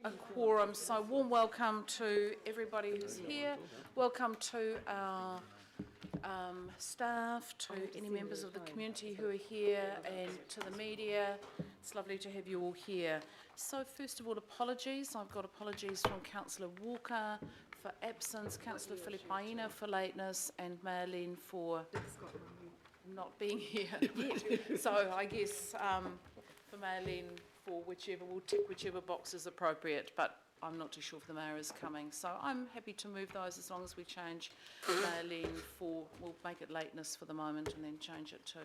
a quorum, so warm welcome to everybody who's here. Welcome to our staff, to any members of the community who are here, and to the media. It's lovely to have you all here. So first of all, apologies. I've got apologies from Councillor Walker for absence, Councillor Filipaina for lateness, and Maylene for not being here yet. So I guess for Maylene, for whichever, we'll tick whichever box is appropriate, but I'm not too sure if the mayor is coming. So I'm happy to move those as long as we change Maylene for, we'll make it lateness for the moment and then change it to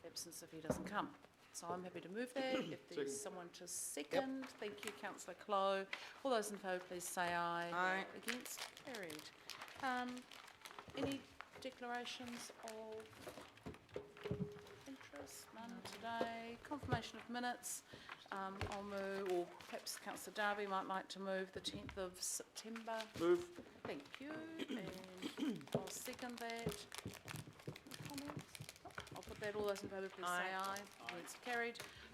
absence if he doesn't come. So I'm happy to move that. If there's someone to second, thank you, Councillor Clow. All those in favour, please say aye. Aye. Against? Carried. Any declarations of interest? None today. Confirmation of minutes. I'll move, or perhaps Councillor Darby might like to move the 10th of September. Move. Thank you. And I'll second that. Comments? I'll put that. All those in favour, please say aye. It's carried.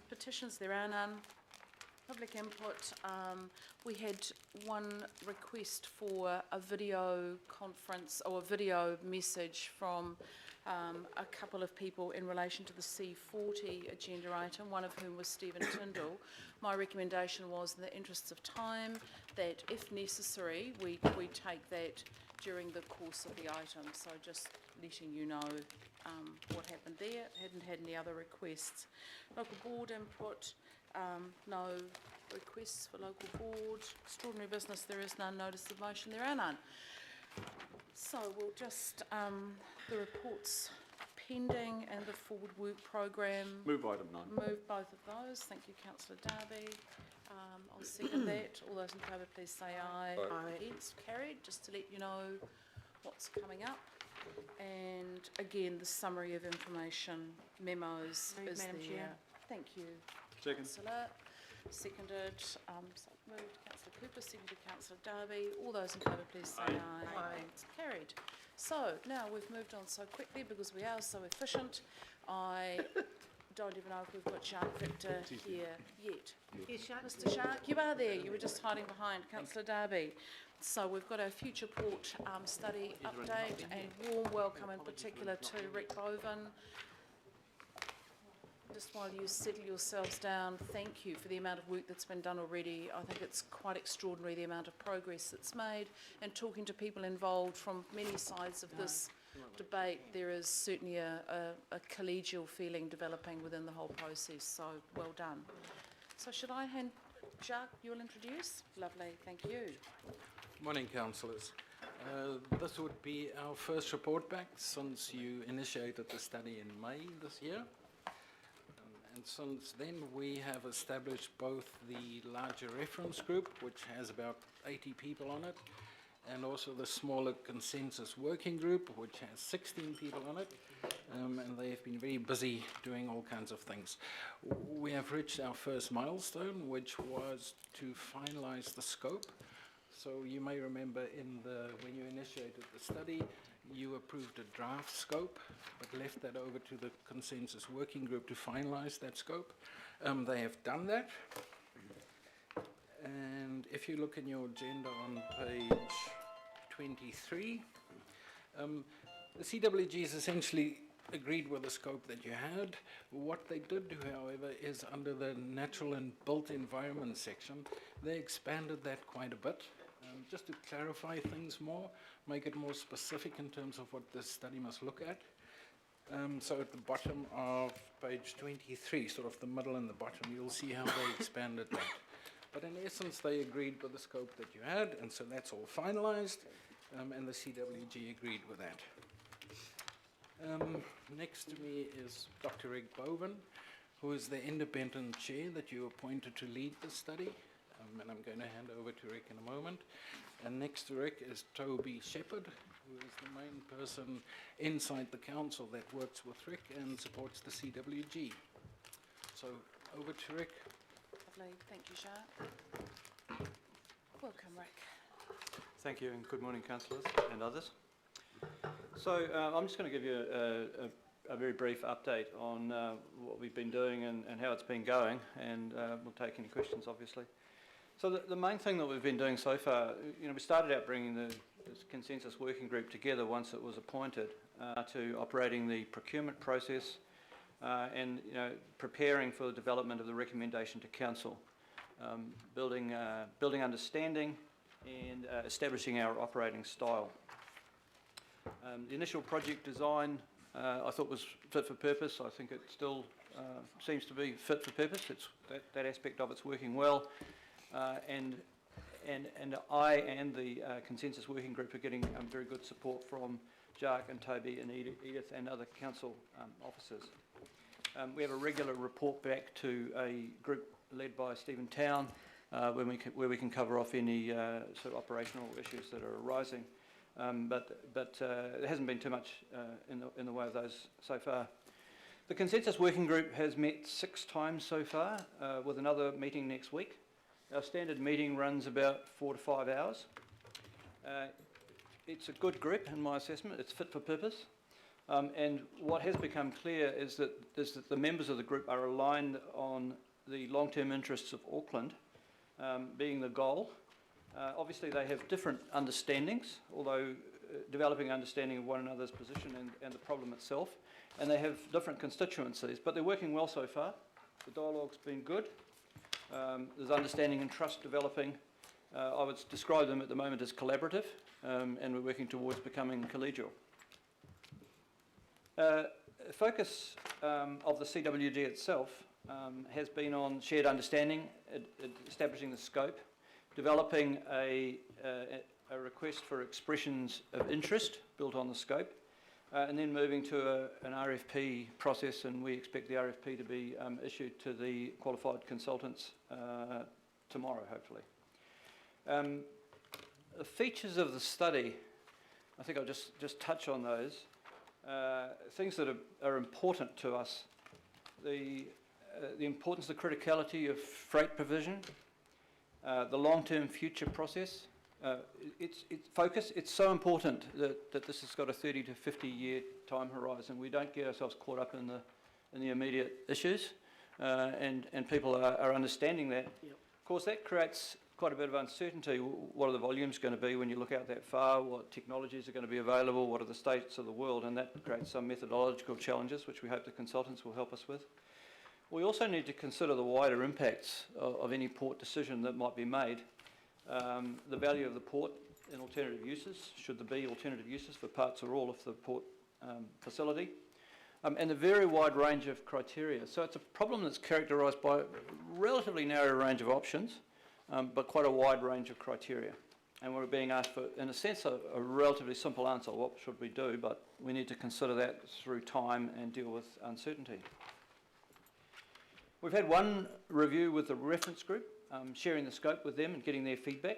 Petitions, there are none. Public input. We had one request for a video conference or a video message from a couple of people in relation to the C40 agenda item, one of whom was Stephen Tyndall. My recommendation was, in the interests of time, that if necessary, we take that during the course of the item. So just letting you know what happened there. Hadn't had any other requests. Local board input. No requests for local board. Extraordinary business, there is none. Notice of motion, there are none. So we'll just, the reports pending and the forward work programme. Move item 9. Move both of those. Thank you, Councillor Darby. I'll second that. All those in favour, please say aye. Aye. Against? Carried. Just to let you know what's coming up. And again, the summary of information memos is Madam there. Chair. Thank you. Second. Councillor. Seconded. So moved. Councillor Cooper. Seconded. Councillor Darby. All those in favour, please say aye. Aye. It's carried. So now we've moved on so quickly because we are so efficient. I don't even know if we've got Shark Victor here yet. Yes, Shark. Mr. Shark, you are there. You were just hiding behind Councillor Darby. So we've got our future port study update, and warm welcome in particular to Rick Boven. Just while you settle yourselves down, thank you for the amount of work that's been done already. I think it's quite extraordinary the amount of progress that's made, and talking to people involved from many sides of this debate, there is certainly a collegial feeling developing within the whole process, so well done. So should I hand, Jacques, you'll introduce? Lovely, thank you. Morning, councillors. This would be our first report back since you initiated the study in May this year. And since then, we have established both the larger reference group, which has about 80 people on it, and also the smaller consensus working group, which has 16 people on it, and they have been very busy doing all kinds of things. We have reached our first milestone, which was to finalize the scope. So you may remember when you initiated the study, you approved a draft scope, but left that over to the consensus working group to finalize that scope. They have done that. And if you look in your agenda on page 23, the CWGs essentially agreed with the scope that you had. What they did do, however, is under the natural and built environment section, they expanded that quite a bit. Just to clarify things more, make it more specific in terms of what this study must look at. So at the bottom of page 23, sort of the middle and the bottom, you'll see how they expanded that. But in essence, they agreed with the scope that you had, and so that's all finalized, and the CWG agreed with that. Next to me is Dr. Rick Boven, who is the independent chair that you appointed to lead the study. And I'm going to hand over to Rick in a moment. And next to Rick is Toby Shepherd, who is the main person inside the council that works with Rick and supports the CWG. So over to Rick. Lovely, thank you, Jacques. Welcome, Rick. Thank you, and good morning, councillors and others. So I'm just going to give you a very brief update on what we've been doing and how it's been going, and we'll take any questions, obviously. So the main thing that we've been doing so far, we started out bringing this consensus working group together once it was appointed to operating the procurement process and preparing for the development of the recommendation to council, building understanding and establishing our operating style. The initial project design I thought was fit for purpose. I think it still seems to be fit for purpose. It's that aspect of it's working well, and I and the consensus working group are getting very good support from Jack and Toby and Edith and other council officers. We have a regular report back to a group led by Stephen Town where we can cover off any sort of operational issues that are arising. But there hasn't been too much in the way of those so far. The consensus working group has met 6 times so far, with another meeting next week. Our standard meeting runs about 4 to 5 hours. It's a good group in my assessment. It's fit for purpose. And what has become clear is that the members of the group are aligned on the long-term interests of Auckland being the goal. Obviously they have different understandings, although developing understanding of one another's position and the problem itself, and they have different constituencies, but they're working well so far. The dialogue's been good. There's understanding and trust developing. I would describe them at the moment as collaborative, and we're working towards becoming collegial. Focus of the CWG itself has been on shared understanding, establishing the scope, developing a request for expressions of interest built on the scope, and then moving to an RFP process, and we expect the RFP to be issued to the qualified consultants tomorrow, hopefully. The features of the study, I think I'll just touch on those. Things that are important to us. The importance, the criticality of freight provision, the long-term future process. Its focus, it's so important that this has got a 30 to 50 year time horizon. We don't get ourselves caught up in the immediate issues, and people are understanding that. Yep. Of course, that creates quite a bit of uncertainty. What are the volumes going to be when you look out that far? What technologies are going to be available? What are the states of the world? And that creates some methodological challenges, which we hope the consultants will help us with. We also need to consider the wider impacts of any port decision that might be made. The value of the port and alternative uses, should there be alternative uses for parts or all of the port facility, and the very wide range of criteria. So it's a problem that's characterised by a relatively narrow range of options, but quite a wide range of criteria. And we're being asked for, in a sense, a relatively simple answer. What should we do? But we need to consider that through time and deal with uncertainty. We've had one review with the reference group, sharing the scope with them and getting their feedback.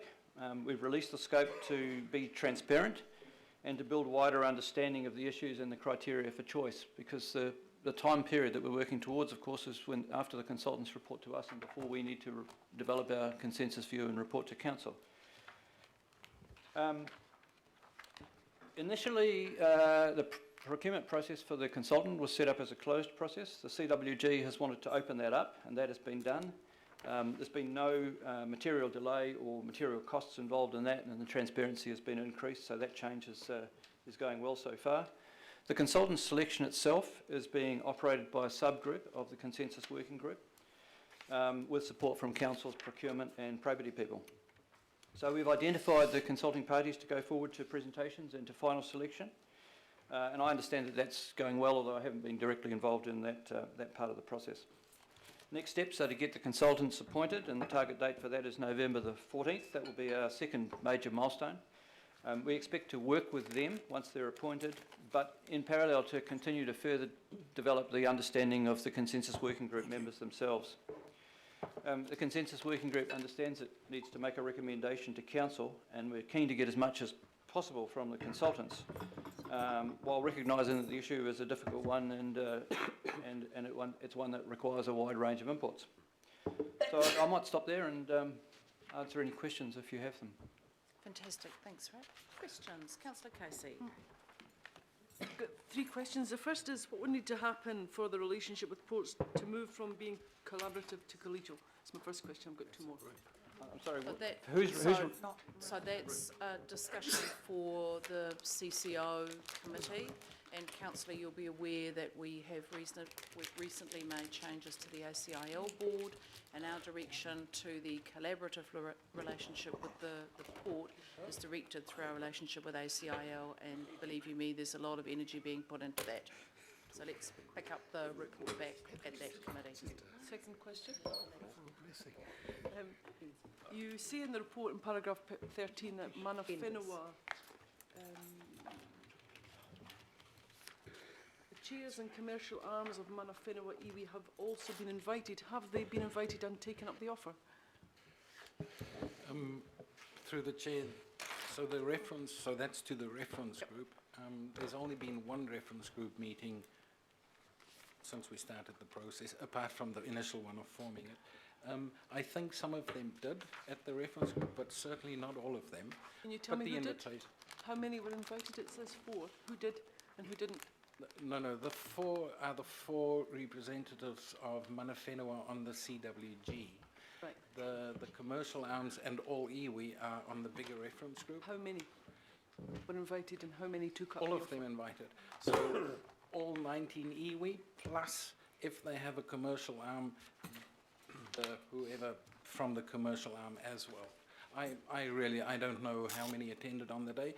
We've released the scope to be transparent and to build wider understanding of the issues and the criteria for choice, because the time period that we're working towards, of course, is when after the consultants report to us and before we need to develop our consensus view and report to council. Initially, the procurement process for the consultant was set up as a closed process. The CWG has wanted to open that up, and that has been done. There's been no material delay or material costs involved in that, and the transparency has been increased, so that change is going well so far. The consultant selection itself is being operated by a subgroup of the consensus working group, with support from council's procurement and probity people. So we've identified the consulting parties to go forward to presentations and to final selection, and I understand that that's going well, although I haven't been directly involved in that part of the process. Next steps are to get the consultants appointed, and the target date for that is November the 14th. That will be our second major milestone. We expect to work with them once they're appointed, but in parallel to continue to further develop the understanding of the consensus working group members themselves. The consensus working group understands it needs to make a recommendation to council, and we're keen to get as much as possible from the consultants, while recognising that the issue is a difficult one and it's one that requires a wide range of inputs. So I might stop there and answer any questions if you have them. Fantastic, thanks, Ray. Questions? Councillor Casey. I've got 3 questions. The first is, what would need to happen for the relationship with ports to move from being collaborative to collegial? That's my first question. I've got 2 more. I'm sorry, So that- who's So that's a discussion for the CCO committee. And councillor, you'll be aware that we've recently made changes to the ACIL board, and our direction to the collaborative relationship with the port is directed through our relationship with ACIL, and believe you me, there's a lot of energy being put into that. So let's pick up the report back at that committee. Second question. You say in the report in paragraph 13 that Mana Whenua, the chairs and commercial arms of Mana Whenua iwi have also been invited. Have they been invited and taken up the offer? Through the chair, so that's to the reference group. There's only been one reference group meeting since we started the process, apart from the initial one of forming it. I think some of them did at the reference group, but certainly not all of them. Can you tell But me the who did? invitation- How many were invited? It says 4. Who did and who didn't? No, the 4 are the 4 representatives of Mana Whenua on the CWG. Right. The commercial arms and all iwi are on the bigger reference group. How many were invited and how many took up All the of offer? them invited. So all 19 iwi, plus if they have a commercial arm, whoever from the commercial arm as well. I don't know how many attended on the day.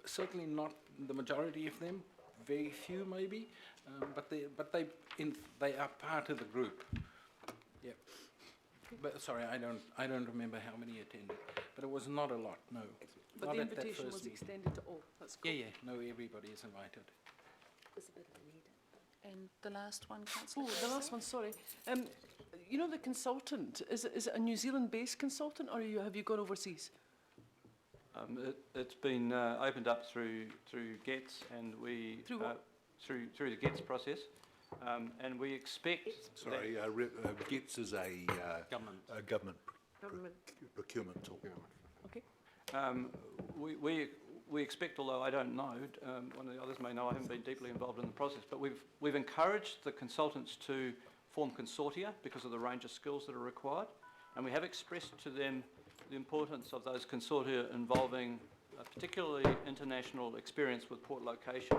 Certainly not the majority of them, very few maybe, but they are part of the group. Yeah. But sorry, I don't remember how many attended, but it was not a lot. No. But Not the at that invitation first was meeting. extended to all. That's cool. Yeah. No, everybody is invited. And the last one, councillor? Oh, the last one, sorry. You know the consultant, is it a New Zealand-based consultant or have you gone overseas? It's been opened up through GETS, and we Through what? through the GETS process, and we expect. Sorry, GETS is a government procurement tool. Okay. We expect, although I don't know, one of the others may know, I haven't been deeply involved in the process, but we've encouraged the consultants to form consortia because of the range of skills that are required, and we have expressed to them the importance of those consortia involving particularly international experience with port location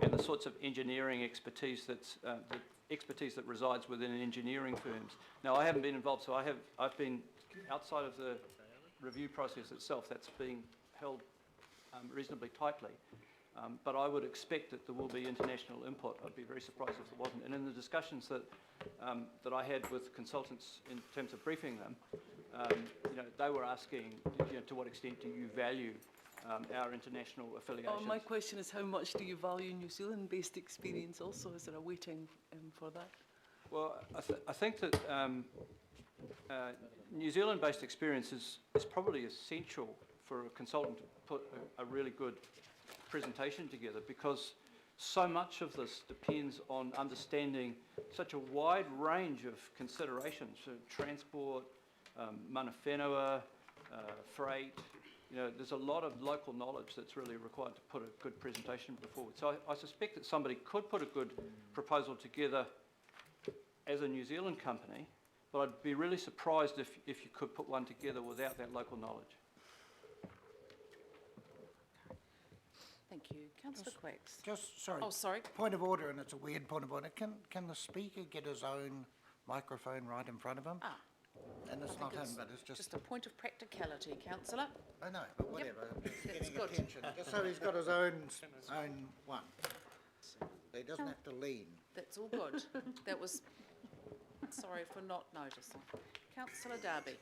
and the sorts of engineering expertise that resides within engineering firms. Now, I haven't been involved, so I've been outside of the review process itself. That's being held reasonably tightly. But I would expect that there will be international input. I'd be very surprised if there wasn't. And in the discussions that I had with consultants in terms of briefing them, they were asking, to what extent do you value our international affiliations? My question is, how much do you value New Zealand-based experience also? Is there a weighting for that? Well, I think that New Zealand-based experience is probably essential for a consultant to put a really good presentation together, because so much of this depends on understanding such a wide range of considerations, so transport, mana whenua, freight. There's a lot of local knowledge that's really required to put a good presentation forward. So I suspect that somebody could put a good proposal together as a New Zealand company, but I'd be really surprised if you could put one together without that local knowledge. Thank you. Councillor Quacks. Sorry. Oh, sorry. Point of order, and it's a weird point of order. Can the speaker get his own microphone right in front of him? And it's not him, but it's Just a point of practicality, councillor. I know, but whatever. It's getting good. attention. Just so he's got his own one. He doesn't have to lean. That's all good. That was, sorry for not noticing. Councillor Darby.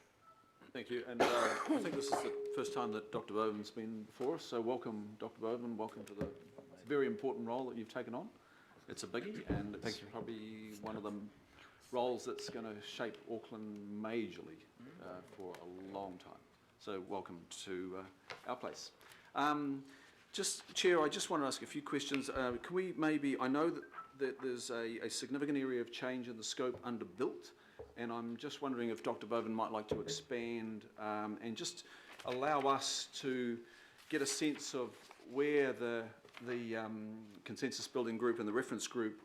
Thank you, and I think this is the first time that Dr. Boven's been before us, so welcome, Dr. Boven, welcome to the very important role that you've taken on. It's a biggie, and it's probably one of the roles that's going to shape Auckland majorly for a long time. So welcome to our place. Chair, I just want to ask a few questions. Can we maybe, I know that there's a significant area of change in the scope under built, and I'm just wondering if Dr. Boven might like to expand and just allow us to get a sense of where the consensus building group and the reference group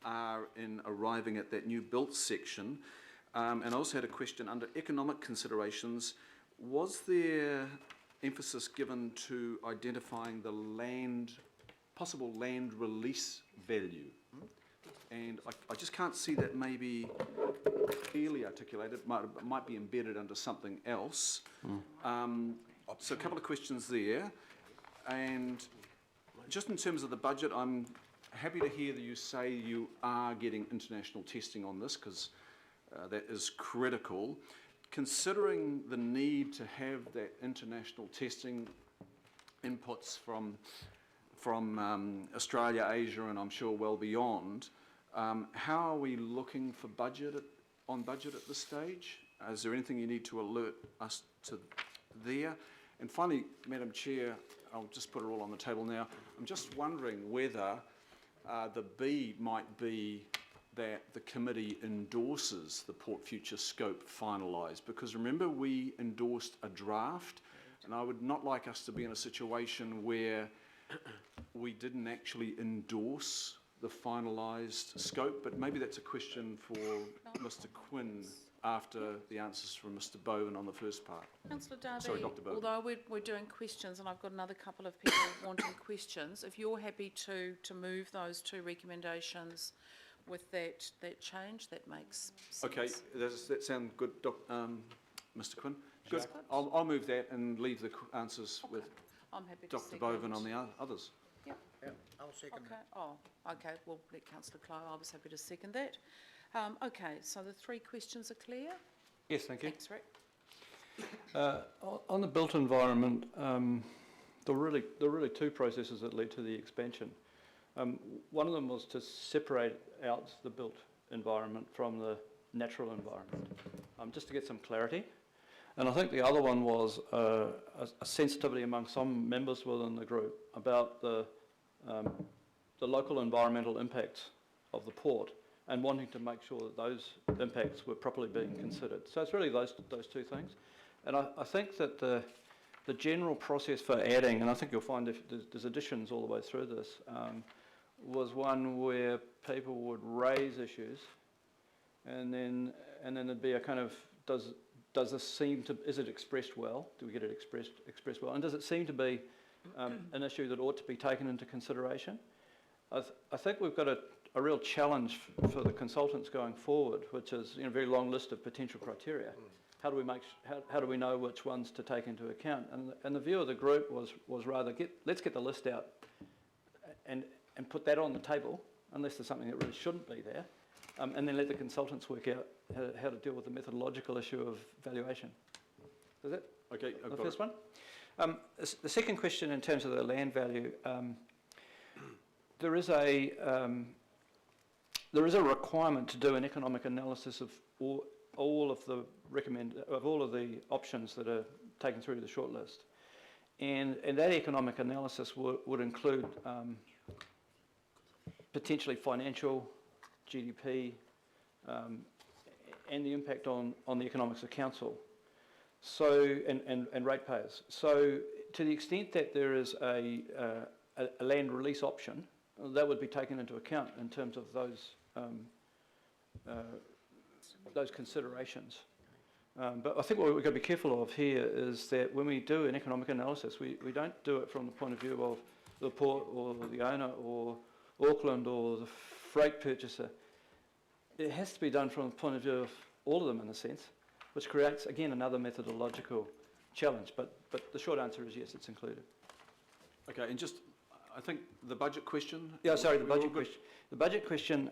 are in arriving at that new built section. And I also had a question under economic considerations. Was there emphasis given to identifying the possible land release value? And I just can't see that maybe clearly articulated. It might be embedded under something else. So a couple of questions there. And just in terms of the budget, I'm happy to hear that you say you are getting international testing on this, because that is critical. Considering the need to have that international testing, inputs from Australia, Asia, and I'm sure well beyond, how are we looking for budget at this stage? Is there anything you need to alert us to there? And finally, Madam Chair, I'll just put it all on the table now. I'm just wondering whether the B might be that the committee endorses the Port Future scope finalised, because remember we endorsed a draft, and I would not like us to be in a situation where we didn't actually endorse the finalised scope, but maybe that's a question for Mr Quinn after the answers from Mr Bowen on the first part. Councillor Darby, Sorry, Dr Bowen. although we're doing questions, and I've got another couple of people wanting questions, if you're happy to move those two recommendations with that change, that makes sense. Okay, does that sound good, Mr Quinn? Good. Good. I'll move that and leave the answers with I'm happy to Dr second. Bowen on the others. Yeah, I'll second Okay, that. oh, okay, we'll let Councillor Clow, I was happy to second that. Okay, so the three questions are clear? Yes, thank you. Thanks, Rick. On the built environment, there were really two processes that led to the expansion. One of them was to separate out the built environment from the natural environment, just to get some clarity. And I think the other one was a sensitivity among some members within the group about the local environmental impacts of the port, and wanting to make sure that those impacts were properly being considered. So it's really those two things. And I think that the general process for adding, and I think you'll find if there's additions all the way through this, was one where people would raise issues, and then there'd be a kind of, does this seem to, is it expressed well? Do we get it expressed well? And does it seem to be an issue that ought to be taken into consideration? I think we've got a real challenge for the consultants going forward, which is a very long list of potential criteria. How do we how do we know which ones to take into account? And the view of the group was rather let's get the list out and put that on the table, unless there's something that really shouldn't be there, and then let the consultants work out how to deal with the methodological issue of valuation. Is that Okay, I've the got first it. one? The second question in terms of the land value, there is a requirement to do an economic analysis of all of the options that are taken through the shortlist, and that economic analysis would include potentially financial, GDP, and the impact on the economics of council, so and ratepayers. So to the extent that there is a land release option, that would be taken into account in terms of those considerations. But I think what we've got to be careful of here is that when we do an economic analysis, we don't do it from the point of view of the port or the owner or Auckland or the freight purchaser. It has to be done from the point of view of all of them in a sense, which creates, again, another methodological challenge. But the short answer is yes, it's included. Okay, and just, I think the budget question? Yeah, sorry, the budget question. The budget question,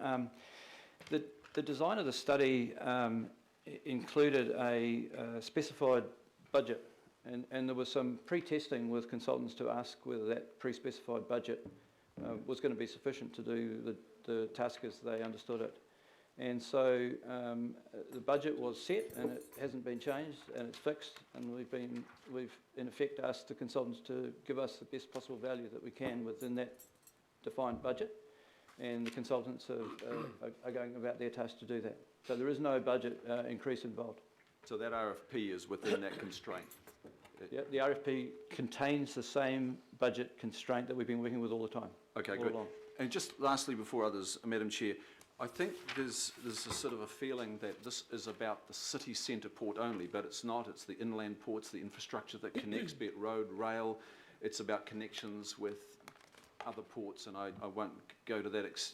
the design of the study included a specified budget, and there was some pre-testing with consultants to ask whether that pre-specified budget was going to be sufficient to do the task as they understood it. And so the budget was set, and it hasn't been changed, and it's fixed, and we've in effect asked the consultants to give us the best possible value that we can within that defined budget, and the consultants are going about their task to do that. So there is no budget increase involved. So that RFP is within that constraint? Yeah, the RFP contains the same budget constraint that we've been working with all the time. Okay, all good. along. And just lastly, before others, Madam Chair, I think there's a sort of a feeling that this is about the city centre port only, but it's not. It's the inland ports, the infrastructure that connects, be it road, rail. It's about connections with other ports, and I won't go to that,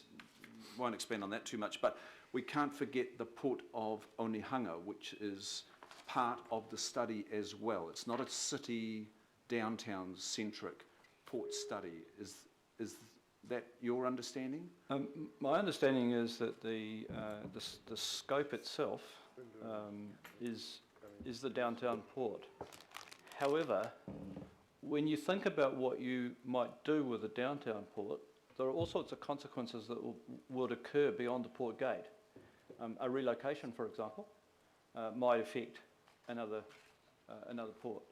won't expand on that too much, but we can't forget the port of Onehunga, which is part of the study as well. It's not a city downtown-centric port study. Is that your understanding? My understanding is that the scope itself is the downtown port. However, when you think about what you might do with a downtown port, there are all sorts of consequences that would occur beyond the port gate. A relocation, for example, might affect another port.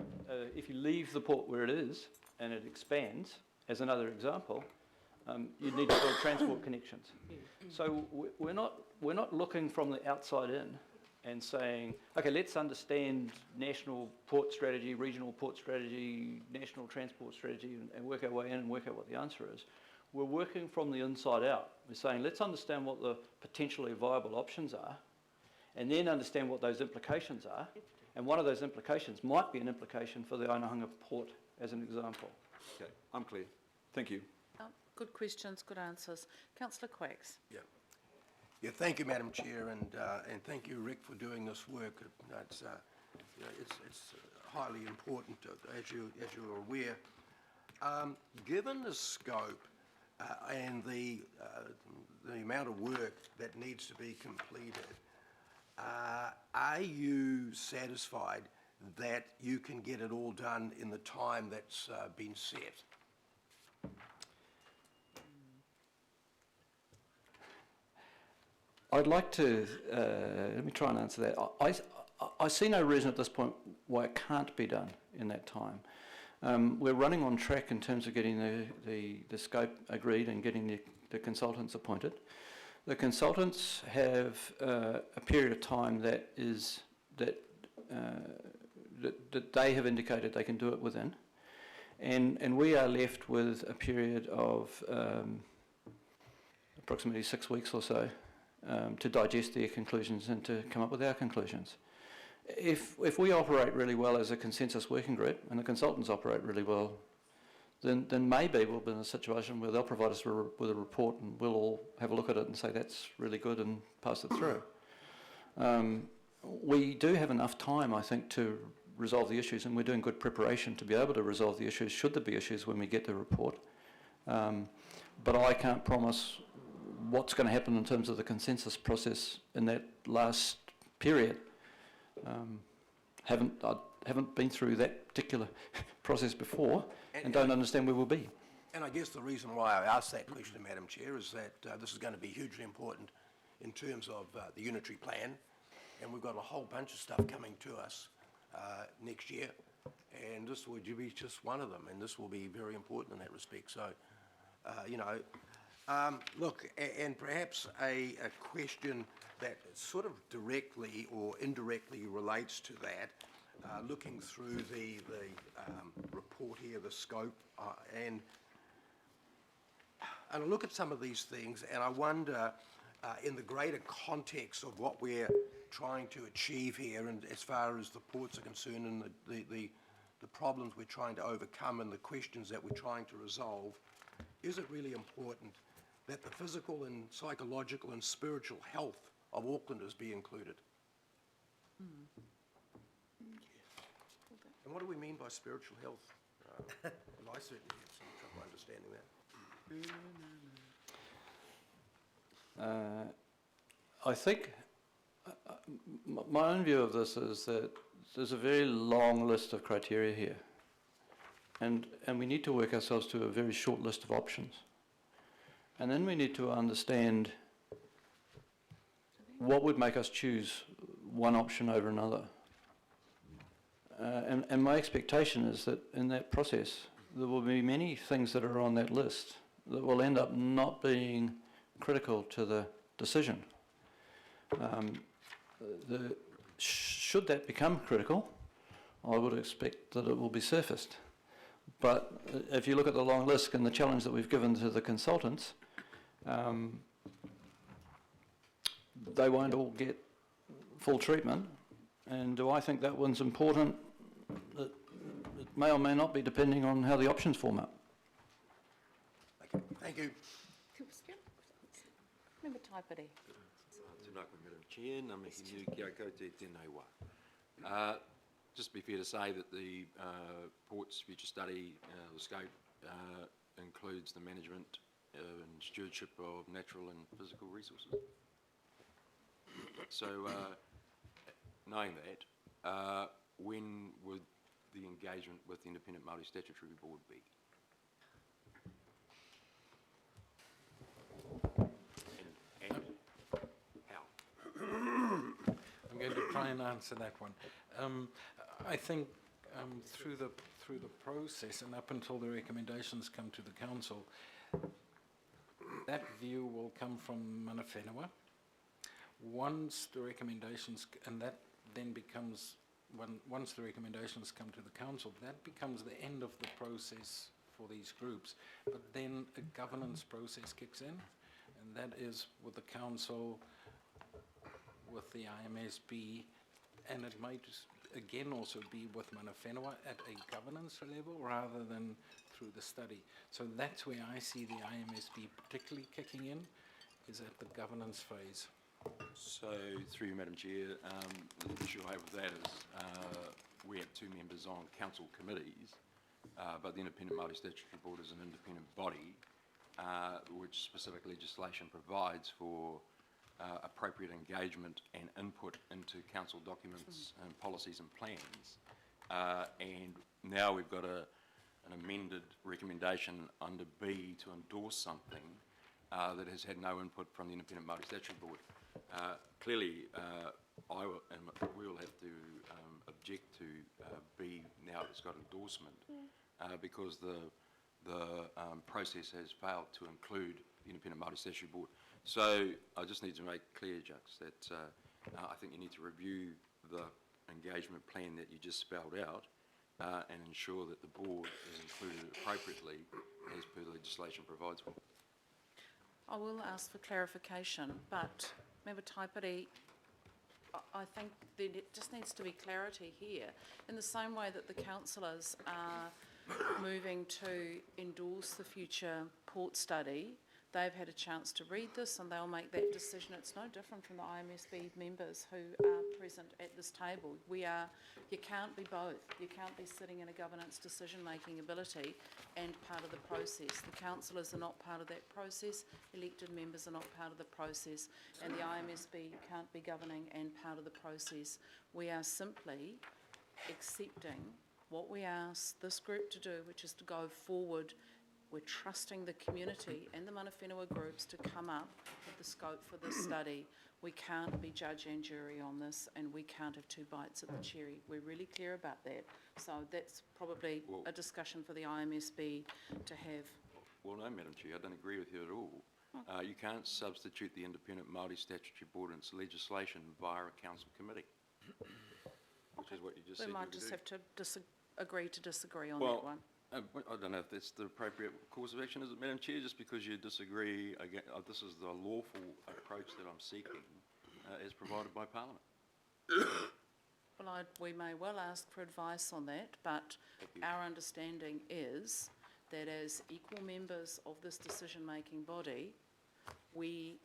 If you leave the port where it is and it expands, as another example, you need to build transport connections. So we're not looking from the outside in and saying, okay, let's understand national port strategy, regional port strategy, national transport strategy, and work our way in and work out what the answer is. We're working from the inside out. We're saying, let's understand what the potentially viable options are, and then understand what those implications are. And one of those implications might be an implication for the Onehunga port, as an example. Okay, I'm clear. Thank you. Good questions, good answers. Councillor Quacks. Yeah, thank you, Madam Chair, and thank you, Rick, for doing this work. It's highly important, as you're aware. Given the scope and the amount of work that needs to be completed, are you satisfied that you can get it all done in the time that's been set? I'd like to, let me try and answer that. I see no reason at this point why it can't be done in that time. We're running on track in terms of getting the scope agreed and getting the consultants appointed. The consultants have a period of time that they have indicated they can do it within, and we are left with a period of approximately 6 weeks or so to digest their conclusions and to come up with our conclusions. If we operate really well as a consensus working group and the consultants operate really well, then maybe we'll be in a situation where they'll provide us with a report and we'll all have a look at it and say that's really good and pass it through. We do have enough time, I think, to resolve the issues, and we're doing good preparation to be able to resolve the issues should there be issues when we get the report. But I can't promise what's going to happen in terms of the consensus process in that last period. Haven't been through that particular process before and don't understand where we'll be. And I guess the reason why I asked that question, Madam Chair, is that this is going to be hugely important in terms of the unitary plan, and we've got a whole bunch of stuff coming to us next year, and this would be just one of them, and this will be very important in that respect. So, look, and perhaps a question that sort of directly or indirectly relates to that, looking through the report here, the scope, and I look at some of these things and I wonder, in the greater context of what we're trying to achieve here, and as far as the ports are concerned and the problems we're trying to overcome and the questions that we're trying to resolve, is it really important that the physical and psychological and spiritual health of Aucklanders be included? And what do we mean by spiritual health? And I certainly have some trouble understanding that. I think my own view of this is that there's a very long list of criteria here, and we need to work ourselves to a very short list of options. And then we need to understand what would make us choose one option over another. And my expectation is that in that process, there will be many things that are on that list that will end up not being critical to the decision. Should that become critical, I would expect that it will be surfaced. But if you look at the long list and the challenge that we've given to the consultants, they won't all get full treatment. And do I think that one's important? It may or may not be, depending on how the options form up. Okay, thank you. Member Taipere. Tēnā koe, Madam Chair, nā mihi niu ki a koutou tēnei wā. Just be fair to say that the Port's future study, the scope, includes the management and stewardship of natural and physical resources. So, knowing that, when would the engagement with the Independent Māori Statutory Board be? And how? I'm going to try and answer that one. I think through the process and up until the recommendations come to the council, that view will come from mana whenua. Once the recommendations, and that then becomes, once the recommendations come to the council, that becomes the end of the process for these groups. But then a governance process kicks in, and that is with the council, with the IMSB, and it might again also be with mana whenua at a governance level rather than through the study. So that's where I see the IMSB particularly kicking in, is at the governance phase. So, through you, Madam Chair, the issue I have with that is we have 2 members on council committees, but the Independent Māori Statutory Board is an independent body, which specific legislation provides for appropriate engagement and input into council documents and policies and plans. And now we've got an amended recommendation under B to endorse something that has had no input from the Independent Māori Statutory Board. Clearly, we will have to object to B now it's got endorsement because the process has failed to include the Independent Māori Statutory Board. So I just need to make clear, Jux, that I think you need to review the engagement plan that you just spelled out and ensure that the board is included appropriately as per the legislation provides for. I will ask for clarification, but Member Taipere, I think there just needs to be clarity here. In the same way that the councillors are moving to endorse the future port study, they've had a chance to read this and they'll make that decision. It's no different from the IMSB members who are present at this table. You can't be both. You can't be sitting in a governance decision-making ability and part of the process. The councillors are not part of that process. Elected members are not part of the process. And the IMSB can't be governing and part of the process. We are simply accepting what we asked this group to do, which is to go forward. We're trusting the community and the mana whenua groups to come up with the scope for this study. We can't be judge and jury on this, and we can't have 2 bites at the cherry. We're really clear about that. So that's probably a discussion for the IMSB to have. Well, no, Madam Chair, I don't agree with you at all. You can't substitute the Independent Māori Statutory Board and its legislation via a council committee, which is what you just said. We might just have to agree to disagree on that one. I don't know if that's the appropriate course of action, is it, Madam Chair? Just because you disagree, again, this is the lawful approach that I'm seeking as provided by Parliament. Well, we may well ask for advice on that, but our understanding is that as equal members of this decision-making body, we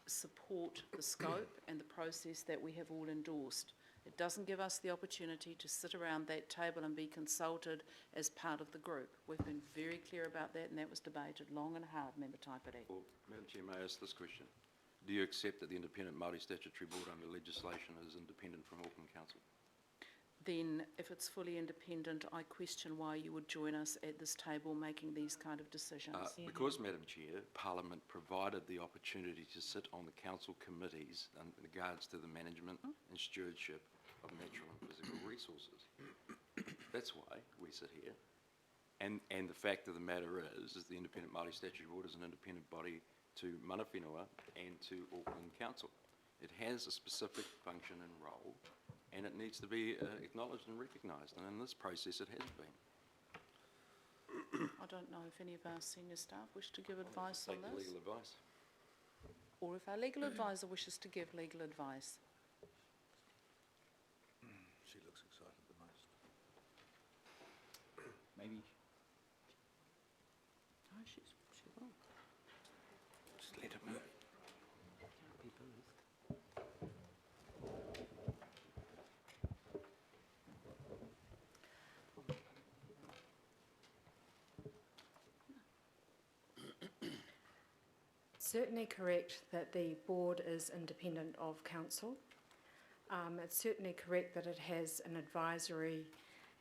support the scope and the process that we have all endorsed. It doesn't give us the opportunity to sit around that table and be consulted as part of the group. We've been very clear about that, and that was debated long and hard, Member Taipere. Well, Madam Chair, may I ask this question? Do you accept that the Independent Māori Statutory Board under legislation is independent from Auckland Council? Then, if it's fully independent, I question why you would join us at this table making these kind of decisions. Because, Madam Chair, Parliament provided the opportunity to sit on the council committees in regards to the management and stewardship of natural and physical resources. That's why we sit here. And the fact of the matter is the Independent Māori Statutory Board is an independent body to mana whenua and to Auckland Council. It has a specific function and role, and it needs to be acknowledged and recognised, and in this process it has been. I don't know if any of our senior staff wish to give advice on Take this. legal advice. or if our legal advisor wishes to give legal advice. She looks excited the most. Maybe. Oh, she will. Just let her move. Certainly correct that the board is independent of council. It's certainly correct that it has an advisory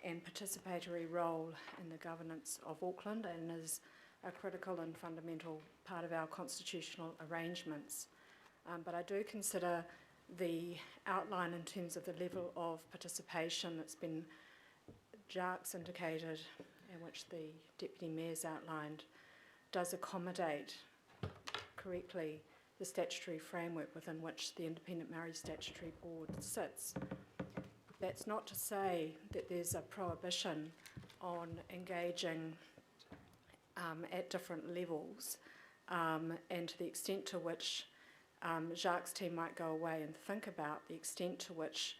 and participatory role in the governance of Auckland and is a critical and fundamental part of our constitutional arrangements. But I do consider the outline in terms of the level of participation that's been Jark's indicated and which the Deputy Mayor's outlined does accommodate correctly the statutory framework within which the Independent Maori Statutory Board sits. That's not to say that there's a prohibition on engaging at different levels, and to the extent to which Jacques' team might go away and think about the extent to which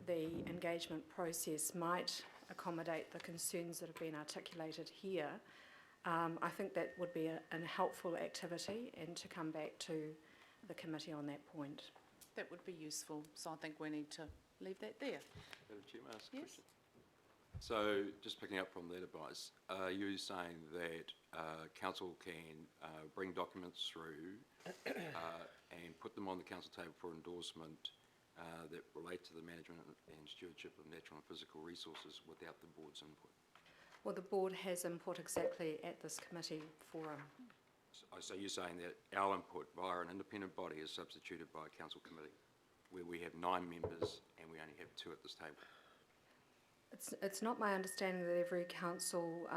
the engagement process might accommodate the concerns that have been articulated here. I think that would be a helpful activity, and to come back to the committee on that point. That would be useful, so I think we need to leave that there. Madam Chair, may I ask a Yes. question? So, just picking up from that advice, are you saying that council can bring documents through and put them on the council table for endorsement that relate to the management and stewardship of natural and physical resources without the board's input? Well, the board has input exactly at this committee forum. So you're saying that our input via an independent body is substituted by a council committee, where we have 9 members and we only have 2 at this table? It's not my understanding that every council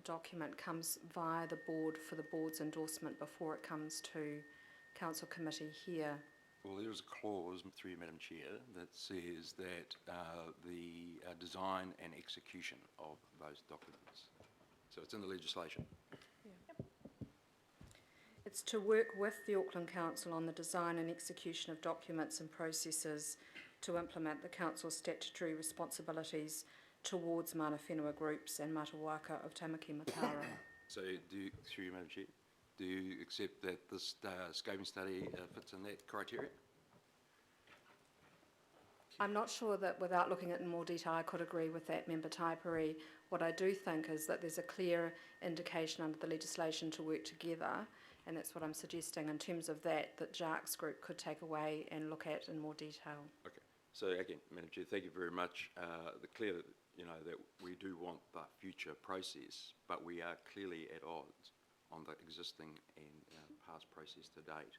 document comes via the board for the board's endorsement before it comes to council committee here. Well, there is a clause, through you, Madam Chair, that says that the design and execution of those documents. So it's in the legislation. It's to work with the Auckland Council on the design and execution of documents and processes to implement the Council's statutory responsibilities towards mana whenua groups and matawaka of Tamaki Mataura. So do you, through you, Madam Chair, do you accept that this scoping study fits in that criteria? I'm not sure that without looking at it in more detail I could agree with that, Member Taipari. What I do think is that there's a clear indication under the legislation to work together, and that's what I'm suggesting in terms of that Jark's group could take away and look at in more detail. Okay. So again, Madam Chair, thank you very much. The clear, that we do want the future process, but we are clearly at odds on the existing and past process to date.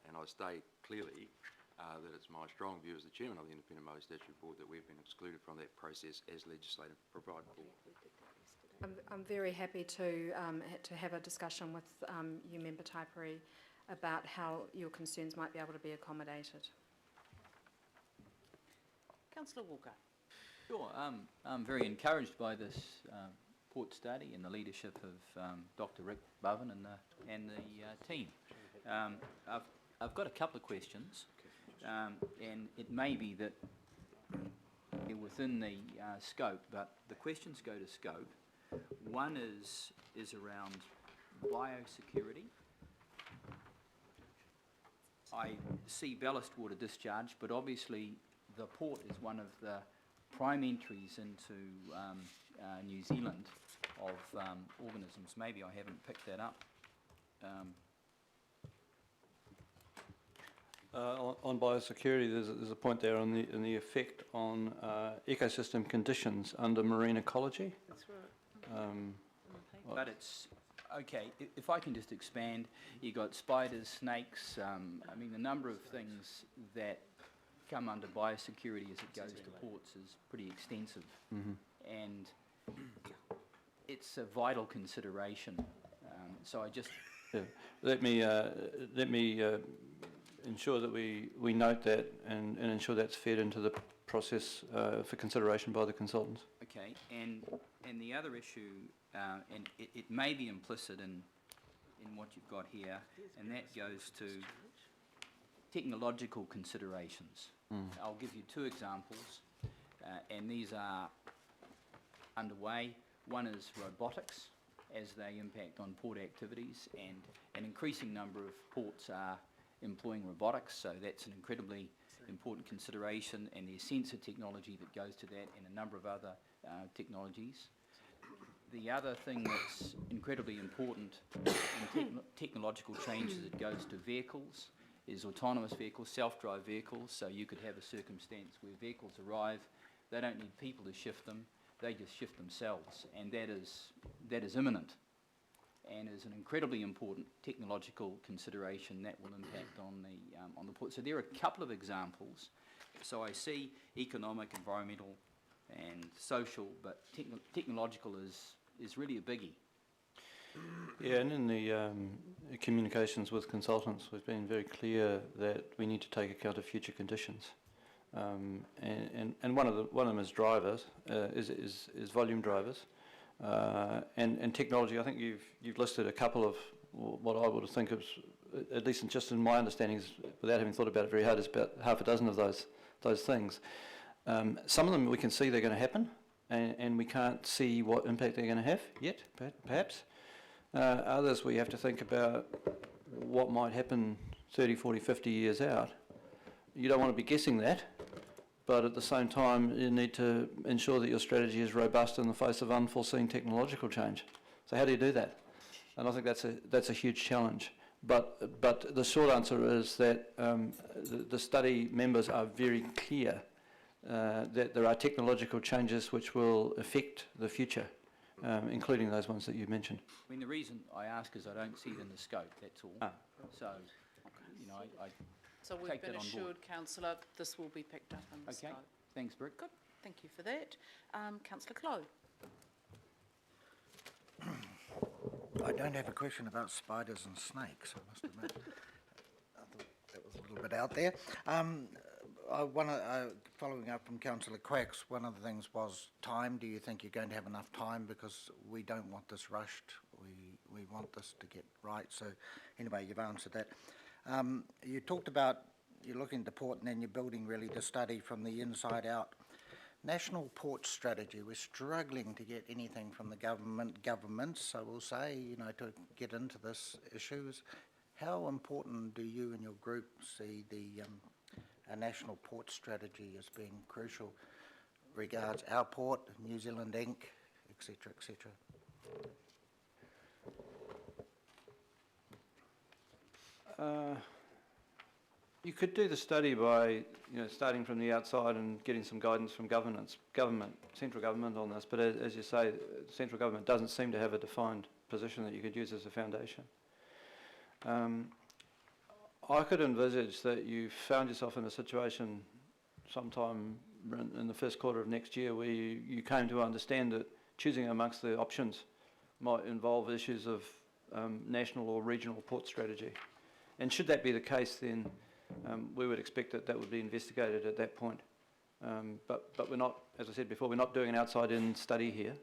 And I state clearly that it's my strong view as the Chairman of the Independent Maori Statutory Board that we've been excluded from that process as legislative provided for. I'm very happy to have a discussion with you, Member Taipari, about how your concerns might be able to be accommodated. Councillor Walker. Sure. I'm very encouraged by this port study and the leadership of Dr. Rick Bowen and the team. I've got a couple of questions, and it may be that they're within the scope, but the questions go to scope. One is around biosecurity. I see ballast water discharge, but obviously the port is one of the prime entries into New Zealand of organisms. Maybe I haven't picked that up. On biosecurity, there's a point there on the effect on ecosystem conditions under marine ecology. That's right. But it's, okay, if I can just expand, you've got spiders, snakes, I mean the number of things that come under biosecurity as it goes to ports is pretty extensive. And it's a vital consideration. So I just... Yeah. Let me ensure that we note that and ensure that's fed into the process for consideration by the consultants. Okay, and the other issue, and it may be implicit in what you've got here, and that goes to technological considerations. I'll give you two examples, and these are underway. One is robotics, as they impact on port activities, and an increasing number of ports are employing robotics, so that's an incredibly important consideration, and there's sensor technology that goes to that, and a number of other technologies. The other thing that's incredibly important in technological changes that goes to vehicles is autonomous vehicles, self-drive vehicles. So you could have a circumstance where vehicles arrive, they don't need people to shift them, they just shift themselves, and that is imminent and is an incredibly important technological consideration that will impact on the port. So there are a couple of examples. So I see economic, environmental and social, but technological is really a biggie. Yeah, and in the communications with consultants, we've been very clear that we need to take account of future conditions. And one of them is drivers, is volume drivers, and technology. I think you've listed a couple of what I would think is, at least just in my understanding, without having thought about it very hard, is about half a dozen of those things. Some of them we can see they're going to happen, and we can't see what impact they're going to have yet, perhaps. Others we have to think about what might happen 30, 40, 50 years out. You don't want to be guessing that, but at the same time you need to ensure that your strategy is robust in the face of unforeseen technological change. So how do you do that? And I think that's a huge challenge. But the short answer is that the study members are very clear that there are technological changes which will affect the future, including those ones that you mentioned. I mean, the reason I ask is I don't see it in the scope, that's all. So, you know, I So we've take been that on board. assured, councillor, this will be picked up in the Okay, scope. thanks, Britt. Good, thank you for that. Councillor Clow. I don't have a question about spiders and snakes, I must admit. I thought that was a little bit out there. Following up from Councillor Quack's, one of the things was time. Do you think you're going to have enough time? Because we don't want this rushed. We want this to get right. So anyway, you've answered that. You talked about you're looking at the port and then you're building really the study from the inside out. National port strategy, we're struggling to get anything from the governments, I will say, you know, to get into this issues. How important do you and your group see a national port strategy as being crucial regards our port, New Zealand Inc., etc., etc.? You could do the study by, you know, starting from the outside and getting some guidance from central government on this. But as you say, central government doesn't seem to have a defined position that you could use as a foundation. I could envisage that you found yourself in a situation sometime in the first quarter of next year where you came to understand that choosing amongst the options might involve issues of national or regional port strategy. And should that be the case, then we would expect that would be investigated at that point. But we're not, as I said before, we're not doing an outside-in study here.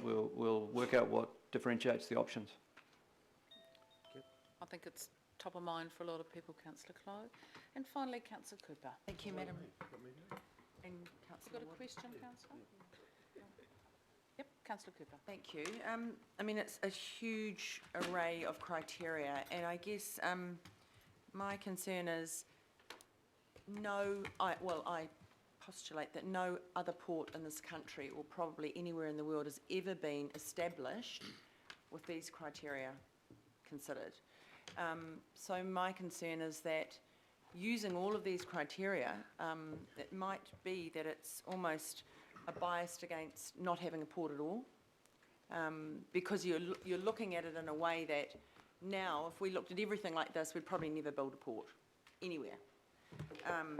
We'll work out what differentiates the options. I think it's top of mind for a lot of people, Councillor Clow. And finally, Councillor Cooper. Thank you, Madam. And Councillor, got a question, Councillor? Yep, Councillor Cooper. Thank you. I mean, it's a huge array of criteria, and I guess my concern is I postulate that no other port in this country, or probably anywhere in the world, has ever been established with these criteria considered. So my concern is that using all of these criteria, it might be that it's almost a bias against not having a port at all, because you're looking at it in a way that now, if we looked at everything like this, we'd probably never build a port anywhere,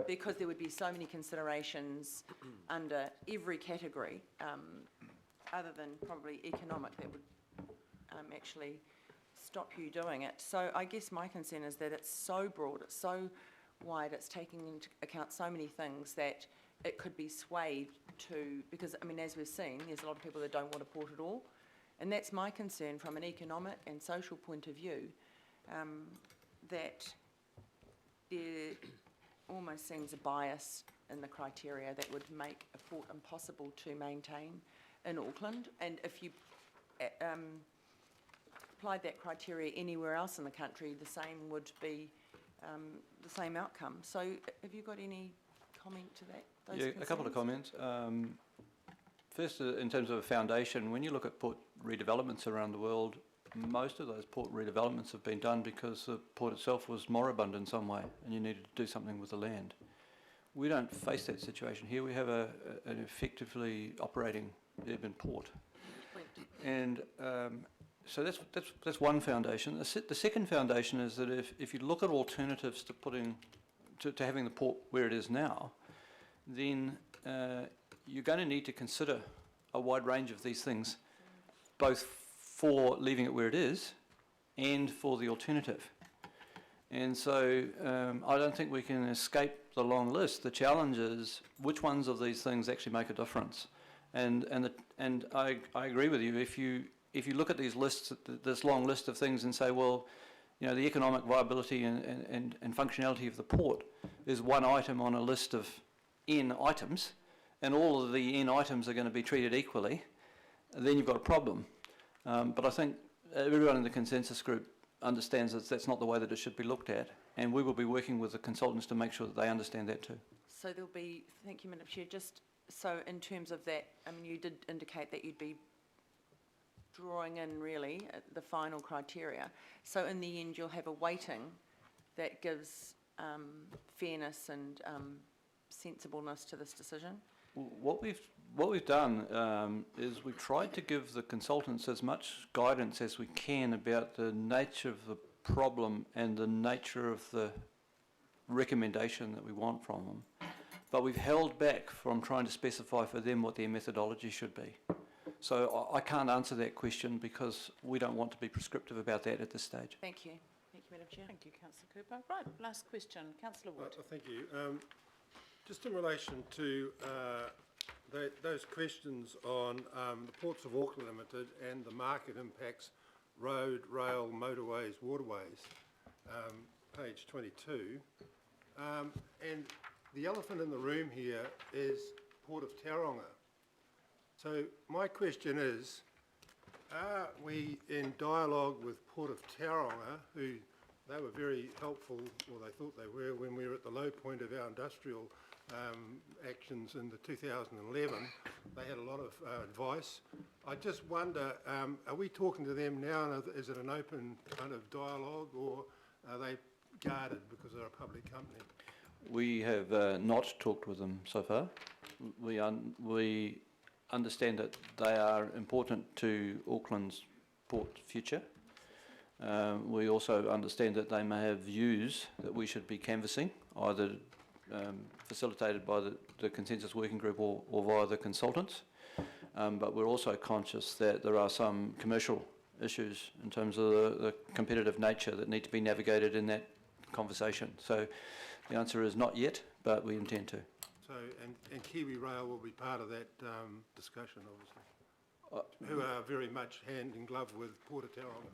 because there would be so many considerations under every category, other than probably economic, that would actually stop you doing it. So I guess my concern is that it's so broad, it's so wide, it's taking into account so many things that it could be swayed to, because I mean, as we've seen, there's a lot of people that don't want a port at all, and that's my concern from an economic and social point of view, that there almost seems a bias in the criteria that would make a port impossible to maintain in Auckland. And if you applied that criteria anywhere else in the country, the same would be the same outcome. So have you got any comment to that? Yeah, a couple of comments. First, in terms of a foundation, when you look at port redevelopments around the world, most of those port redevelopments have been done because the port itself was moribund in some way and you needed to do something with the land. We don't face that situation here. We have an effectively operating urban port. And so that's one foundation. The second foundation is that if you look at alternatives to having the port where it is now, then you're going to need to consider a wide range of these things, both for leaving it where it is and for the alternative. And so I don't think we can escape the long list. The challenge is which ones of these things actually make a difference. And I agree with you. If you look at these lists, this long list of things, and say, well, you know, the economic viability and functionality of the port is one item on a list of N items, and all of the N items are going to be treated equally, then you've got a problem. But I think everyone in the consensus group understands that that's not the way that it should be looked at, and we will be working with the consultants to make sure that they understand that too. So there'll be, thank you, Madam Chair, just so in terms of that, I mean, you did indicate that you'd be drawing in really the final criteria. So in the end, you'll have a weighting that gives fairness and sensibleness to this decision? What we've done is we've tried to give the consultants as much guidance as we can about the nature of the problem and the nature of the recommendation that we want from them. But we've held back from trying to specify for them what their methodology should be. So I can't answer that question because we don't want to be prescriptive about that at this stage. Thank you. Thank you, Madam Chair. Thank you, Councillor Cooper. Right, last question, Councillor Wood. Thank you. Just in relation to those questions on the Ports of Auckland Limited and the market impacts, road, rail, motorways, waterways, page 22. And the elephant in the room here is Port of Tauranga. So my question is, are we in dialogue with Port of Tauranga, who they were very helpful, or they thought they were, when we were at the low point of our industrial actions in the 2011. They had a lot of advice. I just wonder, are we talking to them now, and is it an open kind of dialogue, or are they guarded because they're a public company? We have not talked with them so far. We understand that they are important to Auckland's port future. We also understand that they may have views that we should be canvassing, either facilitated by the consensus working group or via the consultants. But we're also conscious that there are some commercial issues in terms of the competitive nature that need to be navigated in that conversation. So the answer is not yet, but we intend to. So, and Kiwi Rail will be part of that discussion, obviously, who are very much hand in glove with Port of Tauranga.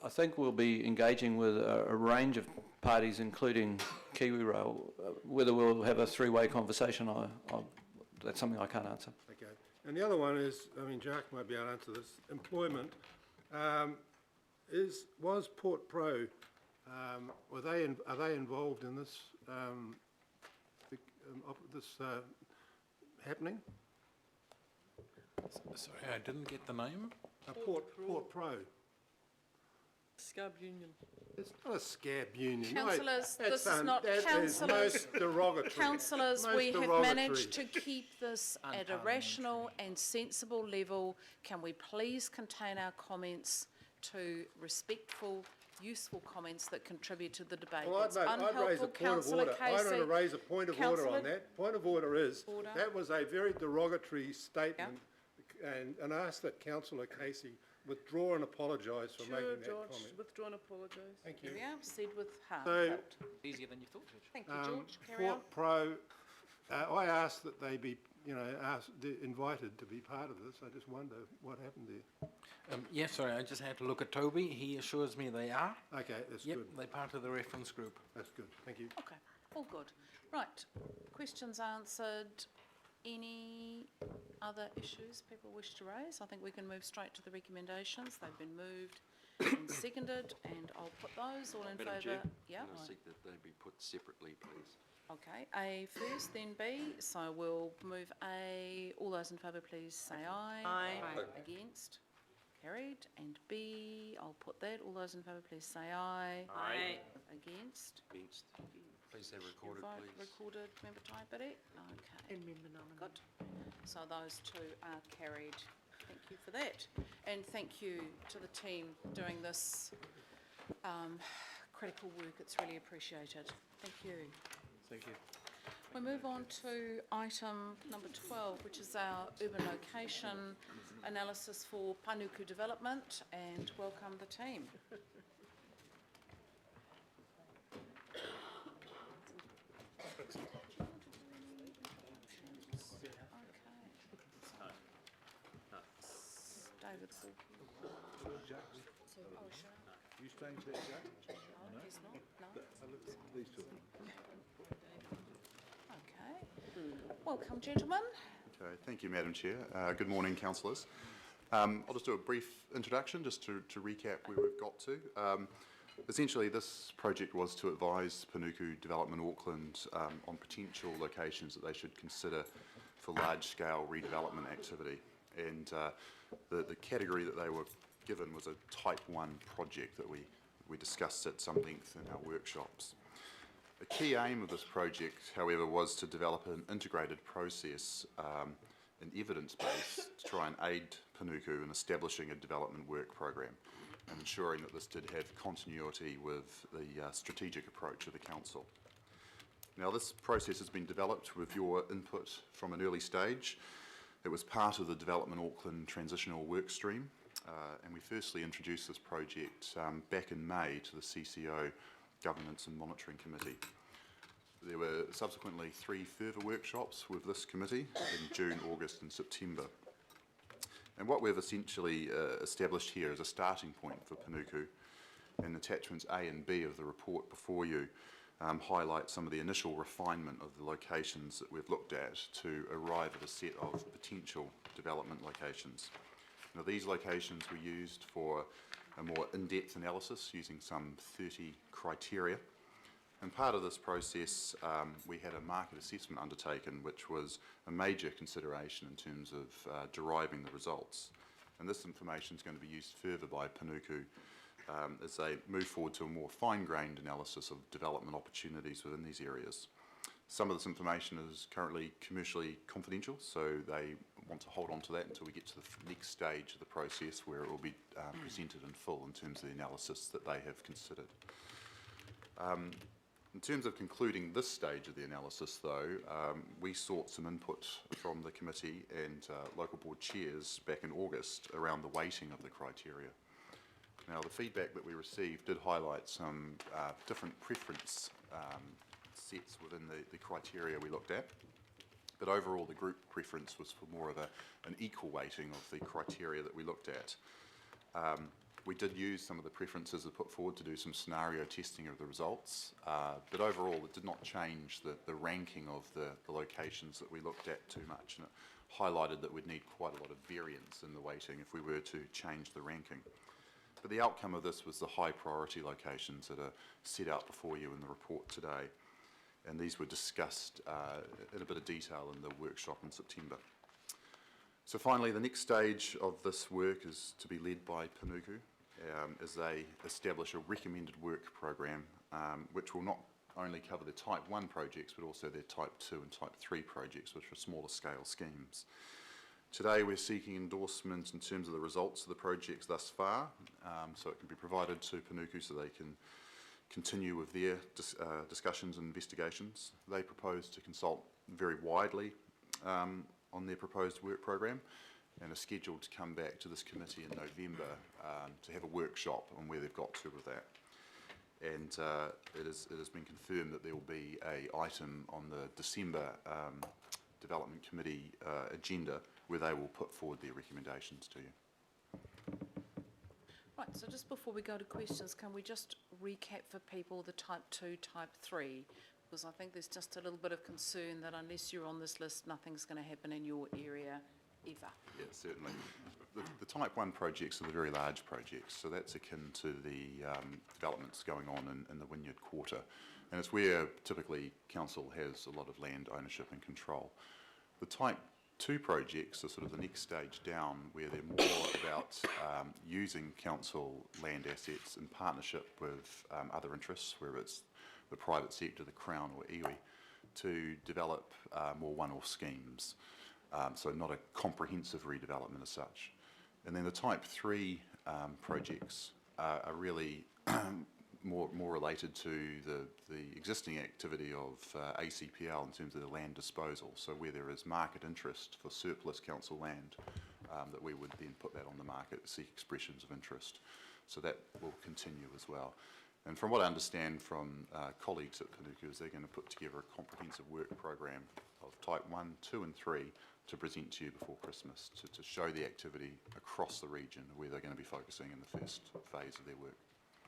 I think we'll be engaging with a range of parties, including Kiwi Rail. Whether we'll have a three-way conversation, that's something I can't answer. Okay. And the other one is, I mean, Jack might be able to answer this, employment. Was Port Pro, are they involved in this happening? Sorry, I didn't get the name. Port Pro. Scab Union. It's not a scab union. Councillors, No, this is not councillors. Most derogatory. Councillors, Most we have derogatory. managed to keep this at a rational and sensible level. Can we please contain our comments to respectful, useful comments that contribute to the debate? Well, It's I'd raise a unhelpful, point of Councillor order. I want to Casey. raise a point of order on that. Point of order is, Order. that was a very derogatory statement, and ask that Councillor Casey withdraw and apologise for making that George, comment. withdraw and apologise. Thank you. Here we are, said with heart. So, Easier than you thought, George. Thank you, George. Carry on. Port Pro, I asked that they be, invited to be part of this. I just wonder what happened there. Yes, sorry, I just had to look at Toby. He assures me they are. Okay, that's Yep, good. they're part of the reference group. That's good, thank you. Okay, all good. Right, questions answered. Any other issues people wish to raise? I think we can move straight to the recommendations. They've been moved and seconded, and I'll put those all in Madam favour. Chair, Yeah, can I seek that they be put separately, please? okay, A first, then B. So we'll move A. All those in favour, please say aye. Aye. Against? Carried. And B, I'll put that. All those in favour, please say aye. Aye. Against? Against. Please have recorded, Vote please. recorded, member Typetti? Okay. And member nominated. Good. So those two are carried. Thank you for that. And thank you to the team doing this critical work. It's really appreciated. Thank you. Thank you. We move on to item number 12, which is our urban location analysis for Panuku development, and welcome the team. David Hawkins. Oh, sure. You staying there, Jack? No, he's not. No. These two. Okay. Welcome, gentlemen. Okay, thank you, Madam Chair. Good morning, councillors. I'll just do a brief introduction just to recap where we've got to. Essentially, this project was to advise Panuku Development Auckland on potential locations that they should consider for large-scale redevelopment activity. And the category that they were given was a Type 1 project that we discussed at some length in our workshops. The key aim of this project, however, was to develop an integrated process, an evidence base, to try and aid Panuku in establishing a development work program and ensuring that this did have continuity with the strategic approach of the council. Now, this process has been developed with your input from an early stage. It was part of the Development Auckland transitional work stream, and we firstly introduced this project back in May to the CCO Governance and Monitoring Committee. There were subsequently 3 further workshops with this committee in June, August and September. And what we've essentially established here is a starting point for Panuku, and attachments A and B of the report before you highlight some of the initial refinement of the locations that we've looked at to arrive at a set of potential development locations. Now, these locations were used for a more in-depth analysis using some 30 criteria. And part of this process, we had a market assessment undertaken, which was a major consideration in terms of deriving the results. And this information is going to be used further by Panuku as they move forward to a more fine-grained analysis of development opportunities within these areas. Some of this information is currently commercially confidential, so they want to hold on to that until we get to the next stage of the process where it will be presented in full in terms of the analysis that they have considered. In terms of concluding this stage of the analysis, though, we sought some input from the committee and local board chairs back in August around the weighting of the criteria. Now, the feedback that we received did highlight some different preference sets within the criteria we looked at, but overall the group preference was for more of an equal weighting of the criteria that we looked at. We did use some of the preferences that put forward to do some scenario testing of the results, but overall it did not change the ranking of the locations that we looked at too much, and it highlighted that we'd need quite a lot of variance in the weighting if we were to change the ranking. But the outcome of this was the high priority locations that are set out before you in the report today, and these were discussed in a bit of detail in the workshop in September. So finally, the next stage of this work is to be led by Panuku as they establish a recommended work program which will not only cover the Type 1 projects but also their Type 2 and Type 3 projects, which are smaller scale schemes. Today we're seeking endorsement in terms of the results of the projects thus far, so it can be provided to Panuku so they can continue with their discussions and investigations. They propose to consult very widely on their proposed work program and are scheduled to come back to this committee in November to have a workshop on where they've got to with that. And it has been confirmed that there will be an item on the December Development Committee agenda where they will put forward their recommendations to you. Right, so just before we go to questions, can we just recap for people the type 2, type 3? Because I think there's just a little bit of concern that unless you're on this list, nothing's going to happen in your area ever. Yeah, certainly. The Type 1 projects are the very large projects, so that's akin to the developments going on in the Wynyard Quarter. And it's where typically council has a lot of land ownership and control. The Type 2 projects are sort of the next stage down, where they're more about using council land assets in partnership with other interests, whether it's the private sector, the Crown or iwi, to develop more one-off schemes. So not a comprehensive redevelopment as such. And then the Type 3 projects are really more related to the existing activity of ACPL in terms of the land disposal. So where there is market interest for surplus council land, that we would then put that on the market to seek expressions of interest. So that will continue as well. And from what I understand from colleagues at Panuku is they're going to put together a comprehensive work program of Type 1, 2 and 3 to present to you before Christmas to show the activity across the region where they're going to be focusing in the first phase of their work.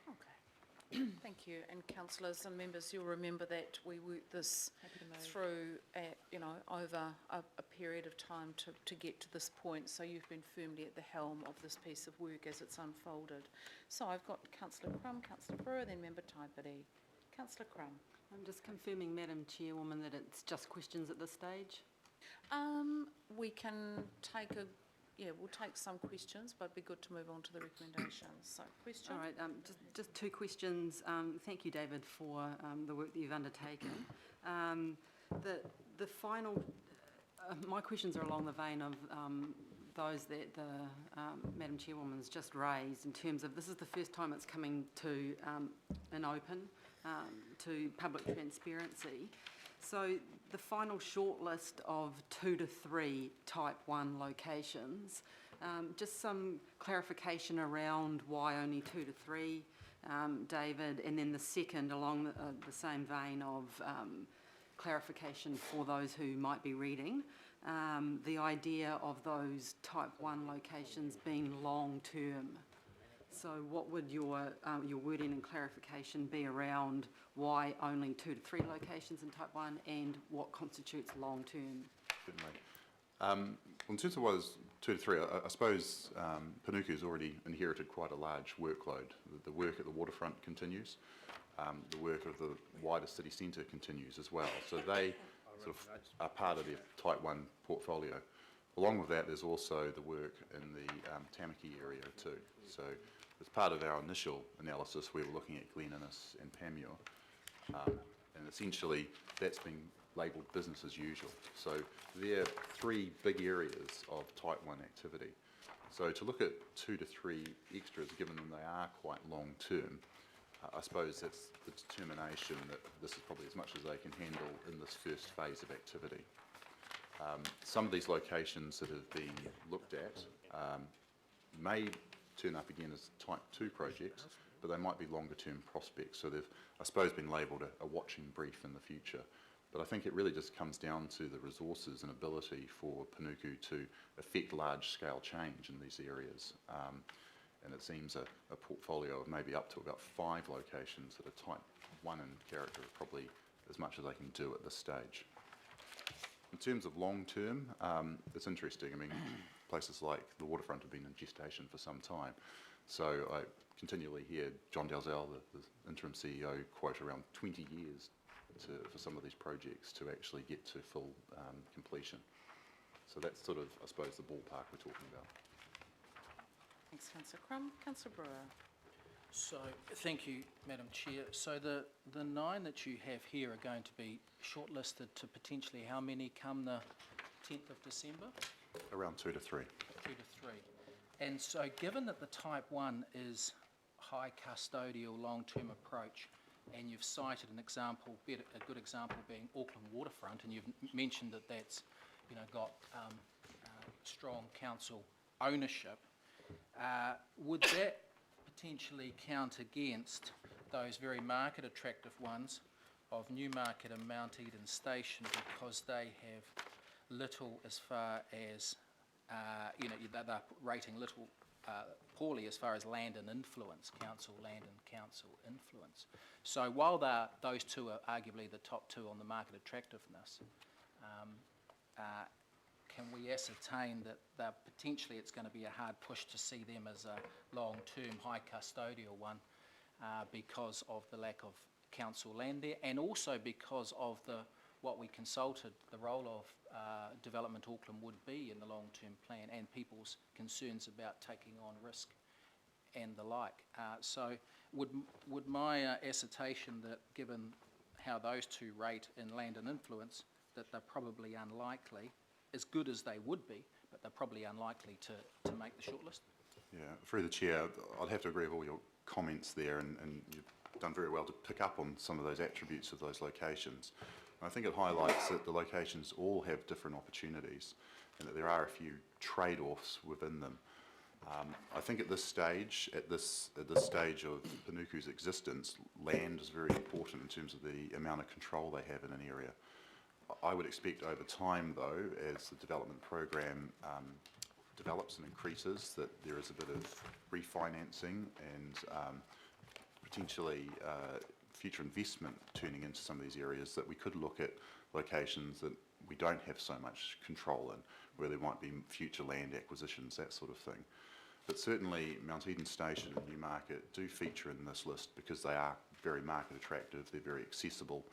Okay, thank you. And councillors and members, you'll remember that we worked this through, over a period of time to get to this point. So you've been firmly at the helm of this piece of work as it's unfolded. So I've got Councillor Crum, Councillor Brewer, then Member Taipari. Councillor Crum. I'm just confirming, Madam Chairwoman, that it's just questions at this stage. We can take we'll take some questions, but it'd be good to move on to the recommendations. So, question? All right, just two questions. Thank you, David, for the work that you've undertaken. The final, my questions are along the vein of those that the Madam Chairwoman's just raised in terms of this is the first time it's coming to an open to public transparency. So the final shortlist of 2 to 3 Type 1 locations, just some clarification around why only 2 to 3, David, and then the second along the same vein of clarification for those who might be reading, the idea of those Type 1 locations being long-term. So what would your wording and clarification be around why only 2 to 3 locations in Type 1 and what constitutes long-term? Certainly. In terms of what is 2 to 3, I suppose Panuku's already inherited quite a large workload. The work at the waterfront continues. The work of the wider city centre continues as well. So they sort of are part of their Type 1 portfolio. Along with that, there's also the work in the Tamaki area too. So as part of our initial analysis, we were looking at Glen Innes and Panmure, and essentially that's been labelled business as usual. So they're 3 big areas of Type 1 activity. So to look at 2 to 3 extras, given that they are quite long term, I suppose that's the determination that this is probably as much as they can handle in this first phase of activity. Some of these locations that have been looked at may turn up again as Type 2 projects, but they might be longer term prospects. So they've, I suppose, been labelled a watching brief in the future. But I think it really just comes down to the resources and ability for Panuku to effect large scale change in these areas. And it seems a portfolio of maybe up to about 5 locations that are Type 1 in character are probably as much as they can do at this stage. In terms of long term, it's interesting. I mean, places like the waterfront have been in gestation for some time. So I continually hear John Dalzell, the interim CEO, quote around 20 years for some of these projects to actually get to full completion. So that's sort of, I suppose, the ballpark we're talking about. Thanks, Councillor Crum. Councillor Brewer. So, thank you, Madam Chair. So the 9 that you have here are going to be shortlisted to potentially how many come the 10th of December? Around 2 to 3. 2 to 3. And so given that the Type 1 is high custodial long-term approach, and you've cited an example, a good example being Auckland waterfront, and you've mentioned that that's got strong council ownership, would that potentially count against those very market attractive ones of Newmarket and Mount Eden Station, because they have little as far as they're rating little poorly as far as land and influence, council land and council influence. So while those two are arguably the top two on the market attractiveness, can we ascertain that potentially it's going to be a hard push to see them as a long-term high custodial one because of the lack of council land there, and also because of what we consulted, the role of Development Auckland would be in the long-term plan and people's concerns about taking on risk and the like. So would my assertion that given how those two rate in land and influence, that they're probably unlikely, as good as they would be, but they're probably unlikely to make the shortlist? Yeah, through the chair, I'd have to agree with all your comments there, and you've done very well to pick up on some of those attributes of those locations. I think it highlights that the locations all have different opportunities and that there are a few trade-offs within them. I think at this stage of Panuku's existence, land is very important in terms of the amount of control they have in an area. I would expect over time, though, as the development program develops and increases, that there is a bit of refinancing and potentially future investment turning into some of these areas, that we could look at locations that we don't have so much control in, where there might be future land acquisitions, that sort of thing. But certainly Mount Eden Station and Newmarket do feature in this list because they are very market attractive, they're very accessible,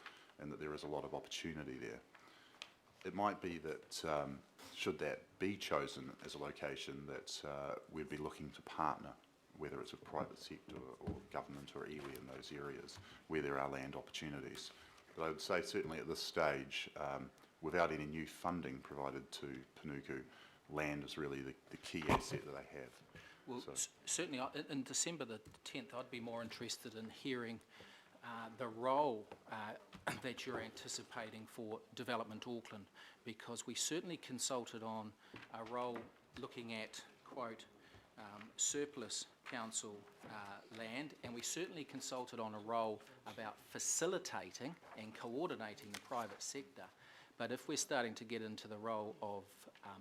and that there is a lot of opportunity there. It might be that should that be chosen as a location, that we'd be looking to partner, whether it's with private sector or government or iwi in those areas where there are land opportunities. But I would say certainly at this stage, without any new funding provided to Panuku, land is really the key asset that they have. Well, certainly in December the 10th, I'd be more interested in hearing the role that you're anticipating for Development Auckland, because we certainly consulted on a role looking at, quote, surplus council land, and we certainly consulted on a role about facilitating and coordinating the private sector. But if we're starting to get into the role of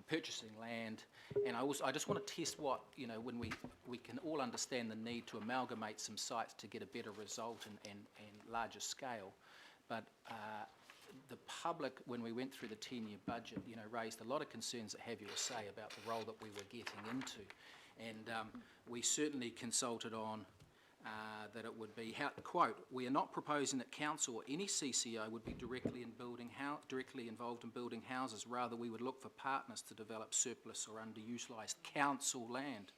purchasing land, and I just want to test what, when we can all understand the need to amalgamate some sites to get a better result and larger scale, but the public, when we went through the 10-year budget, raised a lot of concerns that have your say about the role that we were getting into. And we certainly consulted on that it would be, quote, "We are not proposing that council or any CCO would be directly involved in building houses. Rather, we would look for partners to develop surplus or underutilised council land.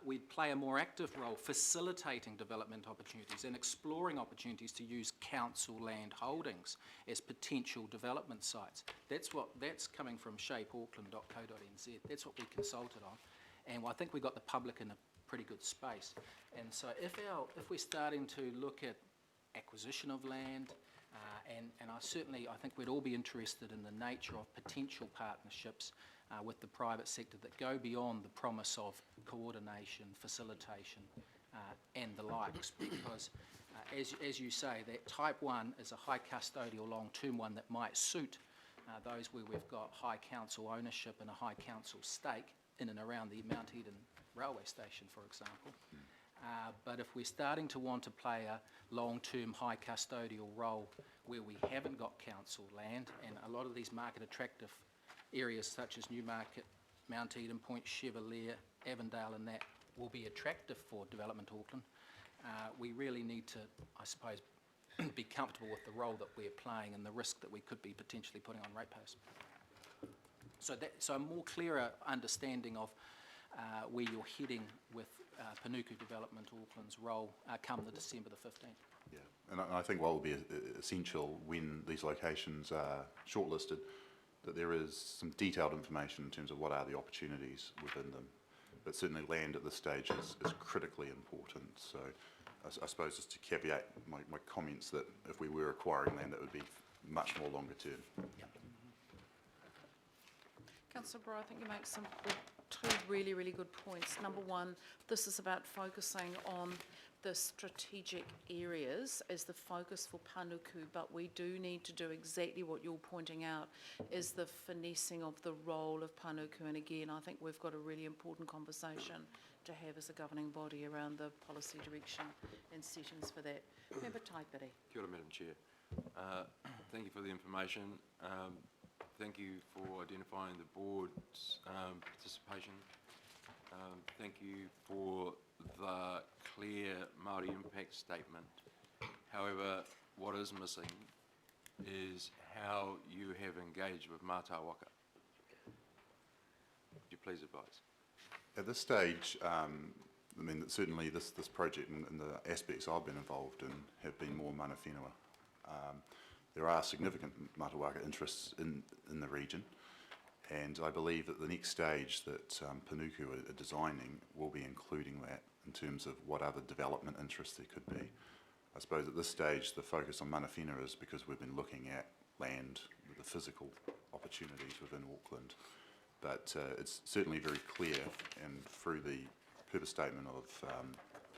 We'd play a more active role facilitating development opportunities and exploring opportunities to use council land holdings as potential development sites." That's coming from shapeauckland.co.nz. That's what we consulted on, and I think we got the public in a pretty good space. And so if we're starting to look at acquisition of land, and I think we'd all be interested in the nature of potential partnerships with the private sector that go beyond the promise of coordination, facilitation, and the likes, because as you say, that type 1 is a high custodial long-term one that might suit those where we've got high council ownership and a high council stake in and around the Mount Eden railway station, for example. But if we're starting to want to play a long-term high custodial role where we haven't got council land, and a lot of these market attractive areas such as Newmarket, Mount Eden, Point Chevalier, Avondale, and that will be attractive for Development Auckland, we really need to, I suppose, be comfortable with the role that we're playing and the risk that we could be potentially putting on ratepayers. So a more clearer understanding of where you're heading with Panuku Development Auckland's role come the December the 15th. Yeah, and I think what will be essential when these locations are shortlisted, that there is some detailed information in terms of what are the opportunities within them. But certainly land at this stage is critically important. So I suppose just to caveat my comments that if we were acquiring land, that would be much more longer term. Yep. Councillor Brewer, I think you make two really, really good points. Number one, this is about focusing on the strategic areas as the focus for Panuku, but we do need to do exactly what you're pointing out, is the finessing of the role of Panuku. And again, I think we've got a really important conversation to have as a governing body around the policy direction and settings for that. Member Taipiri. Kia ora, Madam Chair. Thank you for the information. Thank you for identifying the board's participation. Thank you for the clear Māori impact statement. However, what is missing is how you have engaged with Mātai Waka. Would you please advise? At this stage, I mean, certainly this project and the aspects I've been involved in have been more mana whenua. There are significant Mātai Waka interests in the region, and I believe that the next stage that Panuku are designing will be including that in terms of what other development interests there could be. I suppose at this stage the focus on mana whenua is because we've been looking at land, the physical opportunities within Auckland. But it's certainly very clear, and through the purpose statement of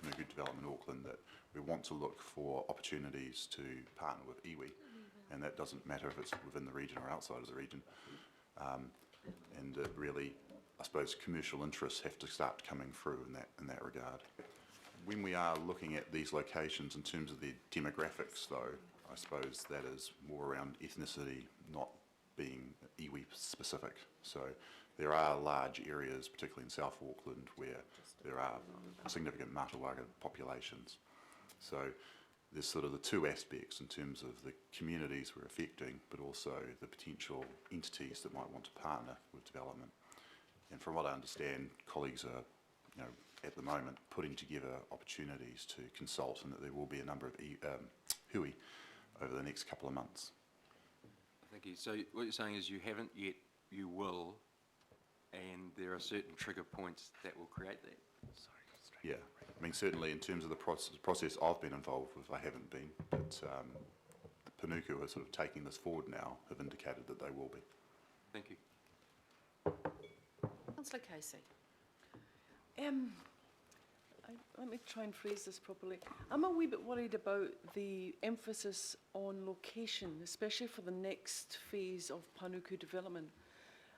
Panuku Development Auckland, that we want to look for opportunities to partner with iwi, and that doesn't matter if it's within the region or outside of the region. And really, I suppose commercial interests have to start coming through in that regard. When we are looking at these locations in terms of their demographics, though, I suppose that is more around ethnicity, not being iwi specific. So there are large areas, particularly in South Auckland, where there are significant Mātai Waka populations. So there's sort of the two aspects in terms of the communities we're affecting, but also the potential entities that might want to partner with development. And from what I understand, colleagues are, at the moment putting together opportunities to consult, and that there will be a number of hui over the next couple of months. Thank you. So what you're saying is you haven't yet, you will, and there are certain trigger points that will create that? Yeah, I mean, certainly in terms of the process I've been involved with, I haven't been, but the Panuku are sort of taking this forward now, have indicated that they will be. Thank you. Councillor Casey. Let me try and phrase this properly. I'm a wee bit worried about the emphasis on location, especially for the next phase of Panuku development.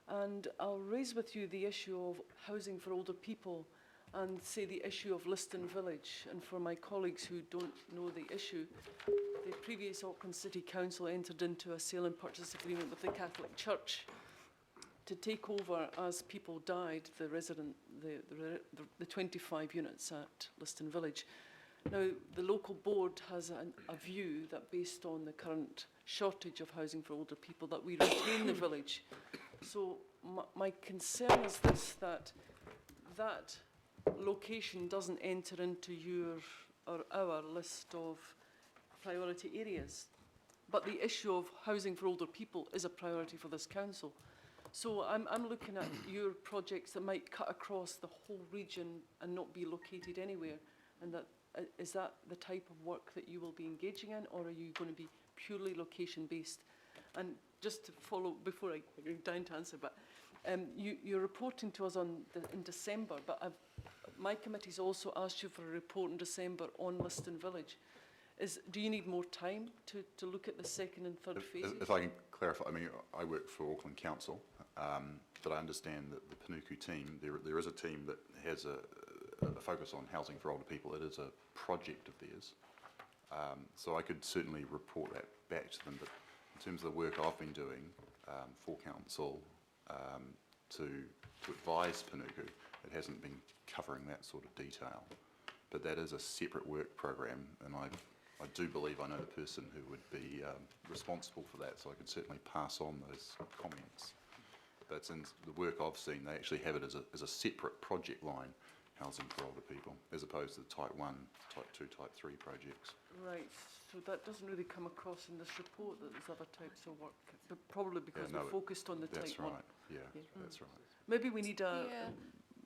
And I'll raise with you the issue of housing for older people, and say the issue of Liston Village. And for my colleagues who don't know the issue, the previous Auckland City Council entered into a sale and purchase agreement with the Catholic Church to take over, as people died, the 25 units at Liston Village. Now, the local board has a view that, based on the current shortage of housing for older people, that we retain the village. So my concern is this, that location doesn't enter into your or our list of priority areas. But the issue of housing for older people is a priority for this council. So I'm looking at your projects that might cut across the whole region and not be located anywhere. And that is that the type of work that you will be engaging in, or are you going to be purely location based? And just to follow, before I go down to answer, but you're reporting to us in December, but my committee's also asked you for a report in December on Liston Village. Do you need more time to look at the second and third phases? If I can clarify, I mean, I work for Auckland Council, but I understand that the Panuku team, there is a team that has a focus on housing for older people. It is a project of theirs. So I could certainly report that back to them, but in terms of the work I've been doing for Council to advise Panuku, it hasn't been covering that sort of detail. But that is a separate work program, and I do believe I know the person who would be responsible for that, so I could certainly pass on those comments. But in the work I've seen, they actually have it as a separate project line, housing for older people, as opposed to the Type 1, Type 2, Type 3 projects. Right, so that doesn't really come across in this report, that there's other types of work, but probably because we're focused on the Type 1. That's right, yeah, that's right. Maybe we need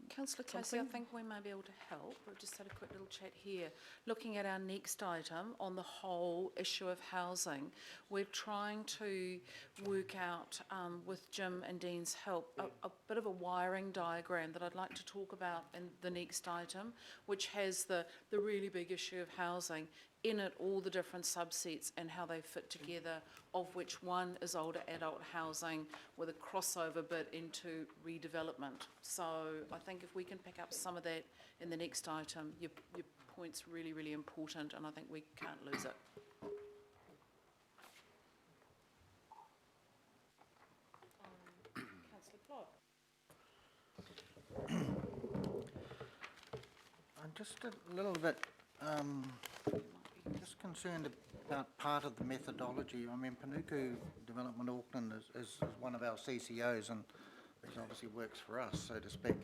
Councillor Casey, I think we may be able to help. We've just had a quick little chat here. Looking at our next item on the whole issue of housing, we're trying to work out, with Jim and Dean's help, a bit of a wiring diagram that I'd like to talk about in the next item, which has the really big issue of housing in it, all the different subsets and how they fit together, of which one is older adult housing with a crossover bit into redevelopment. So I think if we can pick up some of that in the next item, your point's really, really important, and I think we can't lose it. Councillor Clark. I'm just a little bit just concerned about part of the methodology. I mean, Panuku Development Auckland is one of our CCOs, and which obviously works for us, so to speak.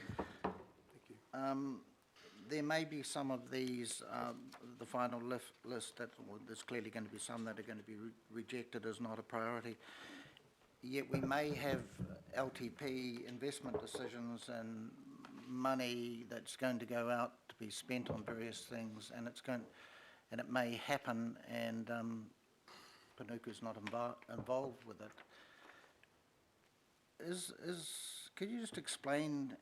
There may be some of these, the final list, that there's clearly going to be some that are going to be rejected as not a priority. Yet we may have LTP investment decisions and money that's going to go out to be spent on various things, and it may happen, and Panuku's not involved with it. Could you just explain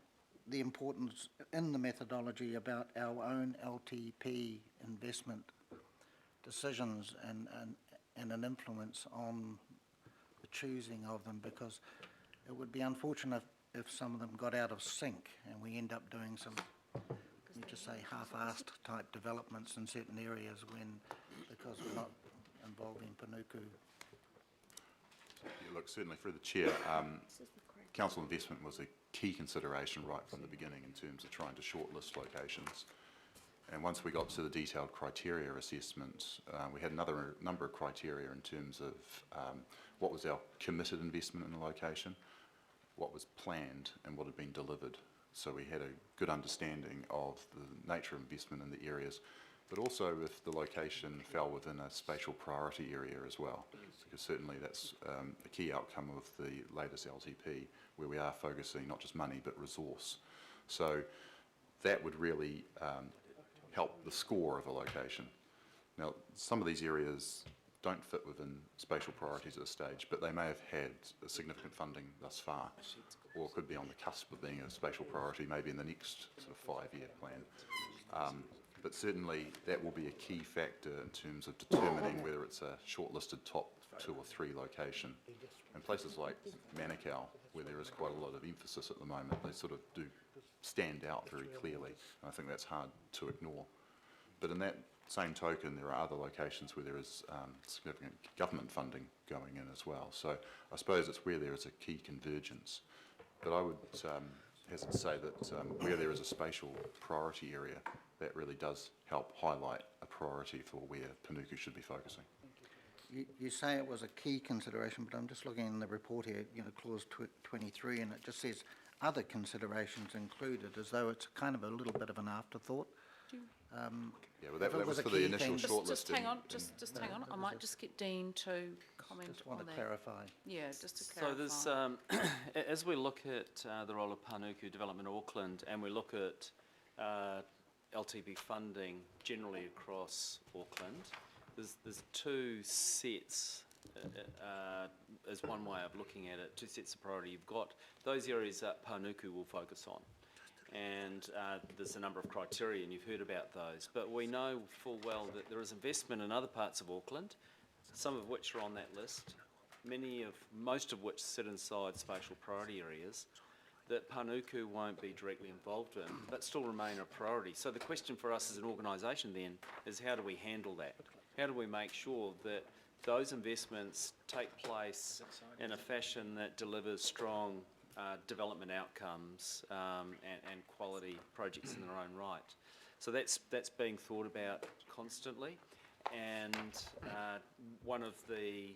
the importance in the methodology about our own LTP investment decisions and an influence on the choosing of them? Because it would be unfortunate if some of them got out of sync and we end up doing some, let me just say, half-assed type developments in certain areas because we're not involving Panuku. Yeah, look, certainly through the chair, council investment was a key consideration right from the beginning in terms of trying to shortlist locations. And once we got to the detailed criteria assessment, we had another number of criteria in terms of what was our committed investment in the location, what was planned, and what had been delivered. So we had a good understanding of the nature of investment in the areas, but also if the location fell within a spatial priority area as well, because certainly that's a key outcome of the latest LTP, where we are focusing not just money but resource. So that would really help the score of a location. Now, some of these areas don't fit within spatial priorities at this stage, but they may have had significant funding thus far, or could be on the cusp of being a spatial priority, maybe in the next sort of 5-year plan. But certainly that will be a key factor in terms of determining whether it's a shortlisted top 2 or 3 location. And places like Manukau, where there is quite a lot of emphasis at the moment, they sort of do stand out very clearly. And I think that's hard to ignore. But in that same token, there are other locations where there is significant government funding going in as well. So I suppose it's where there is a key convergence. But I would hasten to say that where there is a spatial priority area, that really does help highlight a priority for where Panuku should be focusing. You say it was a key consideration, but I'm just looking in the report here, clause 23, and it just says other considerations included, as though it's kind of a little bit of an afterthought. Yeah, well, that was for the initial shortlisting. Just hang on, just hang on. I might just get Dean to comment on that. Just want to clarify. Yeah, just to clarify. So there's, as we look at the role of Panuku Development Auckland, and we look at LTP funding generally across Auckland, there's 2 sets, as one way of looking at it, 2 sets of priority. You've got those areas that Panuku will focus on, and there's a number of criteria, and you've heard about those. But we know full well that there is investment in other parts of Auckland, some of which are on that list, most of which sit inside spatial priority areas, that Panuku won't be directly involved in, but still remain a priority. So the question for us as an organisation then is, how do we handle that? How do we make sure that those investments take place in a fashion that delivers strong development outcomes and quality projects in their own right? So that's being thought about constantly, and one of the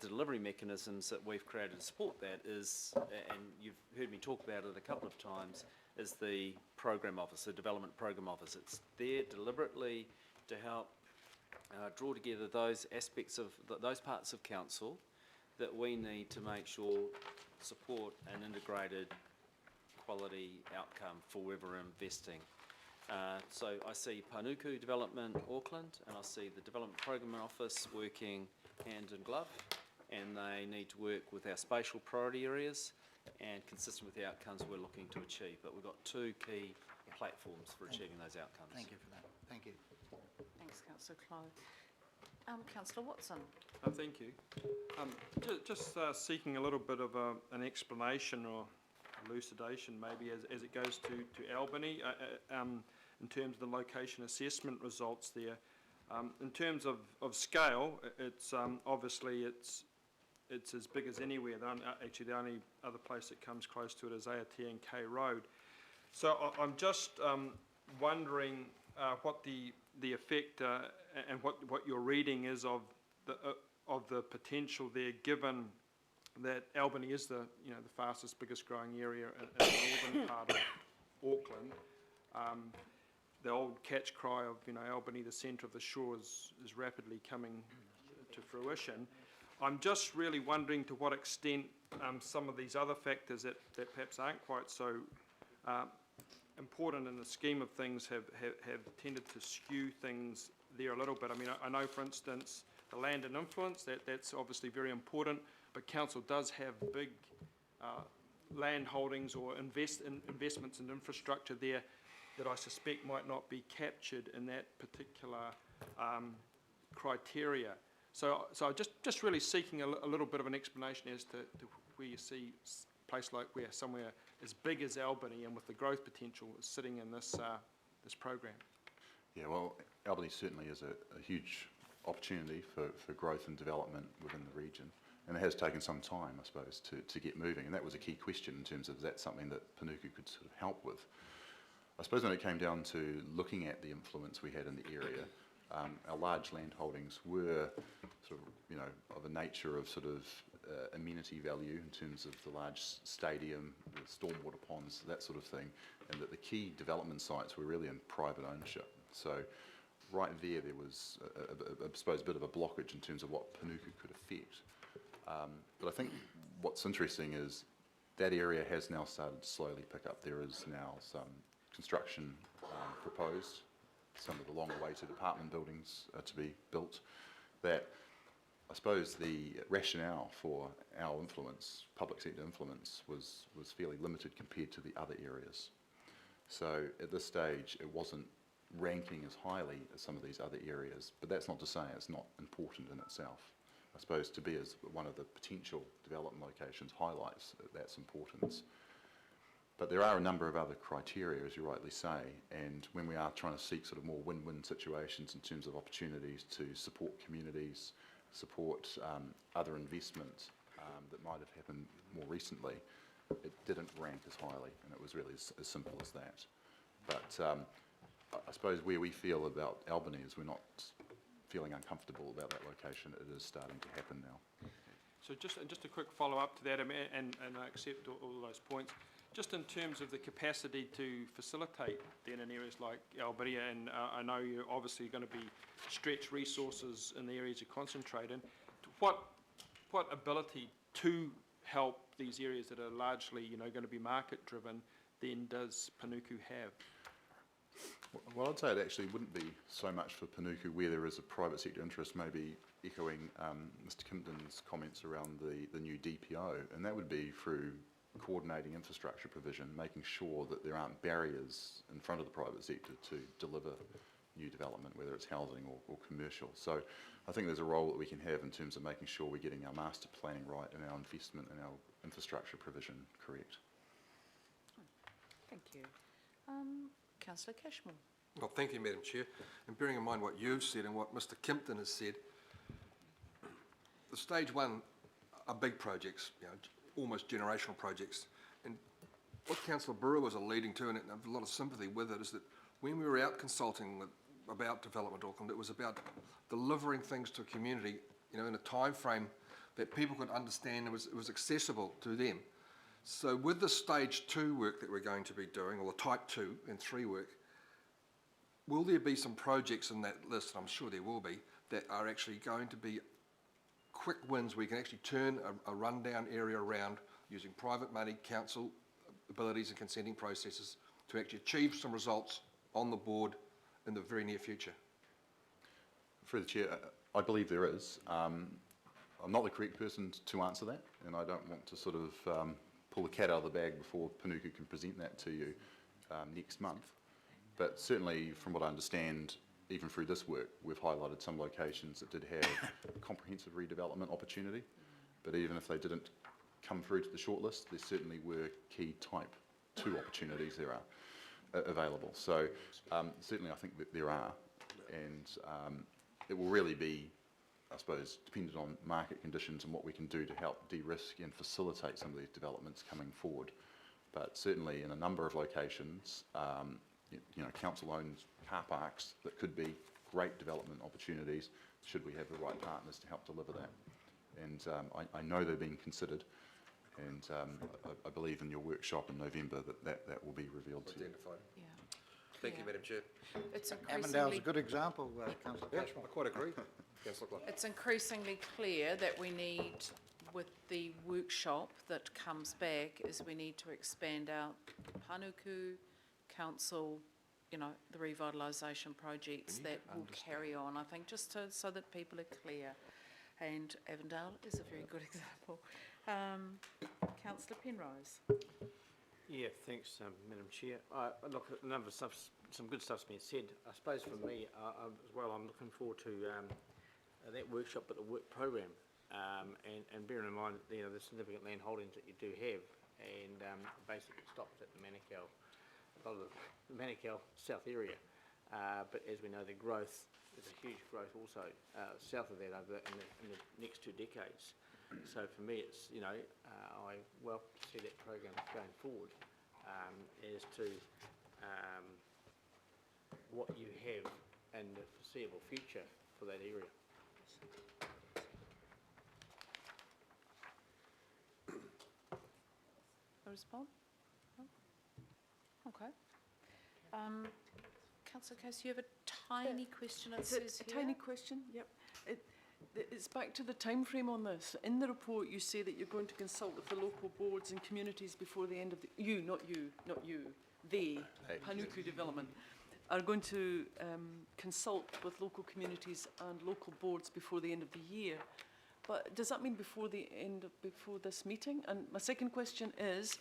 delivery mechanisms that we've created to support that is, and you've heard me talk about it a couple of times, is the program office, the development program office. It's there deliberately to help draw together those aspects of those parts of council that we need to make sure support an integrated quality outcome for whoever we're investing. So I see Panuku Development Auckland, and I see the Development Program Office working hand in glove, and they need to work with our spatial priority areas and consistent with the outcomes we're looking to achieve. But we've got two key platforms for achieving those outcomes. Thank you for that. Thank you. Thanks, councillor Clough. Councillor Watson. Thank you. Just seeking a little bit of an explanation or elucidation maybe as it goes to Albany in terms of the location assessment results there. In terms of scale, it's obviously it's as big as anywhere. Actually, the only other place that comes close to it is Aotearoa Road. So I'm just wondering what the effect and what your reading is of the potential there, given that Albany is the fastest, biggest growing area in the northern part of Auckland. The old catch cry of Albany, the centre of the shore, is rapidly coming to fruition. I'm just really wondering to what extent some of these other factors that perhaps aren't quite so important in the scheme of things have tended to skew things there a little bit. I mean, I know, for instance, the land and influence, that's obviously very important, but council does have big land holdings or investments in infrastructure there that I suspect might not be captured in that particular criteria. So just really seeking a little bit of an explanation as to where you see a place like where somewhere as big as Albany and with the growth potential is sitting in this program. Yeah, well, Albany certainly is a huge opportunity for growth and development within the region. And it has taken some time, I suppose, to get moving. And that was a key question in terms of is that something that Panuku could sort of help with. I suppose when it came down to looking at the influence we had in the area, our large land holdings were sort of of a nature of sort of amenity value in terms of the large stadium, the stormwater ponds, that sort of thing, and that the key development sites were really in private ownership. So right there was, I suppose, a bit of a blockage in terms of what Panuku could affect. But I think what's interesting is that area has now started to slowly pick up. There is now some construction proposed. Some of the long-awaited apartment buildings are to be built. That, I suppose, the rationale for our influence, public sector influence, was fairly limited compared to the other areas. So at this stage, it wasn't ranking as highly as some of these other areas, but that's not to say it's not important in itself. I suppose to be as one of the potential development locations highlights that's importance. But there are a number of other criteria, as you rightly say, and when we are trying to seek sort of more win-win situations in terms of opportunities to support communities, support other investment that might have happened more recently, it didn't rank as highly, and it was really as simple as that. But I suppose where we feel about Albany is we're not feeling uncomfortable about that location. It is starting to happen now. So just a quick follow-up to that, and I accept all those points. Just in terms of the capacity to facilitate then in areas like Albany, and I know you're obviously going to be stretched resources in the areas you concentrate in, what ability to help these areas that are largely going to be market-driven then does Panuku have? Well, I'd say it actually wouldn't be so much for Panuku where there is a private sector interest, maybe echoing Mr. Kimpton's comments around the new DPO, and that would be through coordinating infrastructure provision, making sure that there aren't barriers in front of the private sector to deliver new development, whether it's housing or commercial. So I think there's a role that we can have in terms of making sure we're getting our master planning right and our investment and our infrastructure provision correct. Thank you. Councillor Cashmore. Well, thank you, Madam Chair. And bearing in mind what you've said and what Mr. Kimpton has said, the stage one are big projects, almost generational projects. And what Councillor Brewer was alluding to, and I have a lot of sympathy with it, is that when we were out consulting about Development Auckland, it was about delivering things to a community, in a time frame that people could understand and it was accessible to them. So with the stage 2 work that we're going to be doing, or the type 2 and 3 work, will there be some projects in that list, and I'm sure there will be, that are actually going to be quick wins where you can actually turn a rundown area around using private money, council abilities and consenting processes to actually achieve some results on the board in the very near future? Through the Chair, I believe there is. I'm not the correct person to answer that, and I don't want to sort of pull the cat out of the bag before Panuku can present that to you next month. But certainly, from what I understand, even through this work, we've highlighted some locations that did have comprehensive redevelopment opportunity. But even if they didn't come through to the shortlist, there certainly were key type 2 opportunities there are available. So certainly I think that there are, and it will really be, I suppose, dependent on market conditions and what we can do to help de-risk and facilitate some of these developments coming forward. But certainly in a number of locations, you know, council owns car parks that could be great development opportunities should we have the right partners to help deliver that. And I know they're being considered, and I believe in your workshop in November that will be revealed to you. Yeah. Thank you, Madam Chair. It's Avondale's increasingly, a good example, Councillor Yeah, Cashmore. I quite agree. Councillor Clark. it's increasingly clear that we need, with the workshop that comes back, is we need to expand out Panuku Council, you know, the revitalisation projects that will carry on, I think, just to, so that people are clear. And Avondale is a very good example. Councillor Penrose. Yeah, thanks, Madam Chair. Look, a number of stuff, some good stuff's been said. I suppose for me as well, I'm looking forward to that workshop, but the work program, and bearing in mind, you know, the significant land holdings that you do have, and basically it stops at the Manukau, a lot of the Manukau South area. But as we know, the growth, there's a huge growth also south of that over in the next 2 decades. So for me, it's, you know, I well see that program going forward as to what you have in the foreseeable future for that area. A response? No? Okay. Councillor Case, you have a tiny question, it says A here. tiny question, yep. It's back to the time frame on this. In the report, you say that you're going to consult with the local boards and communities before the end of the... They, Panuku Development, are going to consult with local communities and local boards before the end of the year. But does that mean before this meeting? And my second question is,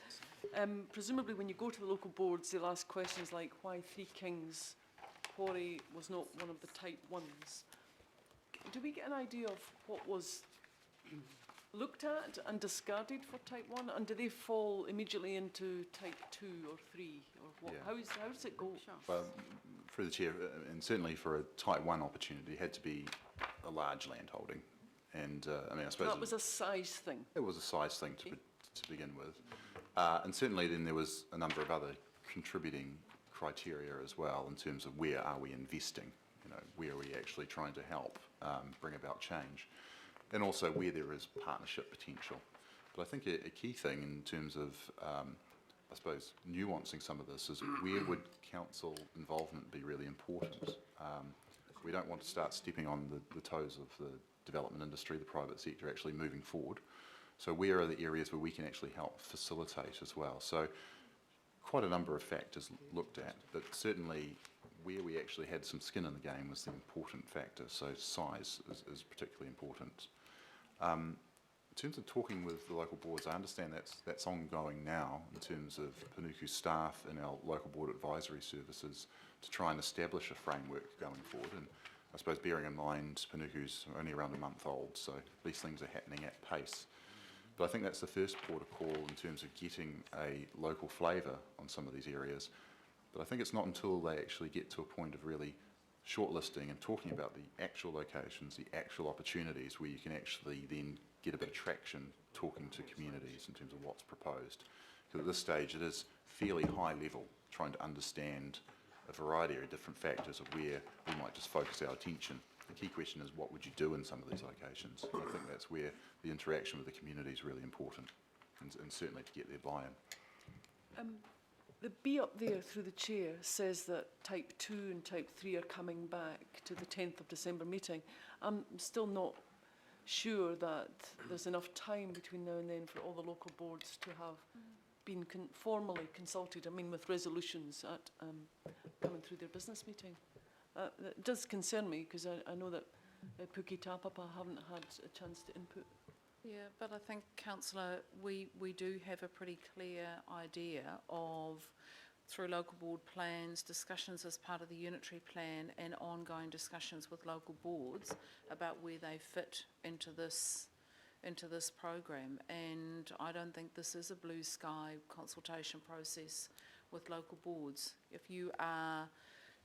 presumably when you go to the local boards, they'll ask questions like why Three Kings Quarry was not one of the type 1s. Do we get an idea of what was looked at and discarded for type 1, and do they fall immediately into type 2 or 3, or what? Yeah. How does it go? Well, through the Chair, and certainly for a type 1 opportunity, it had to be a large land holding. And I mean, I suppose That was a size thing. it was a size thing to begin with. And certainly then there was a number of other contributing criteria as well in terms of where are we investing, you know, where are we actually trying to help bring about change, and also where there is partnership potential. But I think a key thing in terms of, I suppose, nuancing some of this is where would council involvement be really important? We don't want to start stepping on the toes of the development industry, the private sector actually moving forward. So where are the areas where we can actually help facilitate as well? So quite a number of factors looked at, but certainly where we actually had some skin in the game was the important factor. So size is particularly important. In terms of talking with the local boards, I understand that's ongoing now in terms of Panuku staff and our local board advisory services to try and establish a framework going forward. And I suppose bearing in mind Panuku's only around a month old, so these things are happening at pace. But I think that's the first port of call in terms of getting a local flavour on some of these areas. But I think it's not until they actually get to a point of really shortlisting and talking about the actual locations, the actual opportunities, where you can actually then get a bit of traction talking to communities in terms of what's proposed. Because at this stage it is fairly high level, trying to understand a variety of different factors of where we might just focus our attention. The key question is what would you do in some of these locations? And I think that's where the interaction with the community is really important, and certainly to get their buy-in. The B up there through the chair says that type 2 and type 3 are coming back to the 10th of December meeting. I'm still not sure that there's enough time between now and then for all the local boards to have been formally consulted, I mean with resolutions at coming through their business meeting. It does concern me because I know that Puki Tāpapa haven't had a chance to input. Yeah, but I think, councillor, we do have a pretty clear idea of, through local board plans, discussions as part of the unitary plan and ongoing discussions with local boards about where they fit into this program. And I don't think this is a blue sky consultation process with local boards. If you are,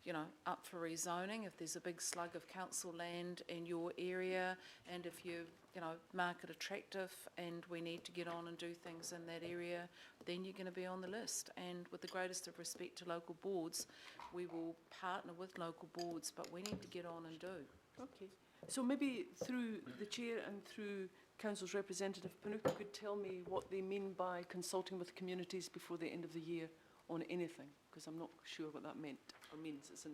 you know, up for rezoning, if there's a big slug of council land in your area, and if you're, you know, market attractive and we need to get on and do things in that area, then you're going to be on the list. And with the greatest of respect to local boards, we will partner with local boards, but we need to get on and do. Okay. So maybe through the chair and through council's representative, Panuku could tell me what they mean by consulting with communities before the end of the year on anything, because I'm not sure what that meant or means. It's in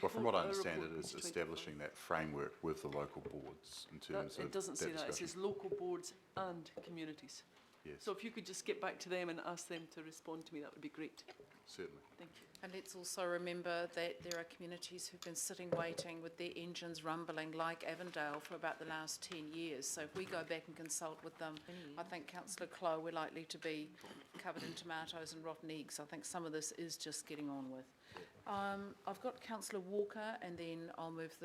well, from what I understand, it is establishing that framework with the local boards in terms of it doesn't say that. It discussion. says local boards and communities. Yes. So if you could just get back to them and ask them to respond to me, that would be great. Certainly. Thank you. And let's also remember that there are communities who've been sitting waiting with their engines rumbling like Avondale for about the last 10 years. So if we go back and consult with them, I think, Councillor Clow, we're likely to be covered in tomatoes and rotten eggs. I think some of this is just getting on with. I've got Councillor Walker, and then I'll move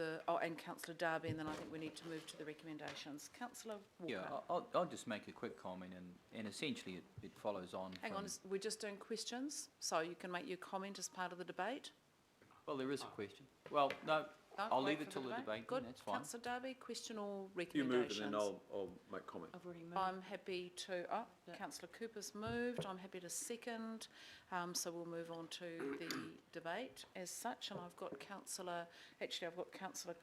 and Councillor Darby, and then I think we need to move to the recommendations. Councillor Walker. Yeah, I'll just make a quick comment, and essentially it follows on. Hang on, we're just doing questions, so you can make your comment as part of the debate. Well, there is a question. Well, no, I'll leave it till the debate. Good. That's fine. Councillor Darby, question or You recommendations? move and then I'll make comment. I've already moved. I'm happy to, Councillor Cooper's moved, I'm happy to second, so we'll move on to the debate as such, and I've got Councillor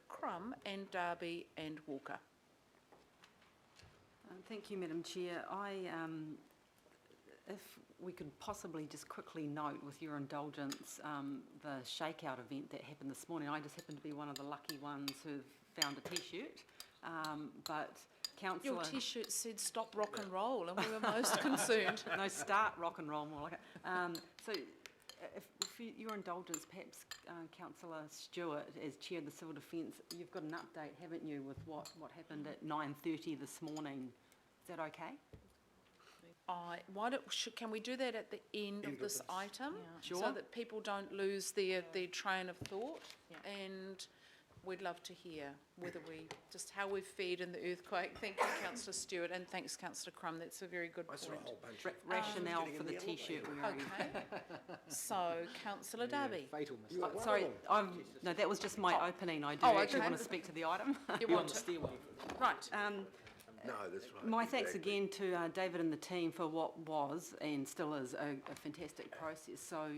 Crum and Darby and Walker. Thank you, Madam Chair. If we could possibly just quickly note, with your indulgence, the shakeout event that happened this morning. I just happened to be one of the lucky ones who've found a T-shirt, but Councillor... Your T-shirt said "Stop Rock and Roll," and we were most concerned. No, start rock and roll, more like it. So, if your indulgence, perhaps Councillor Stewart, as Chair of the Civil Defence, you've got an update, haven't you, with what happened at 9:30 this morning? Is that okay? Can we do that at the end of this item? Sure. So that people don't lose their train of thought? And we'd love to hear just how we've fared in the earthquake. Thank you, Councillor Stewart, and thanks, Councillor Crum. That's a very good point. Rationale for the T-shirt wearing. Okay. So, Councillor Darby. Fatal mistake. Sorry, no, that was just my opening. I do actually want to speak to the item. You want to? Right. No, that's right. My thanks again to David and the team for what was and still is a fantastic process. So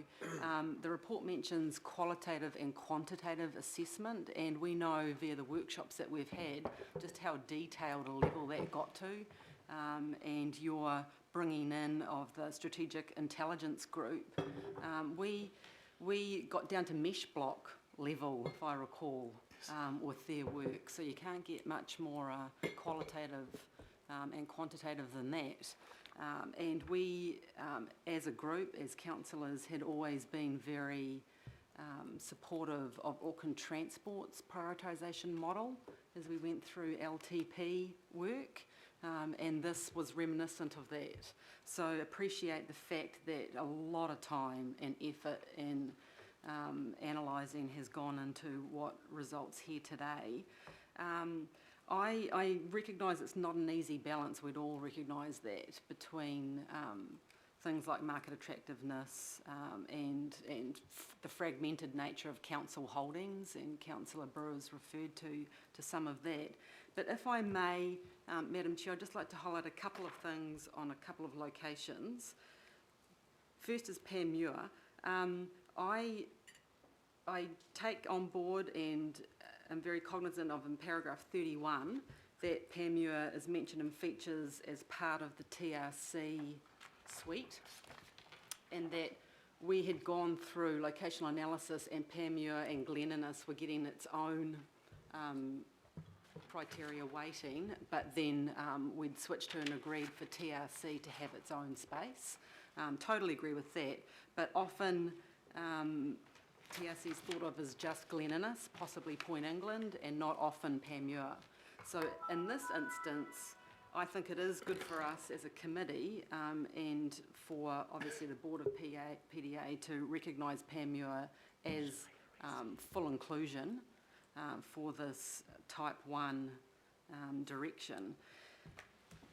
the report mentions qualitative and quantitative assessment, and we know via the workshops that we've had just how detailed a level that got to, and your bringing in of the Strategic Intelligence Group. We got down to mesh block level, if I recall, with their work. So you can't get much more qualitative and quantitative than that. And we, as a group, as councillors, had always been very supportive of Auckland Transport's prioritisation model as we went through LTP work. And this was reminiscent of that. So appreciate the fact that a lot of time and effort and analysing has gone into what results here today. I recognise it's not an easy balance, we'd all recognise that, between things like market attractiveness and the fragmented nature of council holdings, and Councillor Brewer's referred to some of that. But if I may, Madam Chair, I'd just like to highlight a couple of things on a couple of locations. First is Panmure. I take on board and am very cognisant of in paragraph 31 that Panmure is mentioned in features as part of the TRC suite, and that we had gone through locational analysis and Panmure and Glen Innes were getting its own criteria weighting, but then we'd switched to and agreed for TRC to have its own space. Totally agree with that. But often TRC is thought of as just Glen Innes, possibly Point England, and not often Panmure. So in this instance, I think it is good for us as a committee and for obviously the Board of PDA to recognise Panmure as full inclusion for this Type 1 direction.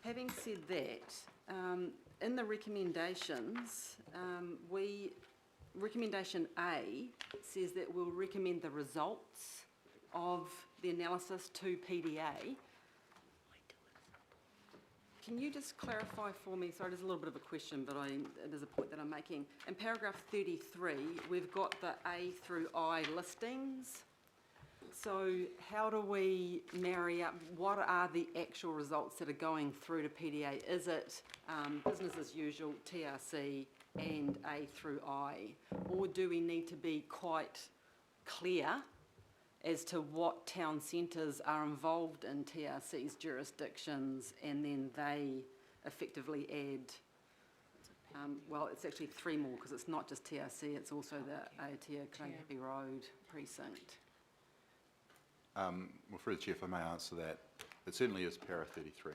Having said that, in the recommendations, Recommendation A says that we'll recommend the results of the analysis to PDA. Can you just clarify for me, sorry, there's a little bit of a question, but it is a point that I'm making. In paragraph 33, we've got the A through I listings. So how do we marry up, what are the actual results that are going through to PDA? Is it business as usual, TRC, and A through I? Or do we need to be quite clear as to what town centres are involved in TRC's jurisdictions, and then they effectively add, well, it's actually 3 more because it's not just TRC, it's also the Aotea Karangahape Road precinct. Well, through the Chair, if I may answer that, it certainly is para 33.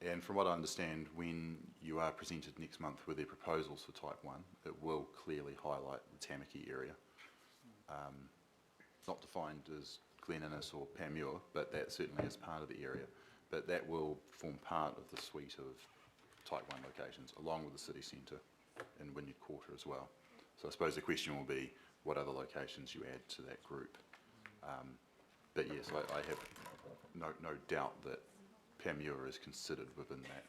And from what I understand, when you are presented next month with their proposals for Type 1, it will clearly highlight the Tamaki area. Not defined as Glen Innes or Panmure, but that certainly is part of the area. But that will form part of the suite of Type 1 locations, along with the city centre and Wynyard Quarter as well. So I suppose the question will be, what other locations you add to that group? But yes, I have no doubt that Panmure is considered within that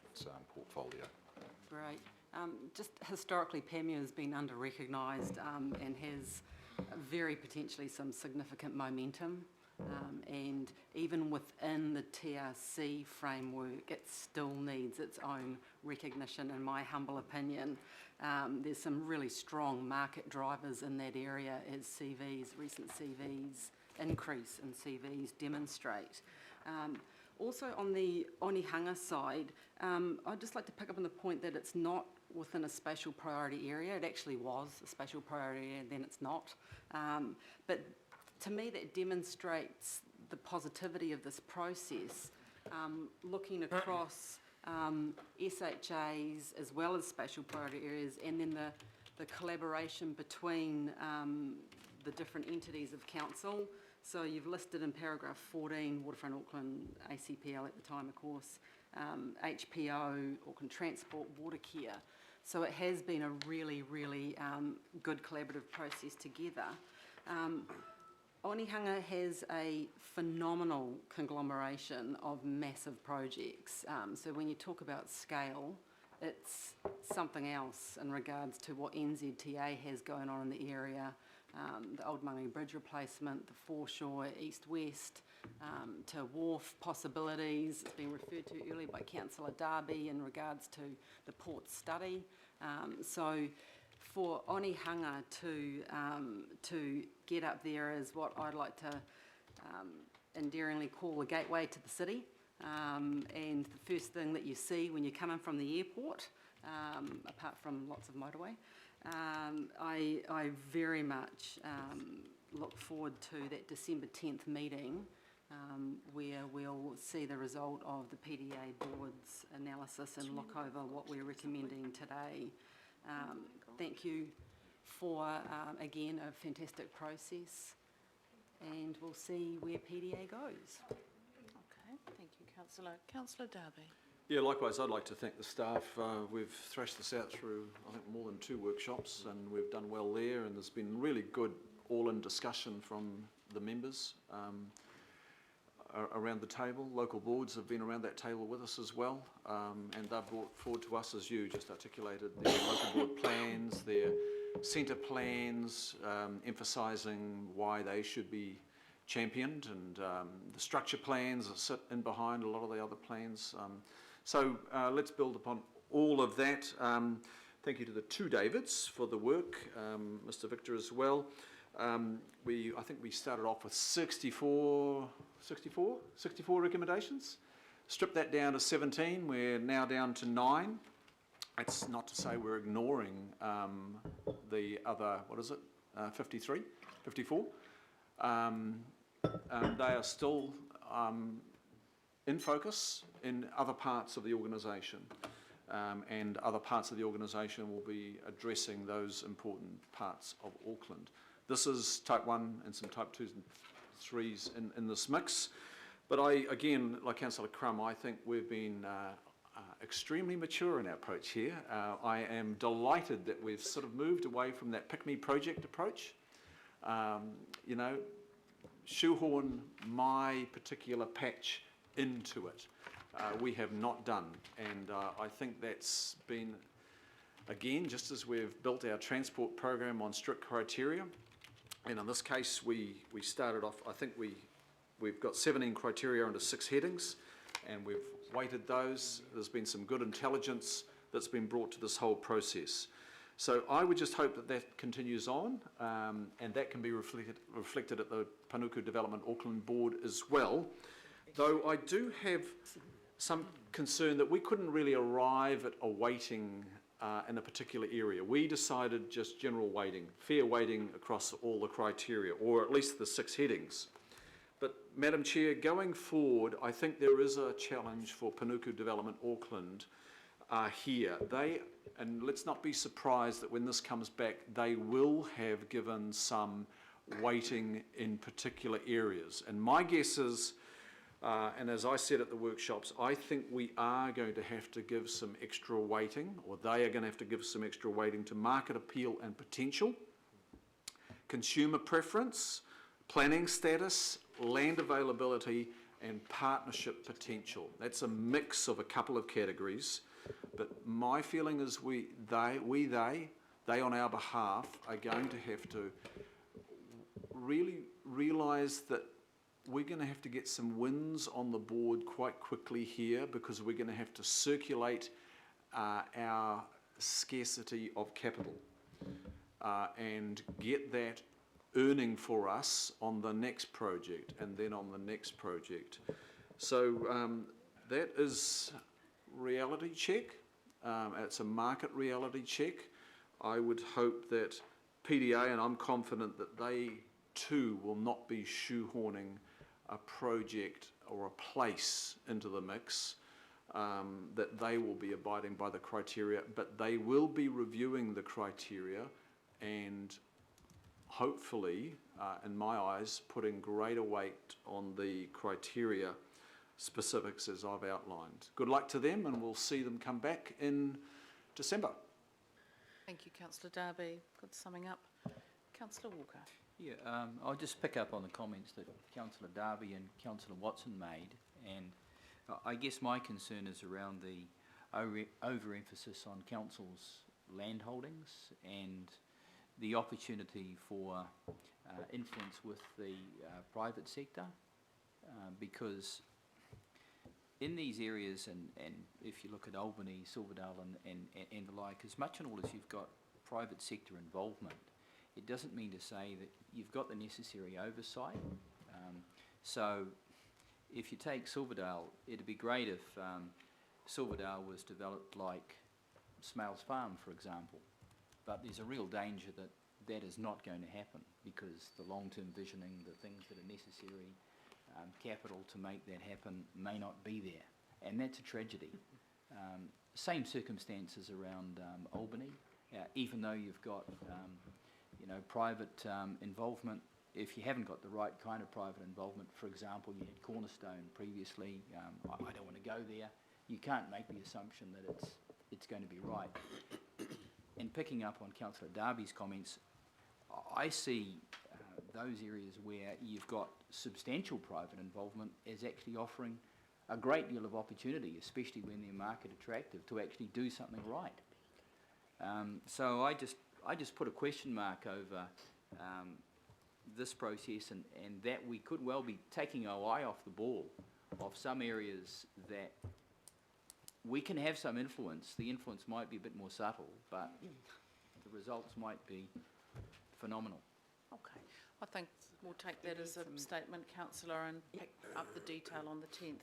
portfolio. Great. Just historically, Panmure has been under-recognised and has very potentially some significant momentum. And even within the TRC framework, it still needs its own recognition, in my humble opinion. There's some really strong market drivers in that area as recent CVs, increase in CVs demonstrate. Also on the Onehunga side, I'd just like to pick up on the point that it's not within a spatial priority area. It actually was a spatial priority area, then it's not. But to me that demonstrates the positivity of this process, looking across SHAs as well as spatial priority areas, and then the collaboration between the different entities of council. So you've listed in paragraph 14, Waterfront Auckland, ACPL at the time, of course, HPO, Auckland Transport, Watercare. So it has been a really, really good collaborative process together. Onehunga has a phenomenal conglomeration of massive projects. So when you talk about scale, it's something else in regards to what NZTA has going on in the area. The Old Mangi Bridge replacement, the foreshore east-west, to wharf possibilities. It's been referred to earlier by Councillor Darby in regards to the port study. So for Onehunga to get up there is what I'd like to endearingly call the gateway to the city. And the first thing that you see when you come in from the airport, apart from lots of motorway, I very much look forward to that December 10th meeting where we'll see the result of the PDA board's analysis and look over what we're recommending today. Thank you for, again, a fantastic process, and we'll see where PDA goes. Okay, thank you, Councillor. Councillor Darby. Yeah, likewise, I'd like to thank the staff. We've thrashed this out through, I think, more than 2 workshops, and we've done well there, and there's been really good all-in discussion from the members around the table. Local boards have been around that table with us as well, and they've brought forward to us, as you just articulated, their local board plans, their centre plans, emphasising why they should be championed, and the structure plans that sit in behind a lot of the other plans. So let's build upon all of that. Thank you to the 2 Davids for the work, Mr. Victor as well. I think we started off with 64 recommendations. Stripped that down to 17. We're now down to 9. it's not to say we're ignoring the other, 53, 54. They are still in focus in other parts of the organisation, and other parts of the organisation will be addressing those important parts of Auckland. This is type 1 and some type 2s and 3s in this mix. But again, like Councillor Crum, I think we've been extremely mature in our approach here. I am delighted that we've sort of moved away from that pick-me project approach. You know, shoehorn my particular patch into it. We have not done, and I think that's been, again, just as we've built our transport program on strict criteria, and in this case we started off, I think we've got 17 criteria under 6 headings, and we've weighted those. There's been some good intelligence that's been brought to this whole process. So I would just hope that that continues on, and that can be reflected at the Panuku Development Auckland Board as well. Though I do have some concern that we couldn't really arrive at a weighting in a particular area. We decided just general weighting, fair weighting across all the criteria, or at least the 6 headings. But Madam Chair, going forward, I think there is a challenge for Panuku Development Auckland here. And let's not be surprised that when this comes back, they will have given some weighting in particular areas. And my guess is, and as I said at the workshops, I think we are going to have to give some extra weighting, or they are going to have to give some extra weighting to market appeal and potential, consumer preference, planning status, land availability, and partnership potential. That's a mix of a couple of categories, but my feeling is they on our behalf are going to have to really realise that we're going to have to get some wins on the board quite quickly here, because we're going to have to circulate our scarcity of capital and get that earning for us on the next project and then on the next project. So that is reality check. It's a market reality check. I would hope that PDA, and I'm confident that they too will not be shoehorning a project or a place into the mix, that they will be abiding by the criteria, but they will be reviewing the criteria and hopefully, in my eyes, putting greater weight on the criteria specifics as I've outlined. Good luck to them, and we'll see them come back in December. Thank you, Councillor Darby. Good summing up. Councillor Walker. Yeah, I'll just pick up on the comments that Councillor Darby and Councillor Watson made, and I guess my concern is around the overemphasis on council's land holdings and the opportunity for influence with the private sector, because in these areas, and if you look at Albany, Silverdale and the like, as much and all as you've got private sector involvement, it doesn't mean to say that you've got the necessary oversight. So if you take Silverdale, it'd be great if Silverdale was developed like Smales Farm, for example. But there's a real danger that that is not going to happen, because the long-term visioning, the things that are necessary, capital to make that happen may not be there. And that's a tragedy. Same circumstances around Albany. Even though you've got private involvement, if you haven't got the right kind of private involvement, for example, you had Cornerstone previously, I don't want to go there, you can't make the assumption that it's going to be right. And picking up on Councillor Darby's comments, I see those areas where you've got substantial private involvement as actually offering a great deal of opportunity, especially when they're market attractive, to actually do something right. So I just put a question mark over this process, and that we could well be taking our eye off the ball of some areas that we can have some influence. The influence might be a bit more subtle, but the results might be phenomenal. Okay, I think we'll take that as a statement, Councillor, and pick up the detail on the 10th.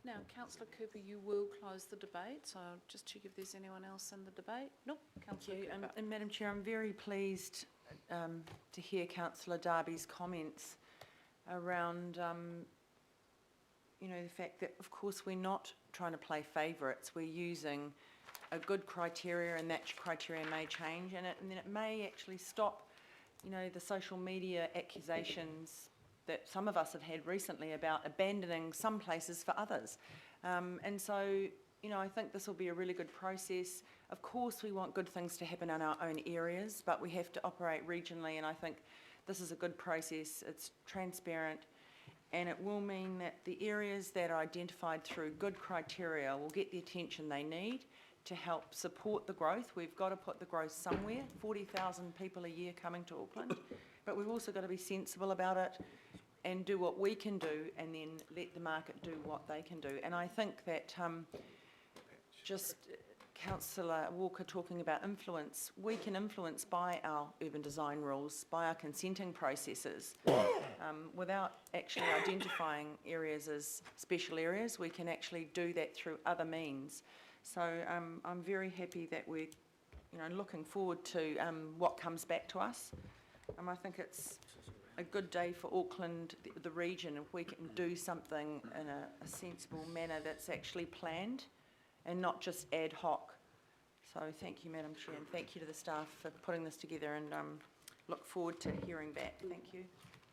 Now, councillor Cooper, you will close the debate, so just check if there's anyone else in the debate. Nope, councillor Cooper. And Madam Chair, I'm very pleased to hear councillor Darby's comments around, you know, the fact that, of course, we're not trying to play favourites. We're using a good criteria, and that criteria may change, and then it may actually stop, you know, the social media accusations that some of us have had recently about abandoning some places for others. And so, you know, I think this will be a really good process. Of course, we want good things to happen in our own areas, but we have to operate regionally, and I think this is a good process. It's transparent, and it will mean that the areas that are identified through good criteria will get the attention they need to help support the growth. We've got to put the growth somewhere, 40,000 people a year coming to Auckland, but we've also got to be sensible about it and do what we can do, and then let the market do what they can do. And I think that just Councillor Walker talking about influence, we can influence by our urban design rules, by our consenting processes. Without actually identifying areas as special areas, we can actually do that through other means. So I'm very happy that we're, you know, looking forward to what comes back to us. I think it's a good day for Auckland, the region, if we can do something in a sensible manner that's actually planned and not just ad hoc. So thank you, Madam Chair, and thank you to the staff for putting this together, and look forward to hearing back. Thank you.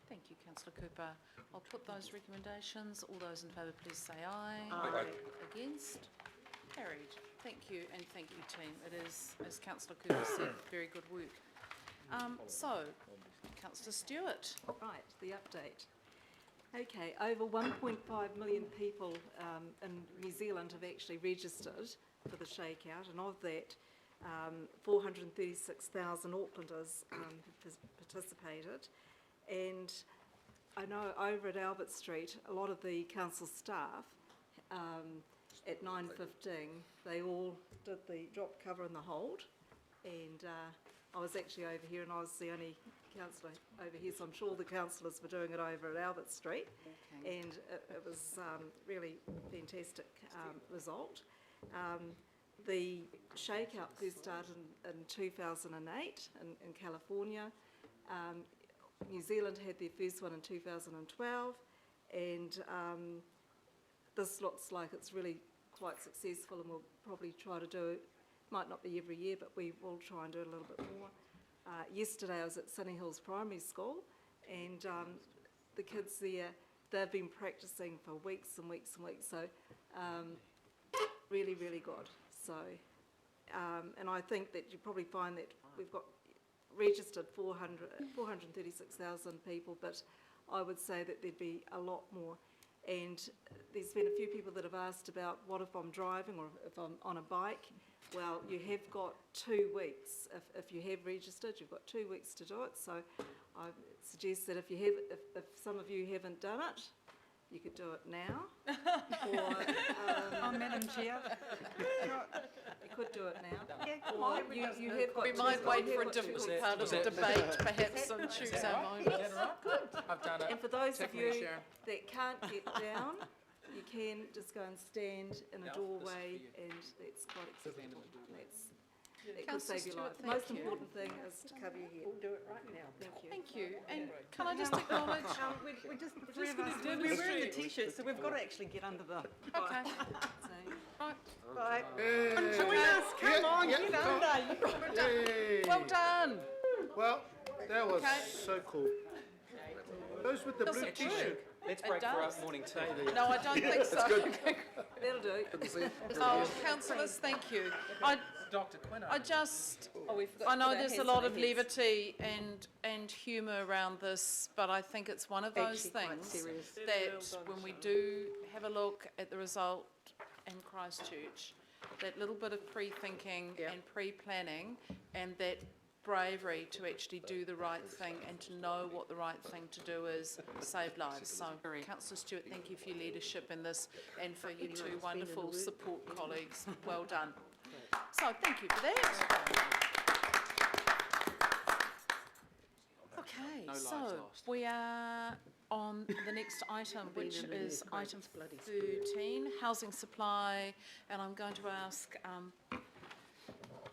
Thank you, councillor Cooper. I'll put those recommendations. All those in favour, please say aye. Aye. Against? Carried. Thank you, and thank you, team. It is, as councillor Cooper said, very good work. So, councillor Stewart. Right, the update. Okay, over 1.5 million people in New Zealand have actually registered for the shakeout, and of that, 436,000 Aucklanders have participated. And I know over at Albert Street, a lot of the council staff at 9:15, they all did the drop, cover and the hold, and I was actually over here, and I was the only councillor over here, so I'm sure the councillors were doing it over at Albert Street. Okay. And it was really fantastic result. The shakeout first started in 2008 in California. New Zealand had their first one in 2012, and this looks like it's really quite successful, and we'll probably try to do it. Might not be every year, but we will try and do it a little bit more. Yesterday I was at Sunny Hills Primary School, and the kids there, they've been practicing for weeks and weeks and weeks, so really, really good. So, and I think that you probably find that we've got registered 436,000 people, but I would say that there'd be a lot more. And there's been a few people that have asked about what if I'm driving or if I'm on a bike. Well, you have got 2 weeks. If you have registered, you've got 2 weeks to do it. So I suggest that if some of you haven't done it, you could do it now. Or, Madam Chair. You could do it now. Yeah, come or on. you have got We might wait for a difficult part of the debate, perhaps, and choose our moments. I've done it. And for those of Technically, you Sharon. that can't get down, you can just go and stand in a doorway, and that's quite acceptable. That could save your life. The most important thing is to cover your head. We'll do it right now. Thank you. Thank you. And can I just acknowledge? We're just we're wearing the t-shirts, so we've got to actually get under the... Okay. So, Right. join us. Come on, get under. Well done. Well, that was Okay. so cool. Those with the Does blue it t-shirt. work? Let's It break for our does. morning tea. No, I don't think so. that'll do. Oh, councillors, thank you. Dr. Quinn. I just, we forgot I to know put our there's a hands lot on of our heads. levity and humour around this, but I think it's one of those Actually quite things serious. that when we do have a look at the result in Christchurch, that little bit of pre-thinking and pre-planning and that bravery to actually do the right thing and to know what the right thing to do is save lives. So, Councillor Stewart, thank you for your leadership in this and for you two wonderful support colleagues. Well done. So, thank you for that. Okay, No lives so lost. we are on the next item, which Been in is there, item it's bloody 13, housing supply, and I'm going to ask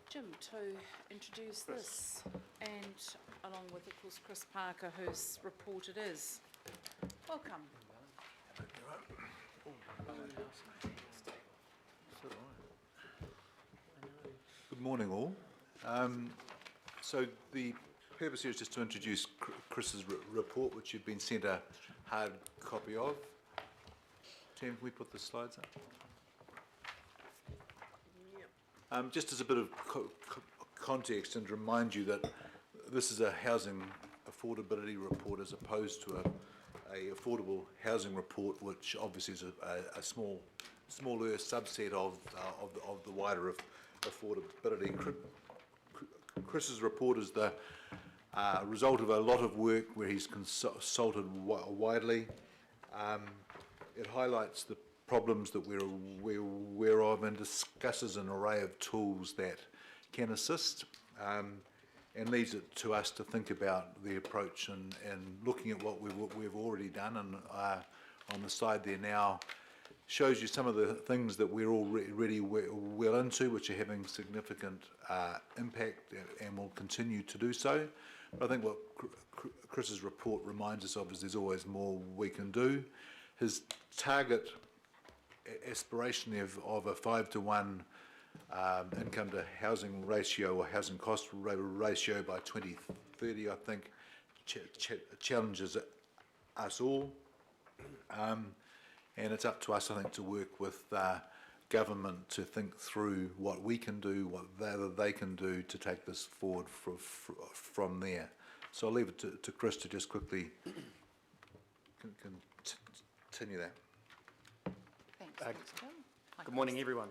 Jim to introduce this, and along with, of course, Chris Parker, whose report it is. Welcome. Good morning, all. So the purpose here is just to introduce Chris's report, which you've been sent a hard copy of. Tim, can we put the slides up? Just as a bit of context and to remind you that this is a housing affordability report as opposed to a affordable housing report, which obviously is a smaller subset of the wider affordability. Chris's report is the result of a lot of work where he's consulted widely. It highlights the problems that we're aware of and discusses an array of tools that can assist, and leaves it to us to think about the approach and looking at what we've already done. And on the side there now shows you some of the things that we're already well into, which are having significant impact and will continue to do so. But I think what Chris's report reminds us of is there's always more we can do. His target aspiration of a 5-to-1 income to housing ratio or housing cost ratio by 2030, I think, challenges us all. And it's up to us, I think, to work with government to think through what we can do, what they can do to take this forward from there. So I'll leave it to Chris to just quickly continue that. Thanks, Jim. Good morning, everyone.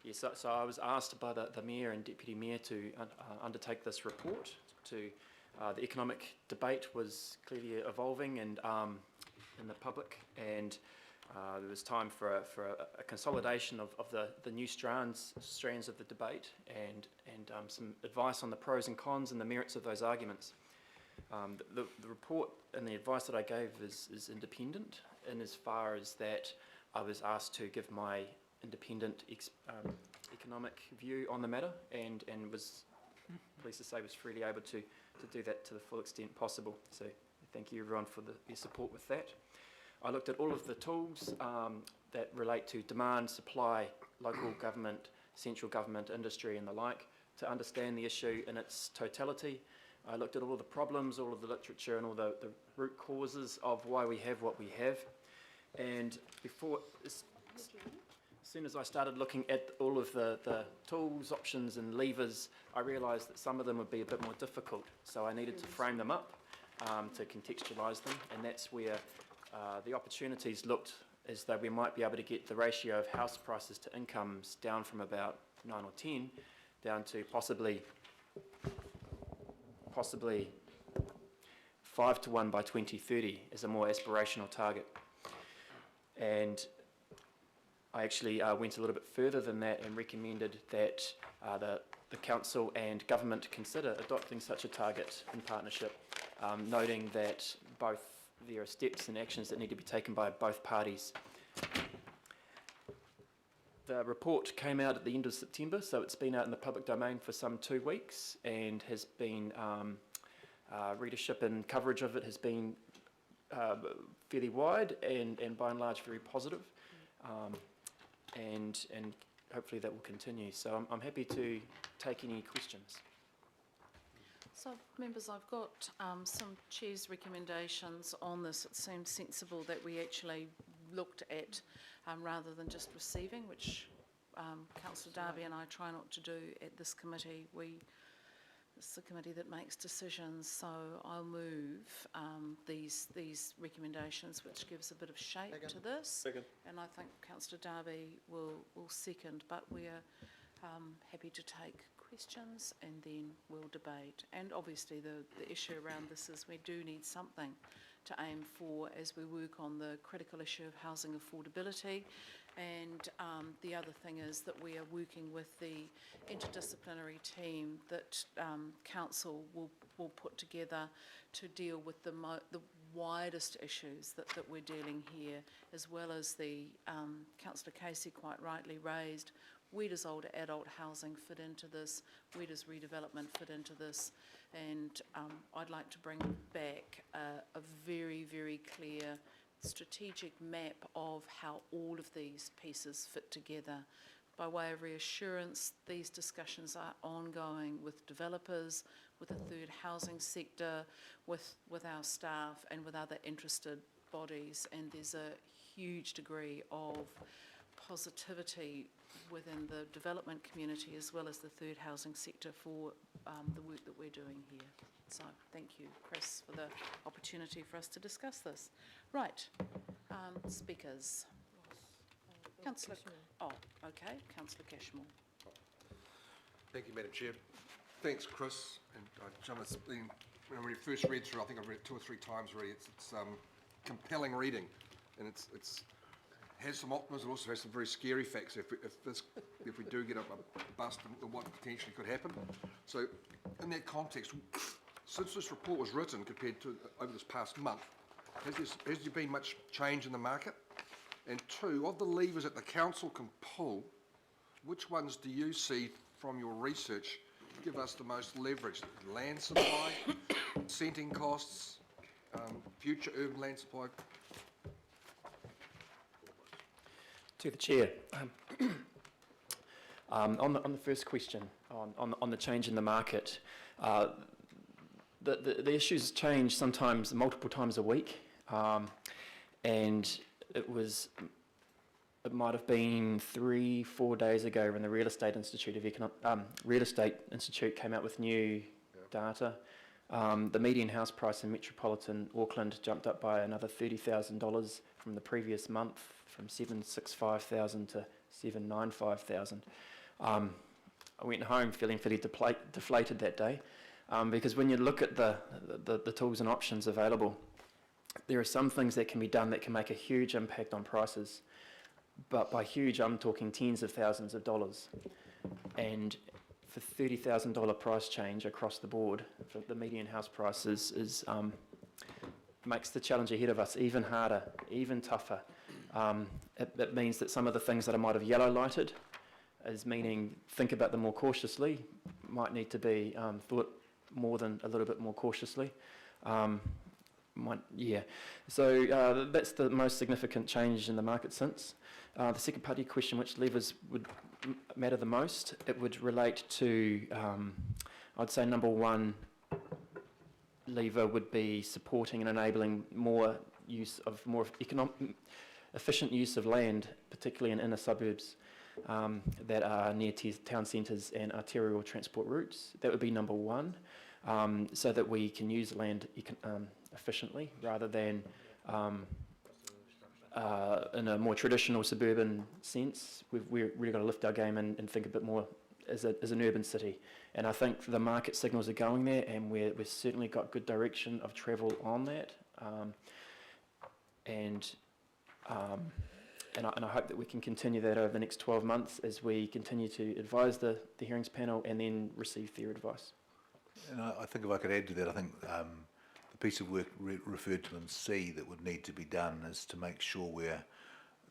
Yes, so I was asked by the Mayor and Deputy Mayor to undertake this report. The economic debate was clearly evolving and in the public, and there was time for a consolidation of the new strands of the debate and some advice on the pros and cons and the merits of those arguments. The report and the advice that I gave is independent in as far as that I was asked to give my independent economic view on the matter, and was pleased to say was freely able to do that to the full extent possible. So thank you everyone for your support with that. I looked at all of the tools that relate to demand, supply, local government, central government, industry and the like to understand the issue in its totality. I looked at all of the problems, all of the literature and all the root causes of why we have what we have. And as soon as I started looking at all of the tools, options and levers, I realised that some of them would be a bit more difficult. So I needed to frame them up, to contextualise them, and that's where the opportunities looked as though we might be able to get the ratio of house prices to incomes down from about 9 or 10 down to possibly 5-to-1 by 2030 as a more aspirational target. And I actually went a little bit further than that and recommended that the council and government consider adopting such a target in partnership, noting that there are steps and actions that need to be taken by both parties. The report came out at the end of September, so it's been out in the public domain for some 2 weeks and has been, readership and coverage of it has been fairly wide and by and large very positive. And hopefully that will continue. So I'm happy to take any questions. So, members, I've got some Chair's recommendations on this. It seemed sensible that we actually looked at rather than just receiving, which Councillor Darby and I try not to do at this committee. It's the committee that makes decisions, so I'll move these recommendations, which gives a bit of shape to this. Second. And I think Councillor Darby will second, but we're happy to take questions and then we'll debate. And obviously the issue around this is we do need something to aim for as we work on the critical issue of housing affordability. And the other thing is that we are working with the interdisciplinary team that Council will put together to deal with widest issues that we're dealing here, as well as the, Councillor Casey quite rightly raised, where does older adult housing fit into this? Where does redevelopment fit into this? And I'd like to bring back a very, very clear strategic map of how all of these pieces fit together. By way of reassurance, these discussions are ongoing with developers, with the third housing sector, with our staff and with other interested bodies, and there's a huge degree of positivity within the development community as well as the third housing sector for the work that we're doing here. So thank you, Chris, for the opportunity for us to discuss this. Right, speakers. Councillor, oh, okay, Councillor Cashmore. Thank you, Madam Chair. Thanks, Chris. And John, it's been, when we first read through, I think I've read it 2 or 3 times already. It's compelling reading, and it's has some optimism, also has some very scary facts if we do get a bust and what potentially could happen. So, in that context, since this report was written compared to over this past month, has there been much change in the market? And 2, of the levers that the council can pull, which ones do you see from your research give us the most leverage? Land supply, consenting costs, future urban land supply? To the Chair. On the first question, on the change in the market, the issues change sometimes multiple times a week, and it might have been 3-4 days ago when the Real Estate Institute came out with new data. The median house price in metropolitan Auckland jumped up by another $30,000 from the previous month, from $765,000 to $795,000. I went home feeling fairly deflated that day, because when you look at the tools and options available, there are some things that can be done that can make a huge impact on prices. But by huge, I'm talking tens of thousands of dollars. And for $30,000 price change across the board, for the median house price makes the challenge ahead of us even harder, even tougher. It means that some of the things that I might have yellow lighted, as meaning think about them more cautiously, might need to be thought more than a little bit more cautiously. So that's the most significant change in the market since. The second part of your question, which levers would matter the most, it would relate to, I'd say number one lever would be supporting and enabling more efficient use of land, particularly in inner suburbs that are near town centres and arterial transport routes. That would be number one, so that we can use land efficiently rather than in a more traditional suburban sense. We've really got to lift our game and think a bit more as an urban city. And I think the market signals are going there, and we've certainly got good direction of travel on that. And I hope that we can continue that over the next 12 months as we continue to advise the hearings panel and then receive their advice. And I think if I could add to that, I think the piece of work referred to in C that would need to be done is to make sure we're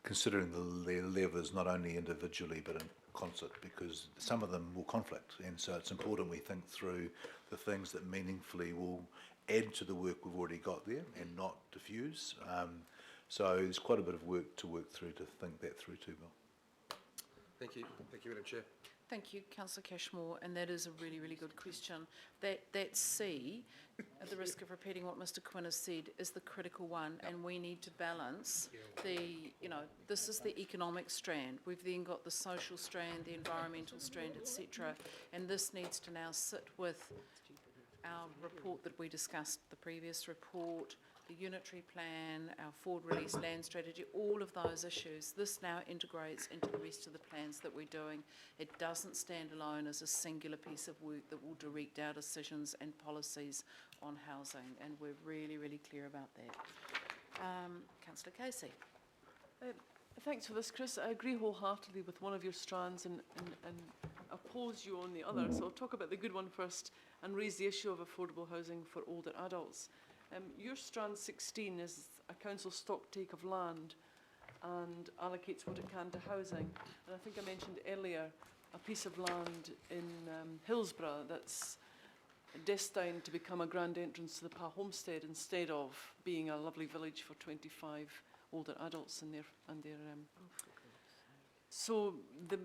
considering the levers not only individually but in concert, because some of them will conflict, and so it's important we think through the things that meaningfully will add to the work we've already got there and not diffuse. So there's quite a bit of work to work through to think that through too, Bill. Thank you, Madam Chair. Thank you, Councillor Cashmore, and that is a really, really good question. That C, at the risk of repeating what Mr. Quinn has said, is the critical one, and we need to balance this is the economic strand. We've then got the social strand, the environmental strand, etc., and this needs to now sit with our report that we discussed, the previous report, the unitary plan, our forward release land strategy, all of those issues. This now integrates into the rest of the plans that we're doing. It doesn't stand alone as a singular piece of work that will direct our decisions and policies on housing, and we're really, really clear about that. Councillor Casey. Thanks for this, Chris. I agree wholeheartedly with one of your strands and oppose you on the other. So I'll talk about the good one first and raise the issue of affordable housing for older adults. Your strand 16 is a council stock take of land and allocates what it can to housing. And I think I mentioned earlier a piece of land in Hillsborough that's destined to become a grand entrance to the Pa Homestead instead of being a lovely village for 25 older adults and their so the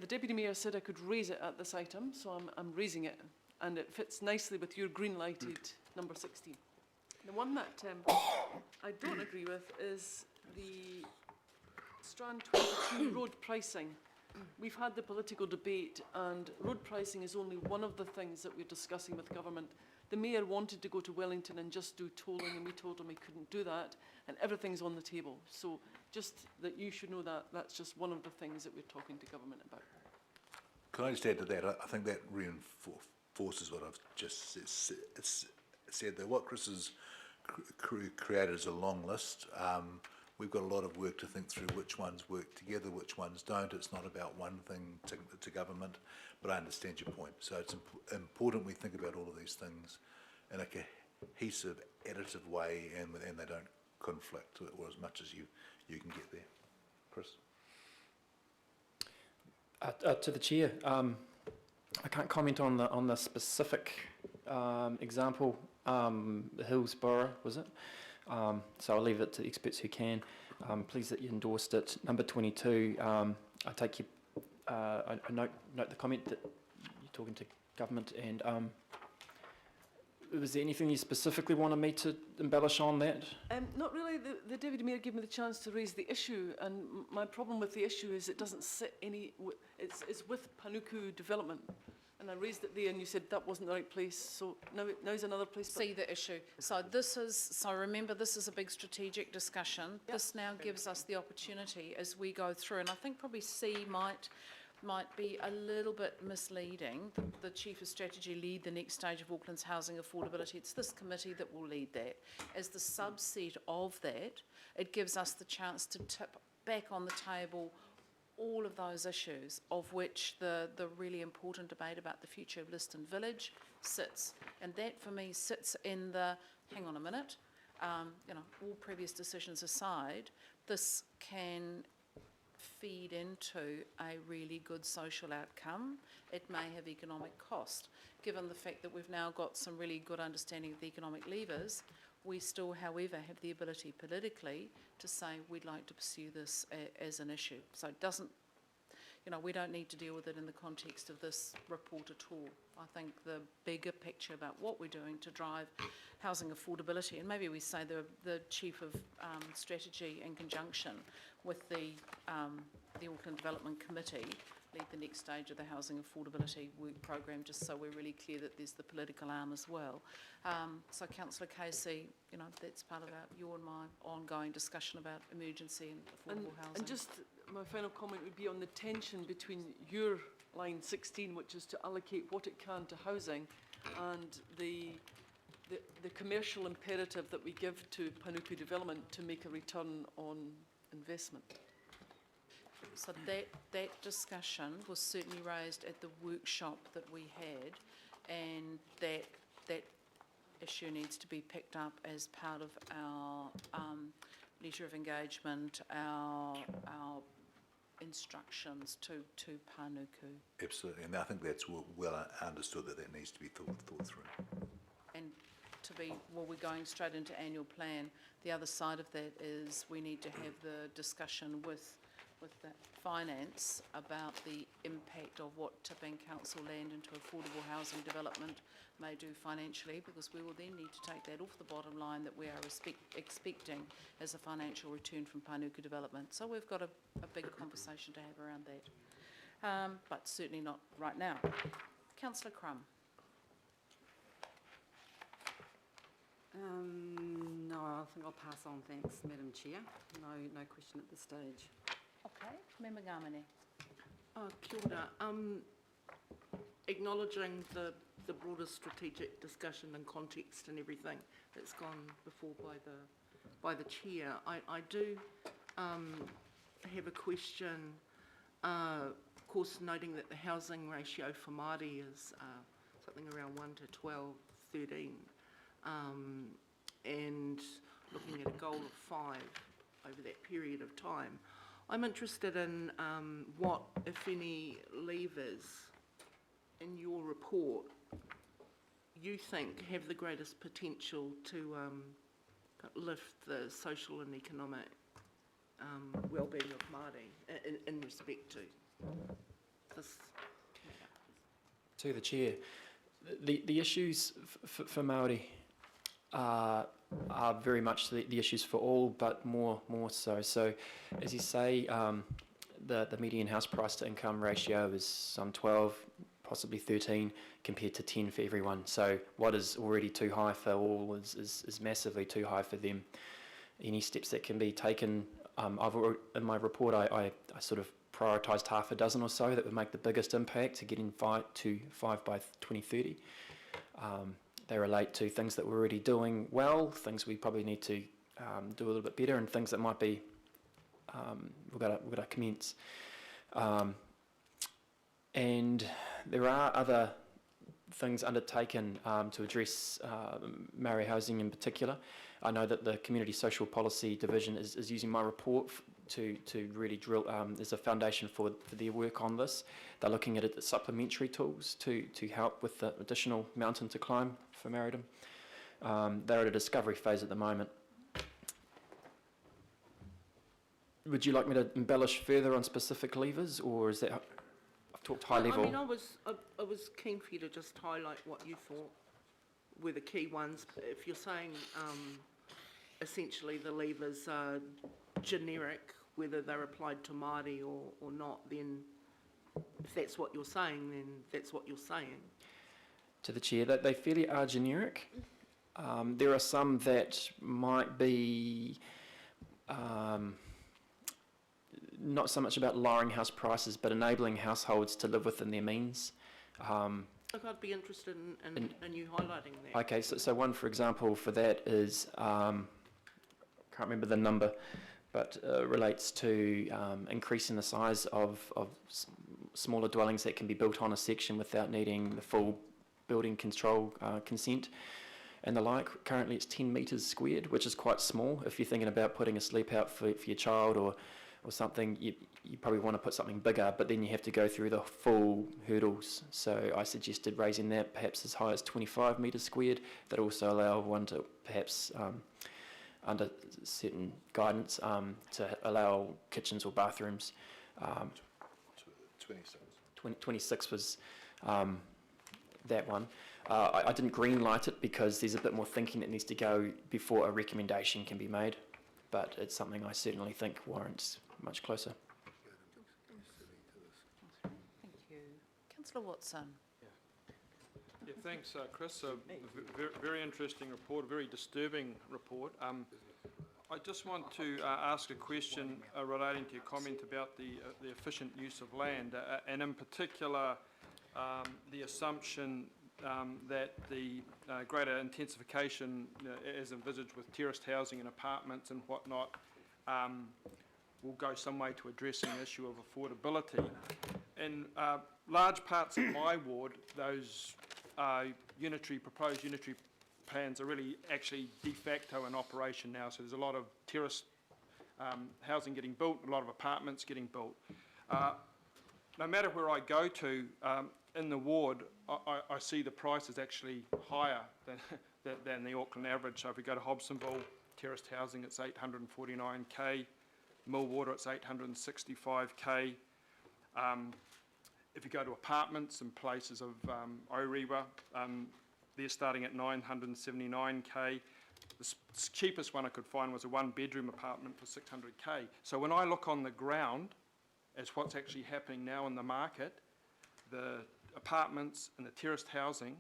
deputy mayor said I could raise it at this item, so I'm raising it, and it fits nicely with your green lighted number 16. The one that I don't agree with is the strand 22 road pricing. We've had the political debate, and road pricing is only one of the things that we're discussing with government. The mayor wanted to go to Wellington and just do tolling, and we told him he couldn't do that, and everything's on the table. So just that you should know that that's just one of the things that we're talking to government about. Can I just add to that? I think that reinforces what I've just said there. What Chris has created is a long list. We've got a lot of work to think through which ones work together, which ones don't. It's not about one thing to government, but I understand your point. So it's important we think about all of these things in a cohesive, additive way, and they don't conflict, or as much as you can get there. Chris? To the chair, I can't comment on the specific example. Hillsborough, was it? So I'll leave it to the experts who can. Pleased that you endorsed it. Number 22, I take you. I note the comment that you're talking to government, and was there anything you specifically wanted me to embellish on that? Not really. The deputy mayor gave me the chance to raise the issue, and my problem with the issue is it doesn't sit it's with Panuku development. And I raised it there, and you said that wasn't the right place. So now's another place. See the issue. So remember, this is a big strategic discussion. Yep. This now gives us the opportunity as we go through, and I think probably C might be a little bit misleading. The Chief of Strategy lead the next stage of Auckland's housing affordability. It's this committee that will lead that. As the subset of that, it gives us the chance to tip back on the table all of those issues, of which the really important debate about the future of Liston Village sits. And that, for me, sits in the, hang on a minute, all previous decisions aside, this can feed into a really good social outcome. It may have economic cost. Given the fact that we've now got some really good understanding of the economic levers, we still, however, have the ability politically to say we'd like to pursue this as an issue. So it doesn't, we don't need to deal with it in the context of this report at all. I think the bigger picture about what we're doing to drive housing affordability, and maybe we say the Chief of Strategy in conjunction with the Auckland Development Committee lead the next stage of the housing affordability work program, just so we're really clear that there's the political arm as well. So Councillor Casey, that's part of your and my ongoing discussion about emergency and affordable housing. And just my final comment would be on the tension between your line 16, which is to allocate what it can to housing, and the commercial imperative that we give to Panuku development to make a return on investment. So that discussion was certainly raised at the workshop that we had, and that issue needs to be picked up as part of our letter of engagement, our instructions to Panuku. Absolutely, and I think that's well understood that needs to be thought through. And we're going straight into annual plan. The other side of that is we need to have the discussion with the finance about the impact of what tipping council land into affordable housing development may do financially, because we will then need to take that off the bottom line that we are expecting as a financial return from Panuku development. So we've got a big conversation to have around that, but certainly not right now. Councillor Crum. No, I think I'll pass on, thanks, Madam Chair. No question at this stage. Okay, Member Ngamane. Kia ora. Acknowledging the broader strategic discussion and context and everything that's gone before by the chair, I do have a question. Of course, noting that the housing ratio for Māori is something around 1 to 12, 13, and looking at a goal of 5 over that period of time. I'm interested in what, if any, levers in your report you think have the greatest potential to lift the social and economic well-being of Māori in respect to this matter. To the Chair, the issues for Māori are very much the issues for all, but more so. So, as you say, the median house price to income ratio is some 12, possibly 13, compared to 10 for everyone. So, what is already too high for all is massively too high for them. Any steps that can be taken, in my report, I sort of prioritised half a dozen or so that would make the biggest impact to getting 5 by 2030. They relate to things that we're already doing well, things we probably need to do a little bit better, and things that might be we've got to commence. And there are other things undertaken to address Maori housing in particular. I know that the Community Social Policy Division is using my report to really drill, as a foundation for their work on this. They're looking at it as supplementary tools to help with the additional mountain to climb for Maoridom. They're at a discovery phase at the moment. Would you like me to embellish further on specific levers, or is that, I've talked high level? I mean, I was keen for you to just highlight what you thought were the key ones. If you're saying essentially the levers are generic, whether they're applied to Māori or not, then if that's what you're saying, then that's what you're saying. To the Chair, that they fairly are generic. There are some that might be not so much about lowering house prices, but enabling households to live within their means. Look, I'd be interested in you highlighting that. Okay, so one, for example, for that is, can't remember the number, but relates to increasing the size of smaller dwellings that can be built on a section without needing the full building control consent and the like. Currently it's 10 metres squared, which is quite small. If you're thinking about putting a sleep out for your child or something, you probably want to put something bigger, but then you have to go through the full hurdles. So I suggested raising that perhaps as high as 25 metres squared. That also allow one to perhaps, under certain guidance, to allow kitchens or bathrooms. 26 was that one. I didn't green light it because there's a bit more thinking that needs to go before a recommendation can be made, but it's something I certainly think warrants much closer. Thank you. Councillor Watson. Yeah, thanks, Chris. A very interesting report, a very disturbing report. I just want to ask a question relating to your comment about the efficient use of land, and in particular the assumption that the greater intensification as envisaged with terraced housing and apartments and whatnot will go some way to addressing the issue of affordability. In large parts of my ward, those proposed unitary plans are really actually de facto in operation now. So there's a lot of terraced housing getting built, a lot of apartments getting built. No matter where I go to in the ward, I see the price is actually higher than the Auckland average. So if we go to Hobsonville, terraced housing, it's 849k. Millwater, it's 865k. If you go to apartments in places of Orewa, they're starting at 979k. The cheapest one I could find was a one-bedroom apartment for 600k. So when I look on the ground as what's actually happening now in the market, the apartments and the terraced housing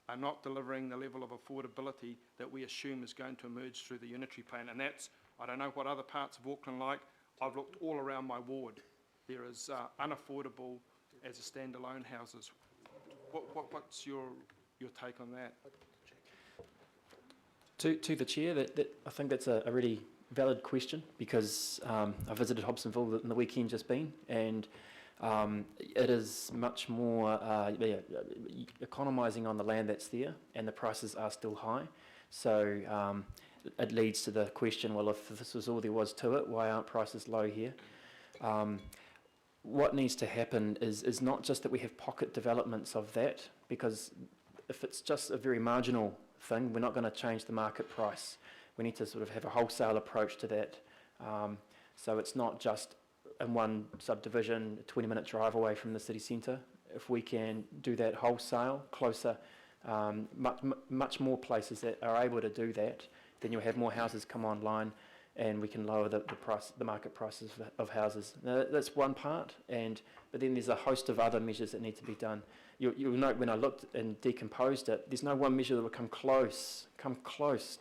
are not delivering the level of affordability that we assume is going to emerge through the unitary plan. And that's, I don't know what other parts of Auckland like. I've looked all around my ward. There is unaffordable as a standalone houses. What's your take on that? To the Chair, that I think that's a really valid question, because I visited Hobsonville in the weekend just been, and it is much more economising on the land that's there, and the prices are still high. So it leads to the question, well, if this was all there was to it, why aren't prices low here? What needs to happen is not just that we have pocket developments of that, because if it's just a very marginal thing, we're not going to change the market price. We need to sort of have a wholesale approach to that. So it's not just in one subdivision, a 20-minute drive away from the city centre. If we can do that wholesale, closer, much more places that are able to do that, then you'll have more houses come online, and we can lower the market prices of houses. Now, that's one part, but then there's a host of other measures that need to be done. You'll note when I looked and decomposed it, there's no one measure that will come close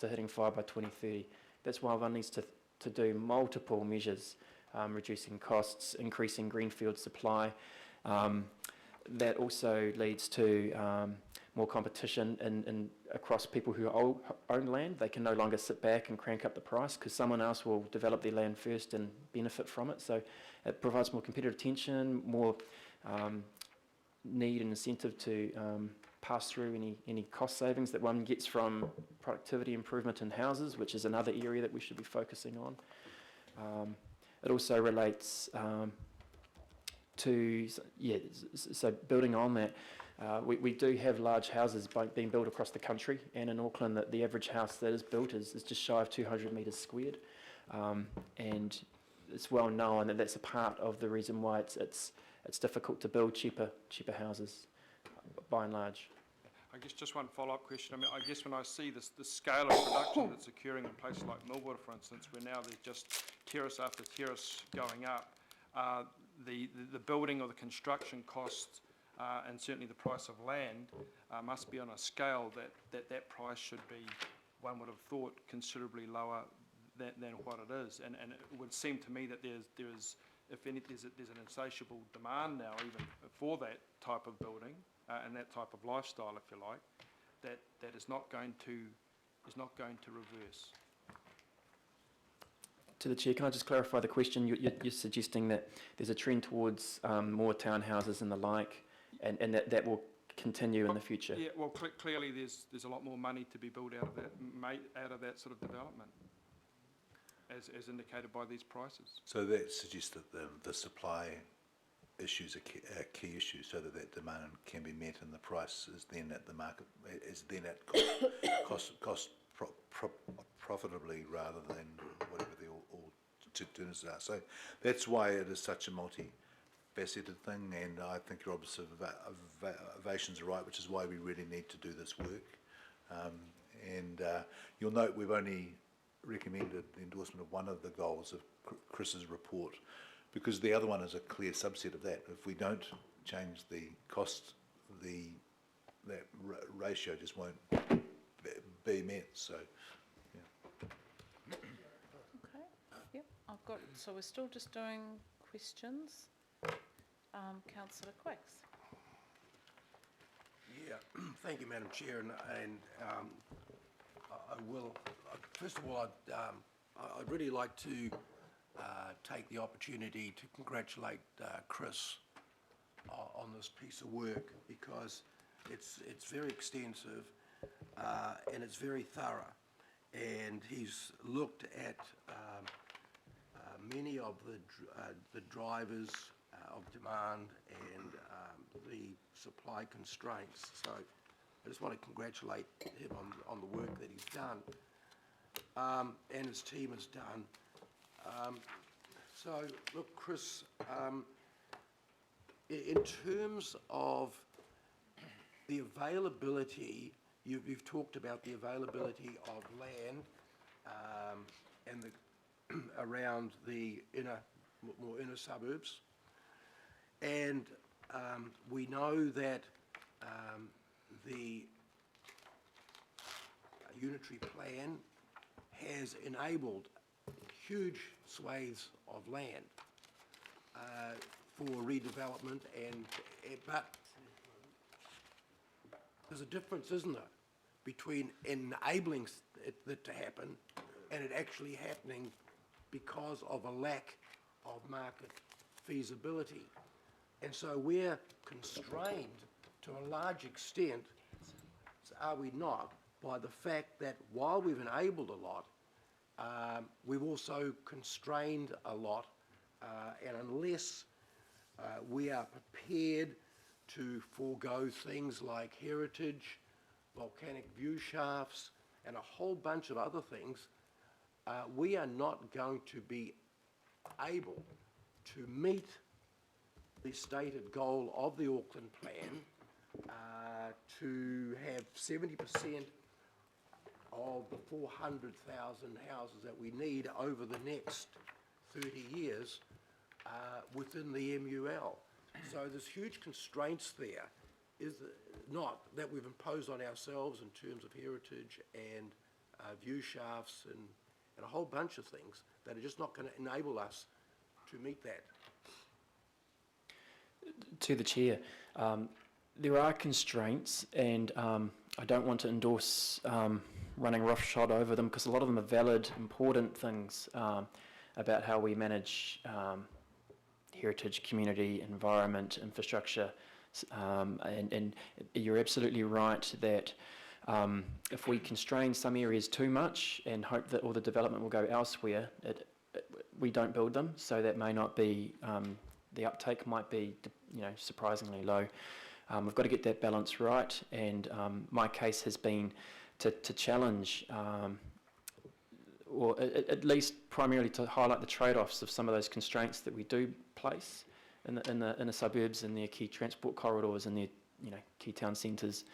to hitting 5 by 2030. That's why one needs to do multiple measures, reducing costs, increasing greenfield supply. That also leads to more competition in across people who own land. They can no longer sit back and crank up the price because someone else will develop their land first and benefit from it. So it provides more competitive tension, more need and incentive to pass through any cost savings that one gets from productivity improvement in houses, which is another area that we should be focusing on. It also relates so building on that, we do have large houses being built across the country, and in Auckland the average house that is built is just shy of 200 metres squared, and it's well known that that's a part of the reason why it's difficult to build cheaper houses by and large. I guess just one follow-up question. I mean, I guess when I see the scale of production that's occurring in places like Millwater, for instance, where now there's just terrace after terrace going up, the building or the construction costs and certainly the price of land must be on a scale that price should be, one would have thought, considerably lower than what it is. And it would seem to me that there's an insatiable demand now even for that type of building and that type of lifestyle, if you like, that is not going to reverse. To the Chair, can I just clarify the question? You're suggesting that there's a trend towards more townhouses and the like, and that will continue in the future? Yeah, well, clearly there's a lot more money to be built out of that sort of development, as indicated by these prices. So that suggests that the supply issues are a key issue, so that demand can be met and the price is then at the market, is then at cost profitably rather than whatever the alternatives are. So that's why it is such a multi-faceted thing, and I think your observations are right, which is why we really need to do this work. You'll note we've only recommended the endorsement of one of the goals of Chris's report, because the other one is a clear subset of that. If we don't change the cost, that ratio just won't be met. So, yeah. Okay. Yep. So we're still just doing questions. Councillor Quicks. Yeah. Thank you, Madam Chair, and I will. First of all, I'd really like to take the opportunity to congratulate Chris on this piece of work, because it's very extensive and it's very thorough, and he's looked at many of the drivers of demand and the supply constraints. So I just want to congratulate him on the work that he's done and his team has done. So, look, Chris, in terms of the availability, you've talked about the availability of land and around the more inner suburbs, and we know that the unitary plan has enabled huge swathes of land for redevelopment, but there's a difference, isn't there, between enabling it to happen and it actually happening because of a lack of market feasibility. And so we're constrained to a large extent, are we not, by the fact that while we've enabled a lot, we've also constrained a lot, and unless we are prepared to forego things like heritage, volcanic view shafts, and a whole bunch of other things, we are not going to be able to meet the stated goal of the Auckland plan to have 70% of the 400,000 houses that we need over the next 30 years within the MUL. So there's huge constraints there, is not that we've imposed on ourselves in terms of heritage and view shafts and a whole bunch of things that are just not going to enable us to meet that. To the Chair, there are constraints, and I don't want to endorse running roughshod over them, because a lot of them are valid, important things about how we manage heritage, community, environment, infrastructure, and you're absolutely right that if we constrain some areas too much and hope that all the development will go elsewhere, we don't build them, so that may not be, the uptake might be, surprisingly low. We've got to get that balance right, and my case has been to challenge, or at least primarily to highlight the trade-offs of some of those constraints that we do place in the suburbs and their key transport corridors and their key town centres,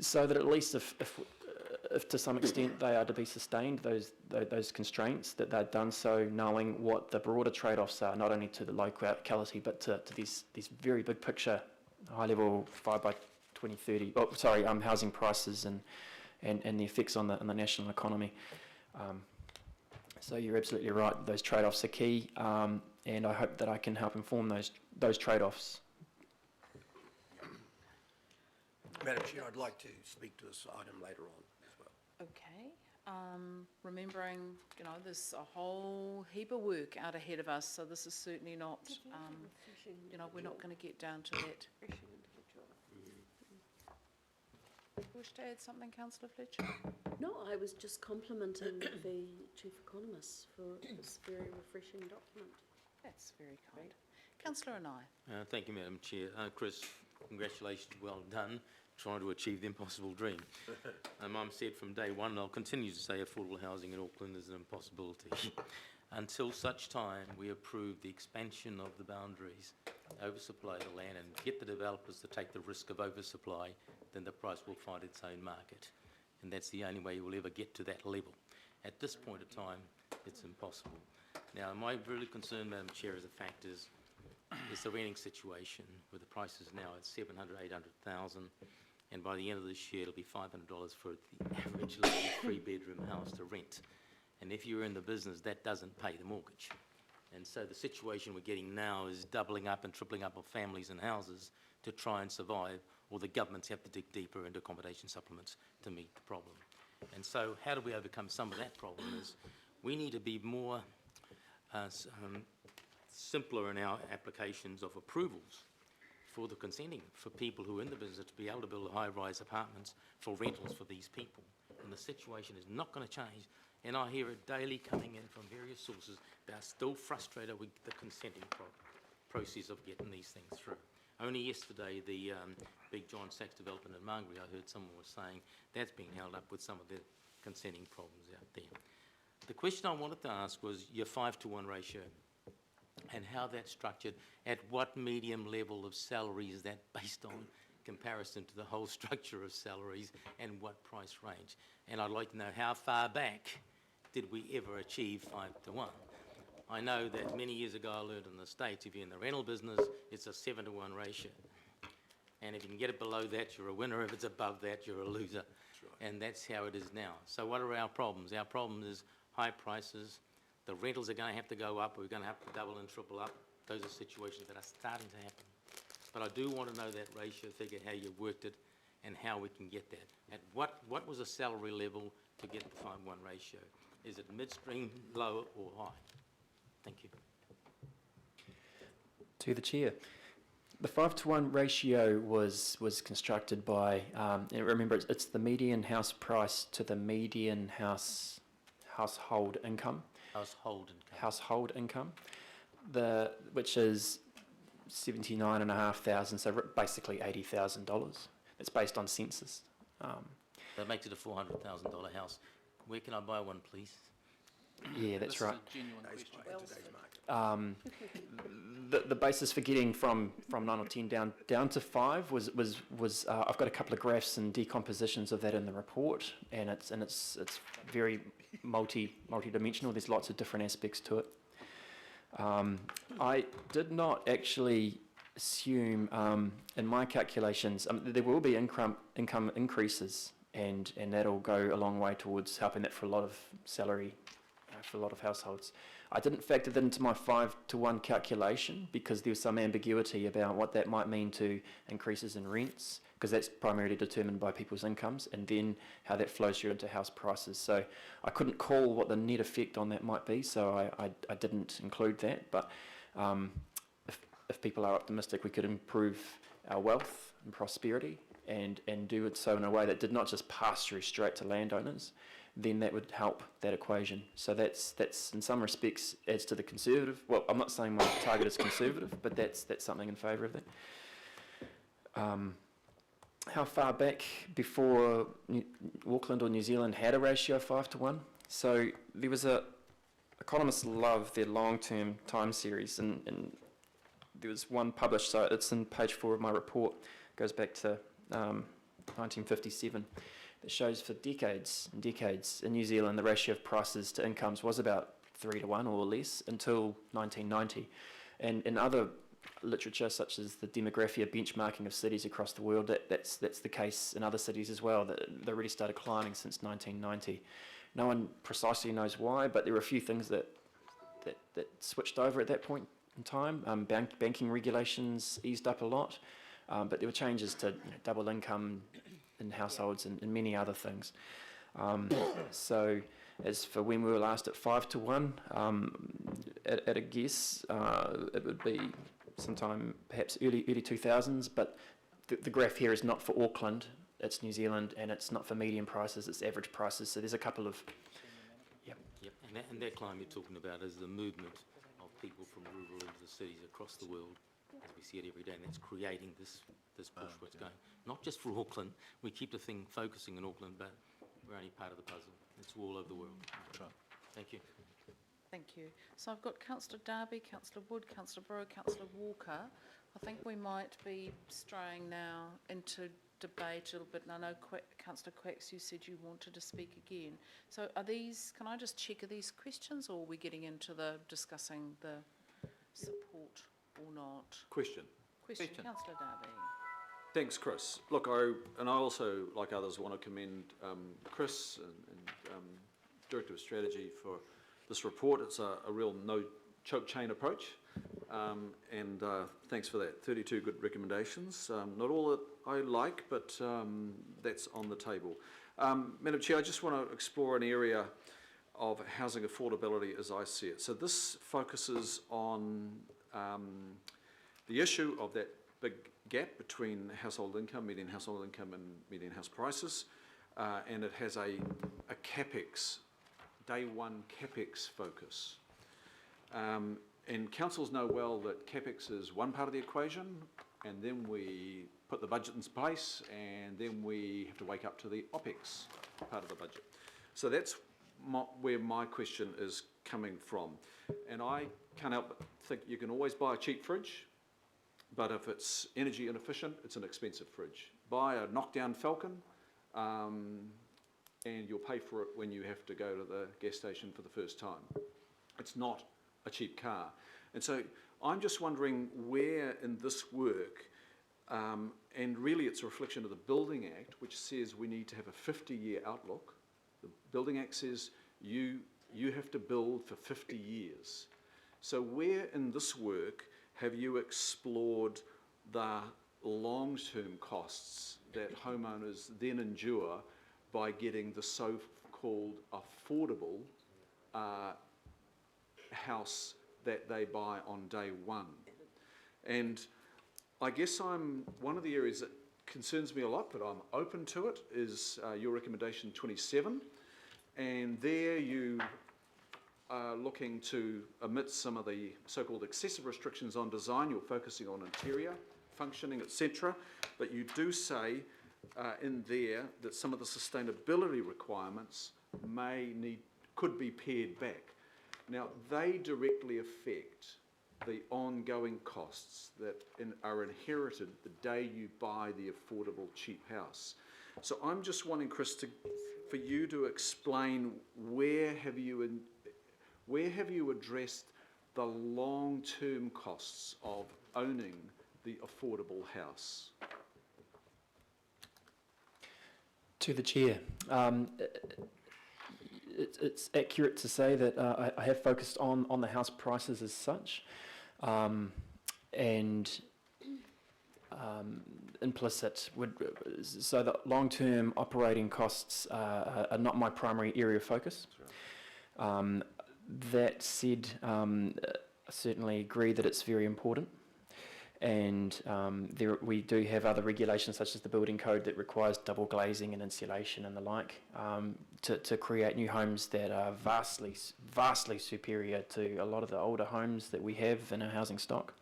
so that at least if to some extent they are to be sustained, those constraints, that they're done so knowing what the broader trade-offs are, not only to the locality but to these very big picture, high-level 5 by 2030, housing prices and the effects on the national economy. So you're absolutely right, those trade-offs are key, and I hope that I can help inform those trade-offs. Madam Chair, I'd like to speak to this item later on as well. Okay, remembering, there's a whole heap of work out ahead of us, so this is certainly not, we're not going to get down to that. You wish to add something, Councillor Fletcher? No, I was just complimenting the Chief Economist for this very refreshing document. That's very kind. Councillor and I. Thank you, Madam Chair. Chris, congratulations, well done, trying to achieve the impossible dream. Mum said from day one, and I'll continue to say affordable housing in Auckland is an impossibility. Until such time we approve the expansion of the boundaries, oversupply the land and get the developers to take the risk of oversupply, then the price will find its own market. And that's the only way you will ever get to that level. At this point of time, it's impossible. Now, my really concern, Madam Chair, as a fact is the renting situation, where the price is now at 700,000, 800,000, and by the end of this year, it'll be $500 for the average three-bedroom house to rent. And if you're in the business, that doesn't pay the mortgage. And so the situation we're getting now is doubling up and tripling up of families and houses to try and survive, or the governments have to dig deeper into accommodation supplements to meet the problem. And so how do we overcome some of that problem is we need to be more simpler in our applications of approvals for the consenting, for people who are in the business to be able to build high-rise apartments for rentals for these people. And the situation is not going to change. And I hear it daily coming in from various sources. They are still frustrated with the consenting process of getting these things through. Only yesterday, the big John Sachs development in Mangere, I heard someone was saying that's being held up with some of the consenting problems out there. The question I wanted to ask was your 5-to-1 ratio and how that's structured. At what medium level of salary is that based on comparison to the whole structure of salaries, and what price range? And I'd like to know how far back did we ever achieve 5-to-1? I know that many years ago I learned in the States, if you're in the rental business, it's a 7-to-1 ratio. And if you can get it below that, you're a winner. If it's above that, you're a loser. That's right. And that's how it is now. So what are our problems? Our problem is high prices. The rentals are going to have to go up. We're going to have to double and triple up. Those are situations that are starting to happen. But I do want to know that ratio figure, how you worked it, and how we can get that. At what was a salary level to get the 5-1 ratio? Is it midstream, low, or high? Thank you. To the Chair. The 5-to-1 ratio was constructed by, and remember, it's the median house price to the median household income. Household income, which is $79,500, so basically $80,000. It's based on census. That makes it a $400,000 house. Where can I buy one, please? Yeah, that's right. This is a genuine question. The basis for getting from 9 or 10 down to 5 was I've got a couple of graphs and decompositions of that in the report, and it's very multi-dimensional. There's lots of different aspects to it. I did not actually assume in my calculations there will be income increases, and that'll go a long way towards helping that for a lot of salary for a lot of households. I didn't factor that into my 5-to-1 calculation because there was some ambiguity about what that might mean to increases in rents, because that's primarily determined by people's incomes, and then how that flows through into house prices. So I couldn't call what the net effect on that might be, so I didn't include that. But if people are optimistic, we could improve our wealth and prosperity and do it so in a way that did not just pass through straight to landowners, then that would help that equation. So that's in some respects adds to the conservative. Well, I'm not saying my target is conservative, but that's something in favour of that. How far back before Auckland or New Zealand had a ratio of 5-to-1? So there was economists love their long-term time series, and there was one published, so it's in page 4 of my report, it goes back to 1957. It shows for decades and decades in New Zealand the ratio of prices to incomes was about 3-to-1 or less until 1990. And in other literature, such as the demographia benchmarking of cities across the world, that's the case in other cities as well. They really started declining since 1990. No one precisely knows why, but there were a few things that switched over at that point in time. Banking regulations eased up a lot, but there were changes to double income in households and many other things. So as for when we were last at 5-to-1, at a guess, it would be sometime perhaps early 2000s, but the graph here is not for Auckland, it's New Zealand, and it's not for median prices, it's average prices. So there's a couple of... Yep. And that climb you're talking about is the movement of people from rural into the cities across the world, as we see it every day, and that's creating this push what's going. Not just for Auckland, we keep the thing focusing on Auckland, but we're only part of the puzzle. It's all over the world. That's right. Thank you. Thank you. So I've got Councillor Darby, Councillor Wood, Councillor Brewer, Councillor Walker. I think we might be straying now into debate a little bit, and I know Councillor Quacks, you said you wanted to speak again. So are these, can I just check, are these questions, or are we getting into the discussing the support or not? Question. Councillor Darby. Thanks, Chris. Look, I also, like others, want to commend Chris and Director of Strategy for this report. It's a real no-choke chain approach, and thanks for that. 32 good recommendations. Not all that I like, but that's on the table. Madam Chair, I just want to explore an area of housing affordability as I see it. So this focuses on the issue of that big gap between household income, median household income and median house prices, and it has a CapEx, day one CapEx focus. And councils know well that CapEx is one part of the equation, and then we put the budget in place, and then we have to wake up to the OPEX part of the budget. So that's where my question is coming from. And I can't help but think you can always buy a cheap fridge, but if it's energy inefficient, it's an expensive fridge. Buy a knockdown Falcon, and you'll pay for it when you have to go to the gas station for the first time. It's not a cheap car. And so I'm just wondering where in this work, and really it's a reflection of the Building Act, which says we need to have a 50-year outlook. The Building Act says you have to build for 50 years. So where in this work have you explored the long-term costs that homeowners then endure by getting the so-called affordable house that they buy on day one? And I guess one of the areas that concerns me a lot, but I'm open to it, is your recommendation 27. And there you are looking to omit some of the so-called excessive restrictions on design. You're focusing on interior, functioning, etc. But you do say in there that some of the sustainability requirements could be pared back. Now, they directly affect the ongoing costs that are inherited the day you buy the affordable cheap house. So I'm just wanting, Chris, for you to explain where have you addressed the long-term costs of owning the affordable house? To the Chair. It's accurate to say that I have focused on the house prices as such, and implicit so that long-term operating costs are not my primary area of focus. That said, I certainly agree that it's very important. And we do have other regulations such as the building code that requires double glazing and insulation and the like to create new homes that are vastly superior to a lot of the older homes that we have in our housing stock.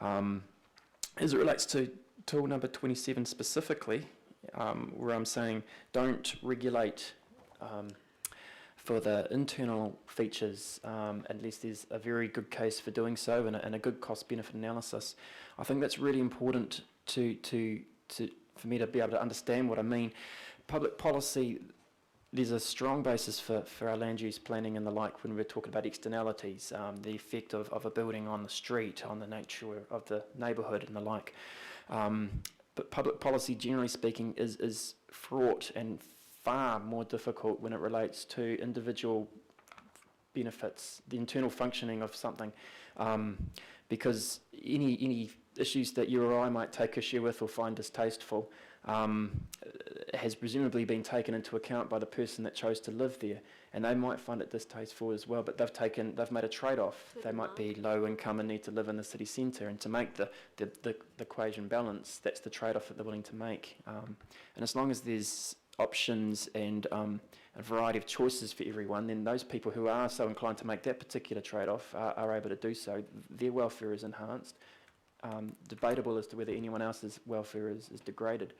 As it relates to tool number 27 specifically, where I'm saying don't regulate for the internal features unless there's a very good case for doing so and a good cost-benefit analysis. I think that's really important for me to be able to understand what I mean. Public policy, there's a strong basis for our land use planning and the like when we're talking about externalities, the effect of a building on the street, on the nature of the neighbourhood and the like. But public policy, generally speaking, is fraught and far more difficult when it relates to individual benefits, the internal functioning of something, because any issues that you or I might take issue with or find distasteful has presumably been taken into account by the person that chose to live there, and they might find it distasteful as well, but they've made a trade-off. They might be low income and need to live in the city centre, and to make the equation balance, that's the trade-off that they're willing to make. And as long as there's options and a variety of choices for everyone, then those people who are so inclined to make that particular trade-off are able to do so. Their welfare is enhanced. Debatable as to whether anyone else's welfare is degraded.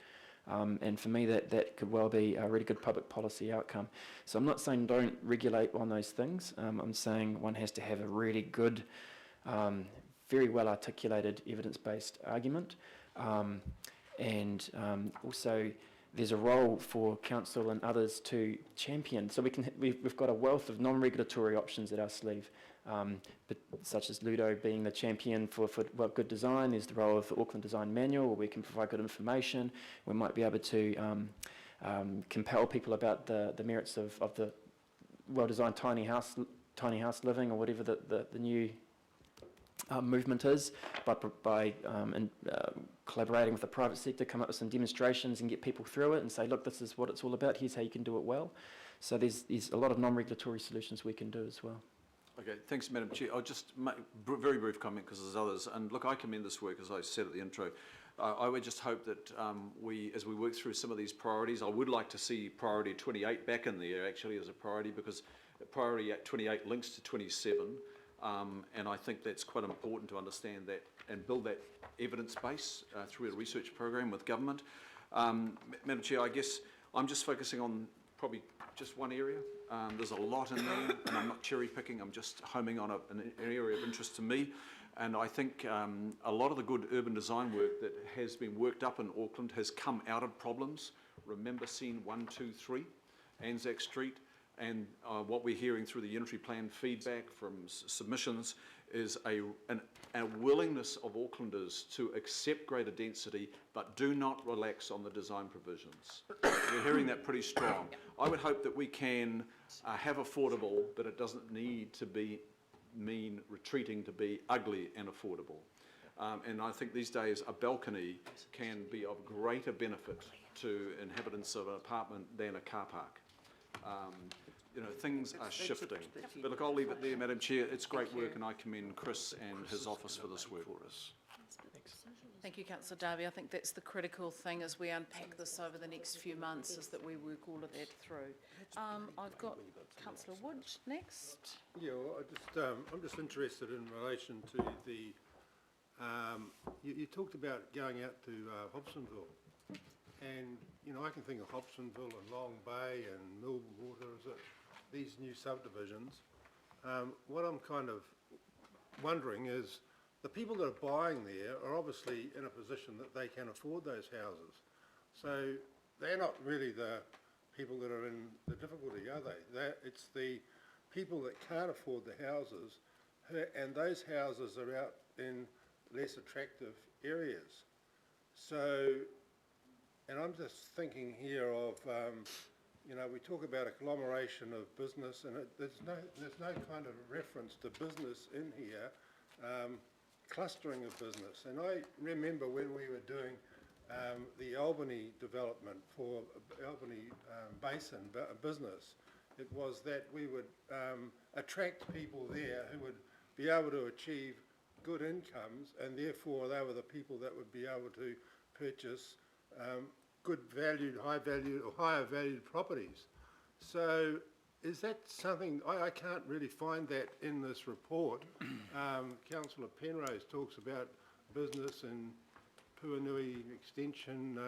And for me, that could well be a really good public policy outcome. So I'm not saying don't regulate on those things. I'm saying one has to have a really good, very well articulated evidence-based argument. And also, there's a role for council and others to champion. So we've got a wealth of non-regulatory options at our sleeve, but such as Ludo being the champion for good design. There's the role of the Auckland Design Manual, where we can provide good information. We might be able to compel people about the merits of the well-designed tiny house living, or whatever the new movement is, by collaborating with the private sector, come up with some demonstrations and get people through it and say, look, this is what it's all about, here's how you can do it well. So there's a lot of non-regulatory solutions we can do as well. Okay, thanks, Madam Chair. I'll just make a very brief comment because there's others. And look, I commend this work, as I said at the intro. I would just hope that as we work through some of these priorities, I would like to see priority 28 back in there actually as a priority, because priority 28 links to 27. And I think that's quite important to understand that and build that evidence base through a research program with government. Madam Chair, I guess I'm just focusing on probably just one area. There's a lot in there, and I'm not cherry picking, I'm just homing on an area of interest to me. And I think a lot of the good urban design work that has been worked up in Auckland has come out of problems. Remember scene 1, 2, 3, Anzac Street. And what we're hearing through the unitary plan feedback from submissions is a willingness of Aucklanders to accept greater density, but do not relax on the design provisions. We're hearing that pretty strong. I would hope that we can have affordable, but it doesn't need to mean retreating to be ugly and affordable. And I think these days a balcony can be of greater benefit to inhabitants of an apartment than a car park. Things are shifting. But look, I'll leave it there, Madam Chair. It's great work, and I commend Chris and his office for this work. Thank you, Councillor Darby. I think that's the critical thing as we unpack this over the next few months, is that we work all of that through. I've got Councillor Wood next. Yeah, well, I'm just interested in relation to the, you talked about going out to Hobsonville. And, you know, I can think of Hobsonville and Long Bay and Millwater, these new subdivisions. What I'm kind of wondering is, the people that are buying there are obviously in a position that they can afford those houses. So they're not really the people that are in the difficulty, are they? It's the people that can't afford the houses, and those houses are out in less attractive areas. So, and I'm just thinking here of, you know, we talk about agglomeration of business, and there's no kind of reference to business in here. Clustering of business, and I remember when we were doing the Albany development for Albany Basin business, it was that we would attract people there who would be able to achieve good incomes, and therefore they were the people that would be able to purchase good valued, high valued or higher valued properties. So is that something, I can't really find that in this report. Councillor Penrose talks about business in Puanui Extension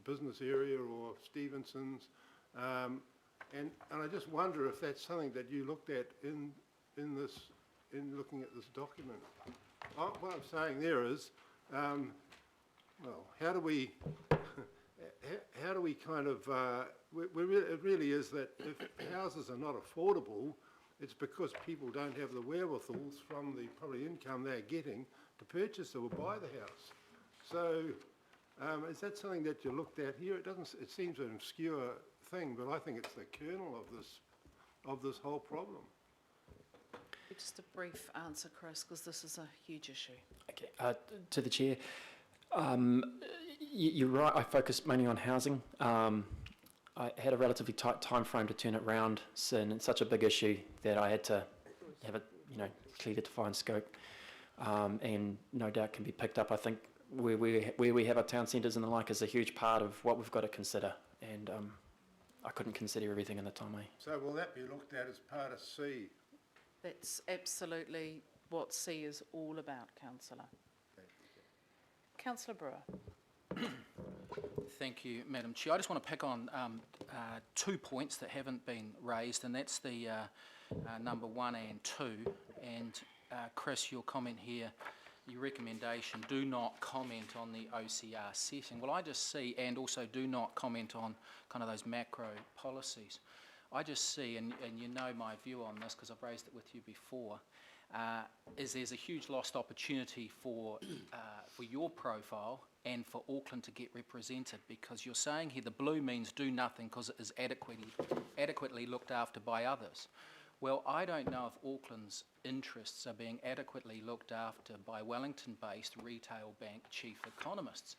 business area or Stevenson's, and I just wonder if that's something that you looked at in looking at this document. What I'm saying there is, well, how do we kind of, it really is that if houses are not affordable, it's because people don't have the wherewithals from the probably income they're getting to purchase or buy the house. So is that something that you looked at here? It seems an obscure thing, but I think it's the kernel of this whole problem. Just a brief answer, Chris, because this is a huge issue. Okay, to the Chair. You're right, I focused mainly on housing. I had a relatively tight time frame to turn it round, and it's such a big issue that I had to have a clear defined scope, and no doubt can be picked up. I think where we have our town centres and the like is a huge part of what we've got to consider, and I couldn't consider everything in the time. So will that be looked at as part of C? That's absolutely what C is all about, Councillor. Councillor Brewer. Thank you, Madam Chair. I just want to pick on 2 points that haven't been raised, and that's the number 1 and 2. And Chris, your comment here, your recommendation, do not comment on the OCR setting. Well, I just see, and also do not comment on kind of those macro policies. I just see, and you know my view on this because I've raised it with you before, is there's a huge lost opportunity for your profile and for Auckland to get represented, because you're saying here the blue means do nothing because it is adequately looked after by others. Well, I don't know if Auckland's interests are being adequately looked after by Wellington-based retail bank chief economists.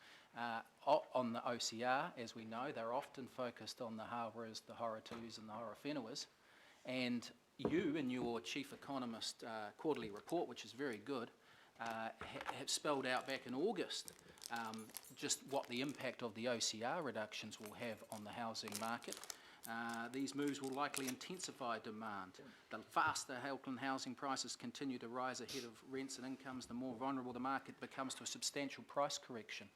On the OCR, as we know, they're often focused on the Hawaras, the Horatus and the Horowhenua, and you in your chief economist quarterly report, which is very good, have spelled out back in August just what the impact of the OCR reductions will have on the housing market. These moves will likely intensify demand. The faster Auckland housing prices continue to rise ahead of rents and incomes, the more vulnerable the market becomes to a substantial price correction.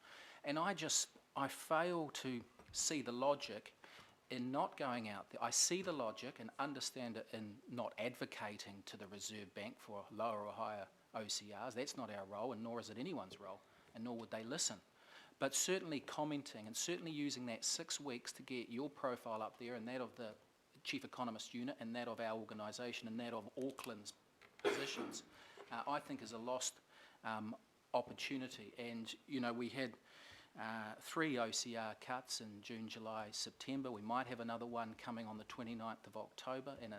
And I fail to see the logic in not going out there. I see the logic and understand it in not advocating to the Reserve Bank for lower or higher OCRs. That's not our role, and nor is it anyone's role, and nor would they listen. But certainly commenting and certainly using that 6 weeks to get your profile up there and that of the Chief Economist Unit and that of our organisation and that of Auckland's positions, I think is a lost opportunity. And, you know, we had 3 OCR cuts in June, July, September. We might have another one coming on the 29th of October and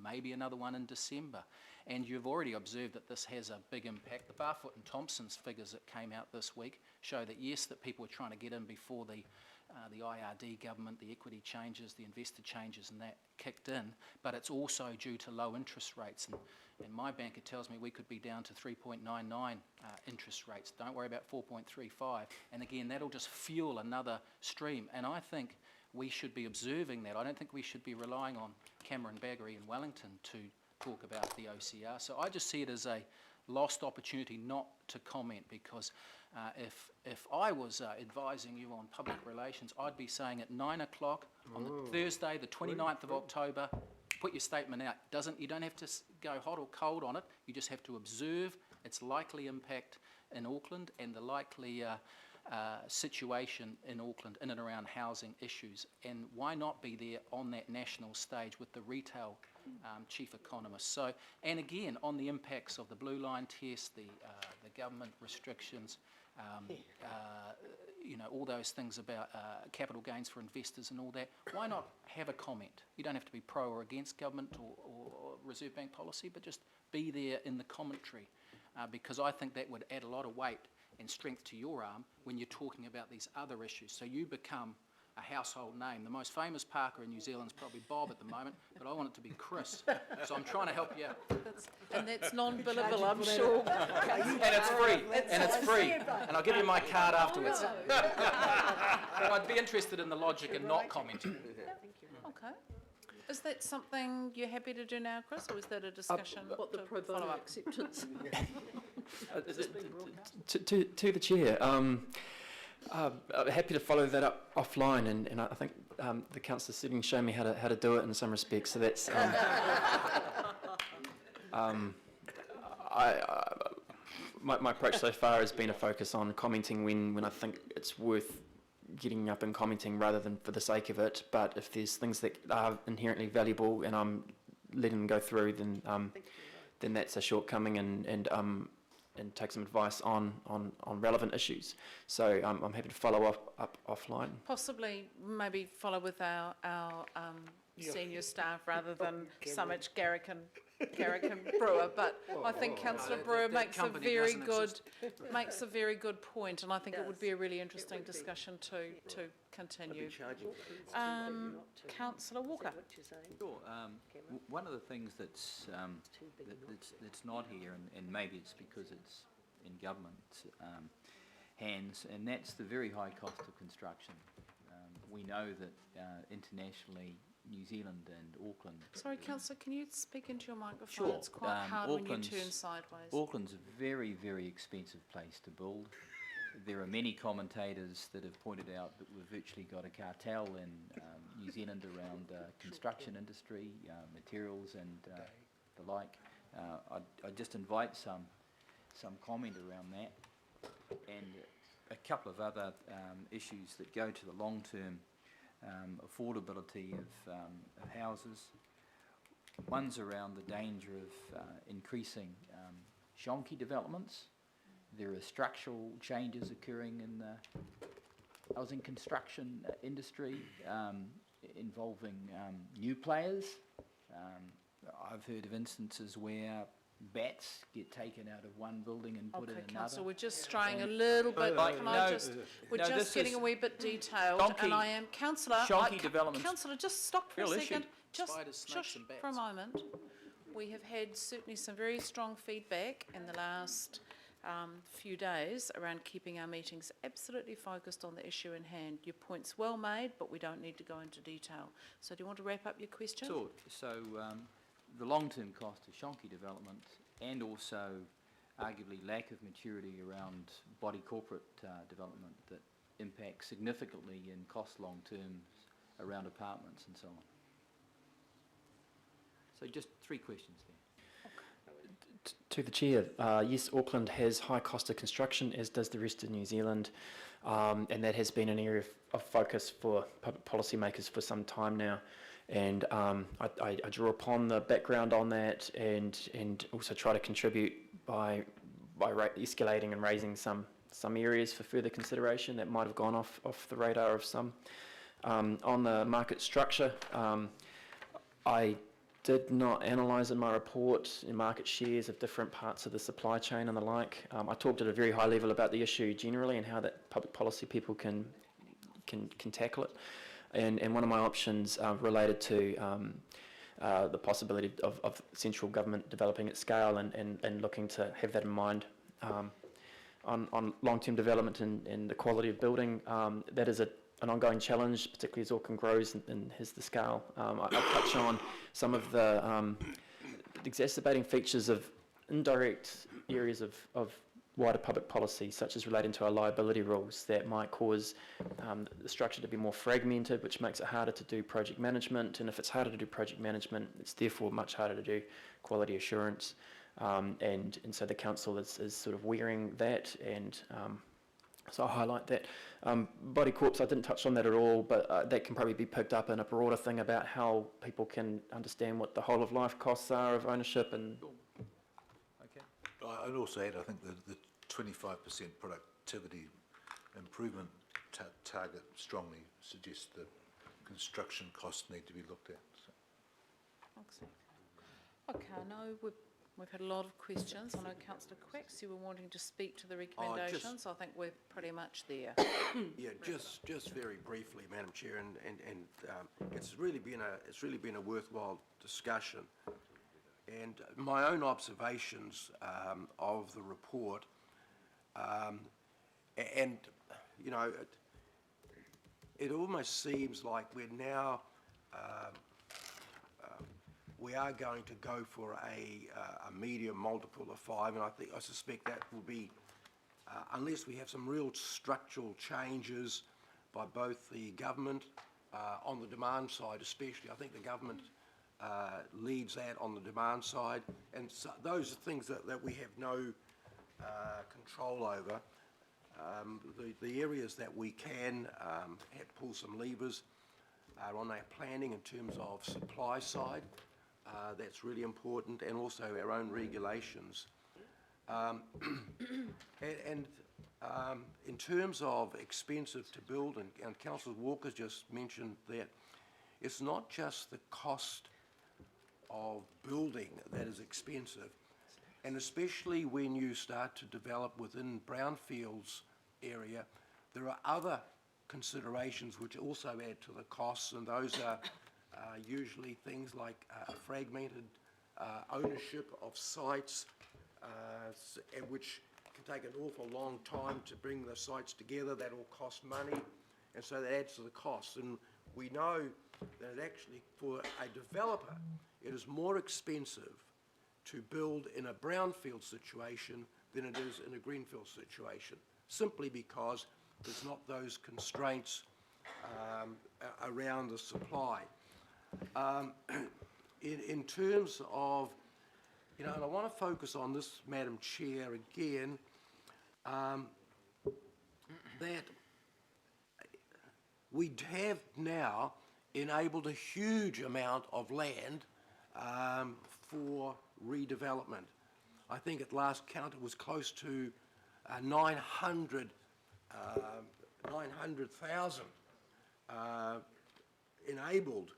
maybe another one in December. And you've already observed that this has a big impact. The Barfoot and Thompson's figures that came out this week show that, yes, that people were trying to get in before the IRD government, the equity changes, the investor changes, and that kicked in, but it's also due to low interest rates. And my banker tells me we could be down to 3.99 interest rates. Don't worry about 4.35. And again, that'll just fuel another stream. And I think we should be observing that. I don't think we should be relying on Cameron Baggery in Wellington to talk about the OCR. So I just see it as a lost opportunity not to comment, because if I was advising you on public relations, I'd be saying at 9 o'clock on the Thursday, the 29th of October, put your statement out. You don't have to go hot or cold on it. You just have to observe its likely impact in Auckland and the likely situation in Auckland in and around housing issues. And why not be there on that national stage with the retail chief economist? So, and again, on the impacts of the Blue Line test, the government restrictions, you know, all those things about capital gains for investors and all that. Why not have a comment? You don't have to be pro or against government or Reserve Bank policy, but just be there in the commentary, because I think that would add a lot of weight and strength to your arm when you're talking about these other issues. So you become a household name. The most famous Parker in New Zealand is probably Bob at the moment, but I want it to be Chris. So I'm trying to help you out. And that's non-billable, I'm sure. And it's free. And it's free. And I'll give you my card afterwards. But I'd be interested in the logic and not commenting. Okay. Is that something you're happy to do now, Chris, or is that a discussion? What the pro bono acceptance? To the chair, happy to follow that up offline, and I think the councillor sitting showed me how to do it in some respects. So that's my approach so far has been a focus on commenting when I think it's worth getting up and commenting rather than for the sake of it. But if there's things that are inherently valuable and I'm letting them go through, then that's a shortcoming, and take some advice on relevant issues. So I'm happy to follow up offline. Possibly maybe follow with our senior staff rather than so much Garrick and Brewer, but I think Councillor Brewer makes a very good point, and I think it would be a really interesting discussion to continue. Councillor Walker. Sure. One of the things that's not here, and maybe it's because it's in government hands, and that's the very high cost of construction. We know that internationally, New Zealand and Auckland. Sorry, Councillor, can you speak into your microphone? Sure. It's quite hard when you turn sideways. Auckland's a very, very expensive place to build. There are many commentators that have pointed out that we've virtually got a cartel in New Zealand around construction industry, materials and the like. I'd just invite some comment around that, and a couple of other issues that go to the long-term affordability of houses. One's around the danger of increasing shonky developments. There are structural changes occurring in the housing construction industry involving new players. I've heard of instances where bats get taken out of one building and put in another. Councillor, we're just straying a little bit. We're just getting a wee bit detailed, and I am Councillor. Councillor, just stop for a second. Just shush for a moment. We have had certainly some very strong feedback in the last few days around keeping our meetings absolutely focused on the issue in hand. Your point's well made, but we don't need to go into detail. So do you want to wrap up your question? Sure. So the long-term cost of shonky development, and also arguably lack of maturity around body corporate development that impacts significantly in cost long-term around apartments and so on. So just 3 questions there. To the chair, yes, Auckland has high cost of construction, as does the rest of New Zealand, and that has been an area of focus for public policymakers for some time now. And I draw upon the background on that, and also try to contribute by escalating and raising some areas for further consideration that might have gone off the radar of some. On the market structure, I did not analyse in my report in market shares of different parts of the supply chain and the like. I talked at a very high level about the issue generally and how that public policy people can tackle it. And one of my options related to the possibility of central government developing at scale and looking to have that in mind on long-term development and the quality of building. That is an ongoing challenge, particularly as Auckland grows and has the scale. I'll touch on some of the exacerbating features of indirect areas of wider public policy, such as relating to our liability rules that might cause the structure to be more fragmented, which makes it harder to do project management. And if it's harder to do project management, it's therefore much harder to do quality assurance. And so the council is sort of wearing that, and so I'll highlight that. Body corps, I didn't touch on that at all, but that can probably be picked up in a broader thing about how people can understand what the whole of life costs are of ownership. And I'd also add, I think the 25% productivity improvement target strongly suggests that construction costs need to be looked at. So. Excellent. Okay, I know we've had a lot of questions. I know Councillor Quicks, you were wanting to speak to the recommendations. I think we're pretty much there. Yeah, just very briefly, Madam Chair, and it's really been a worthwhile discussion. And my own observations of the report, and you know, it almost seems like we're now we are going to go for a medium multiple of 5, and I suspect that will be unless we have some real structural changes by both the government on the demand side, especially. I think the government leads that on the demand side, and so those are things that we have no control over. The areas that we can pull some levers are on our planning in terms of supply side. That's really important, and also our own regulations. In terms of expensive to build, and Councillor Walker just mentioned that it's not just the cost of building that is expensive, and especially when you start to develop within brownfields area, there are other considerations which also add to the costs, and those are usually things like fragmented ownership of sites, which can take an awful long time to bring the sites together. That all costs money, and so that adds to the costs. And we know that actually for a developer, it is more expensive to build in a brownfield situation than it is in a greenfield situation, simply because there's not those constraints around the supply. In terms of, you know, and I want to focus on this, Madam Chair, again, that we have now enabled a huge amount of land for redevelopment. I think at last count it was close to 900,000 enabled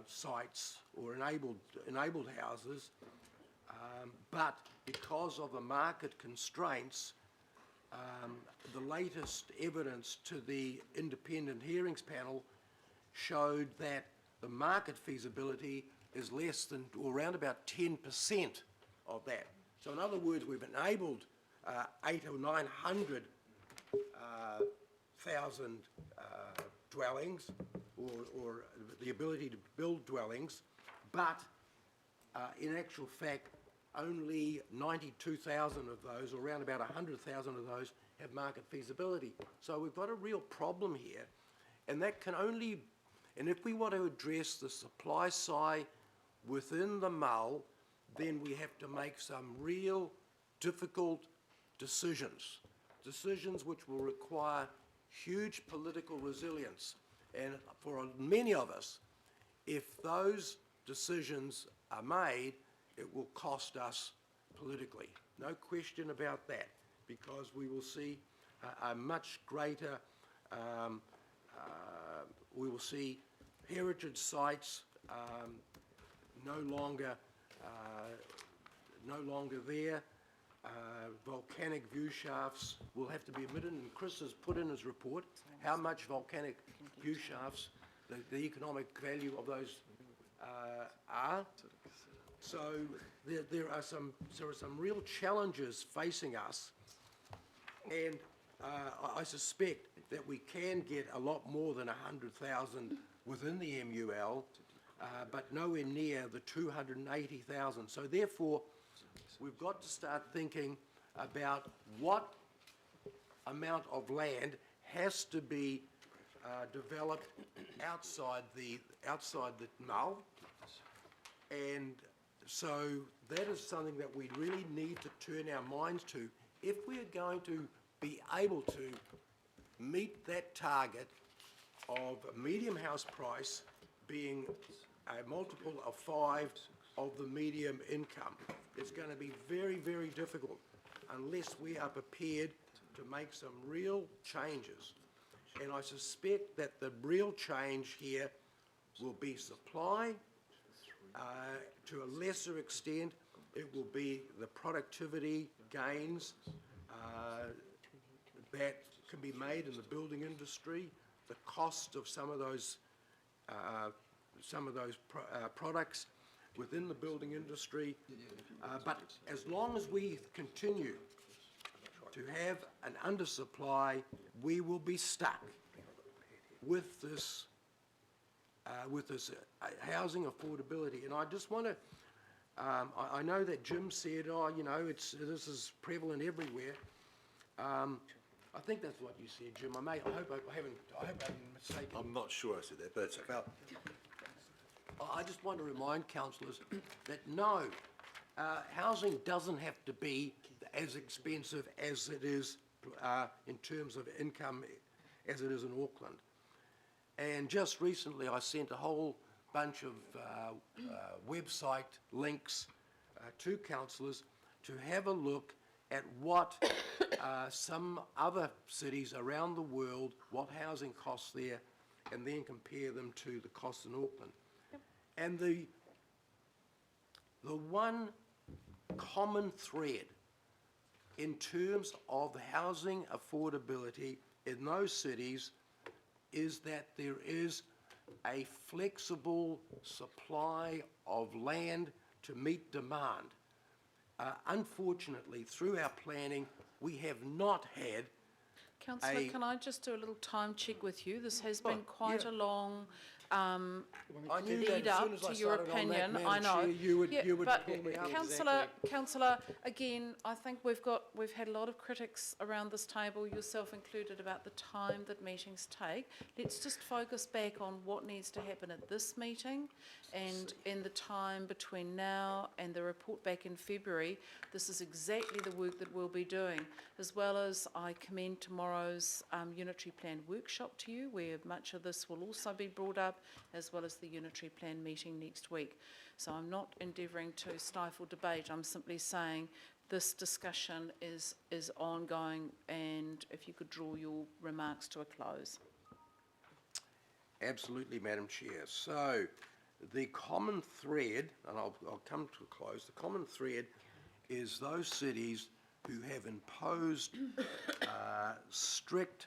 sites or enabled houses, but because of the market constraints, the latest evidence to the independent hearings panel showed that the market feasibility is less than, or around about 10% of that. So in other words, we've enabled 800,000 or 900,000 dwellings, or the ability to build dwellings, but in actual fact, only 92,000 of those, or around about 100,000 of those, have market feasibility. So we've got a real problem here, and that can only, and if we want to address the supply side within the mull, then we have to make some real difficult decisions which will require huge political resilience. And for many of us, if those decisions are made, it will cost us politically. No question about that, because we will see a much greater, we will see heritage sites no longer there. Volcanic view shafts will have to be emitted, and Chris has put in his report how much volcanic view shafts, the economic value of those are. So there are some real challenges facing us, and I suspect that we can get a lot more than 100,000 within the MUL, but nowhere near the 280,000. So therefore, we've got to start thinking about what amount of land has to be developed outside the MUL, and so that is something that we really need to turn our minds to if we are going to be able to meet that target of a medium house price being a multiple of 5 of the medium income. It's going to be very, very difficult unless we are prepared to make some real changes. And I suspect that the real change here will be supply. To a lesser extent, it will be the productivity gains that can be made in the building industry, the cost of some of those products within the building industry. But as long as we continue to have an undersupply, we will be stuck with this housing affordability. And I just want to, I know that Jim said, oh, you know, this is prevalent everywhere. I think that's what you said, Jim. I hope I haven't mistaken. I'm not sure I said that, but it's about... I just want to remind councillors that no, housing doesn't have to be as expensive as it is in terms of income as it is in Auckland. And just recently I sent a whole bunch of website links to councillors to have a look at what some other cities around the world, what housing costs there, and then compare them to the costs in Auckland. And the one common thread in terms of housing affordability in those cities is that there is a flexible supply of land to meet demand. Unfortunately, through our planning, we have not had Councillor, can I just do a little time check with you? This has been quite a long lead up to your opinion. I know. You would pull me up. Councillor, again, I think we've had a lot of critics around this table, yourself included, about the time that meetings take. Let's just focus back on what needs to happen at this meeting, and in the time between now and the report back in February. This is exactly the work that we'll be doing, as well as I commend tomorrow's unitary plan workshop to you, where much of this will also be brought up, as well as the unitary plan meeting next week. So I'm not endeavouring to stifle debate. I'm simply saying this discussion is ongoing, and if you could draw your remarks to a close. Absolutely, Madam Chair. So the common thread, and I'll come to a close, the common thread is those cities who have imposed strict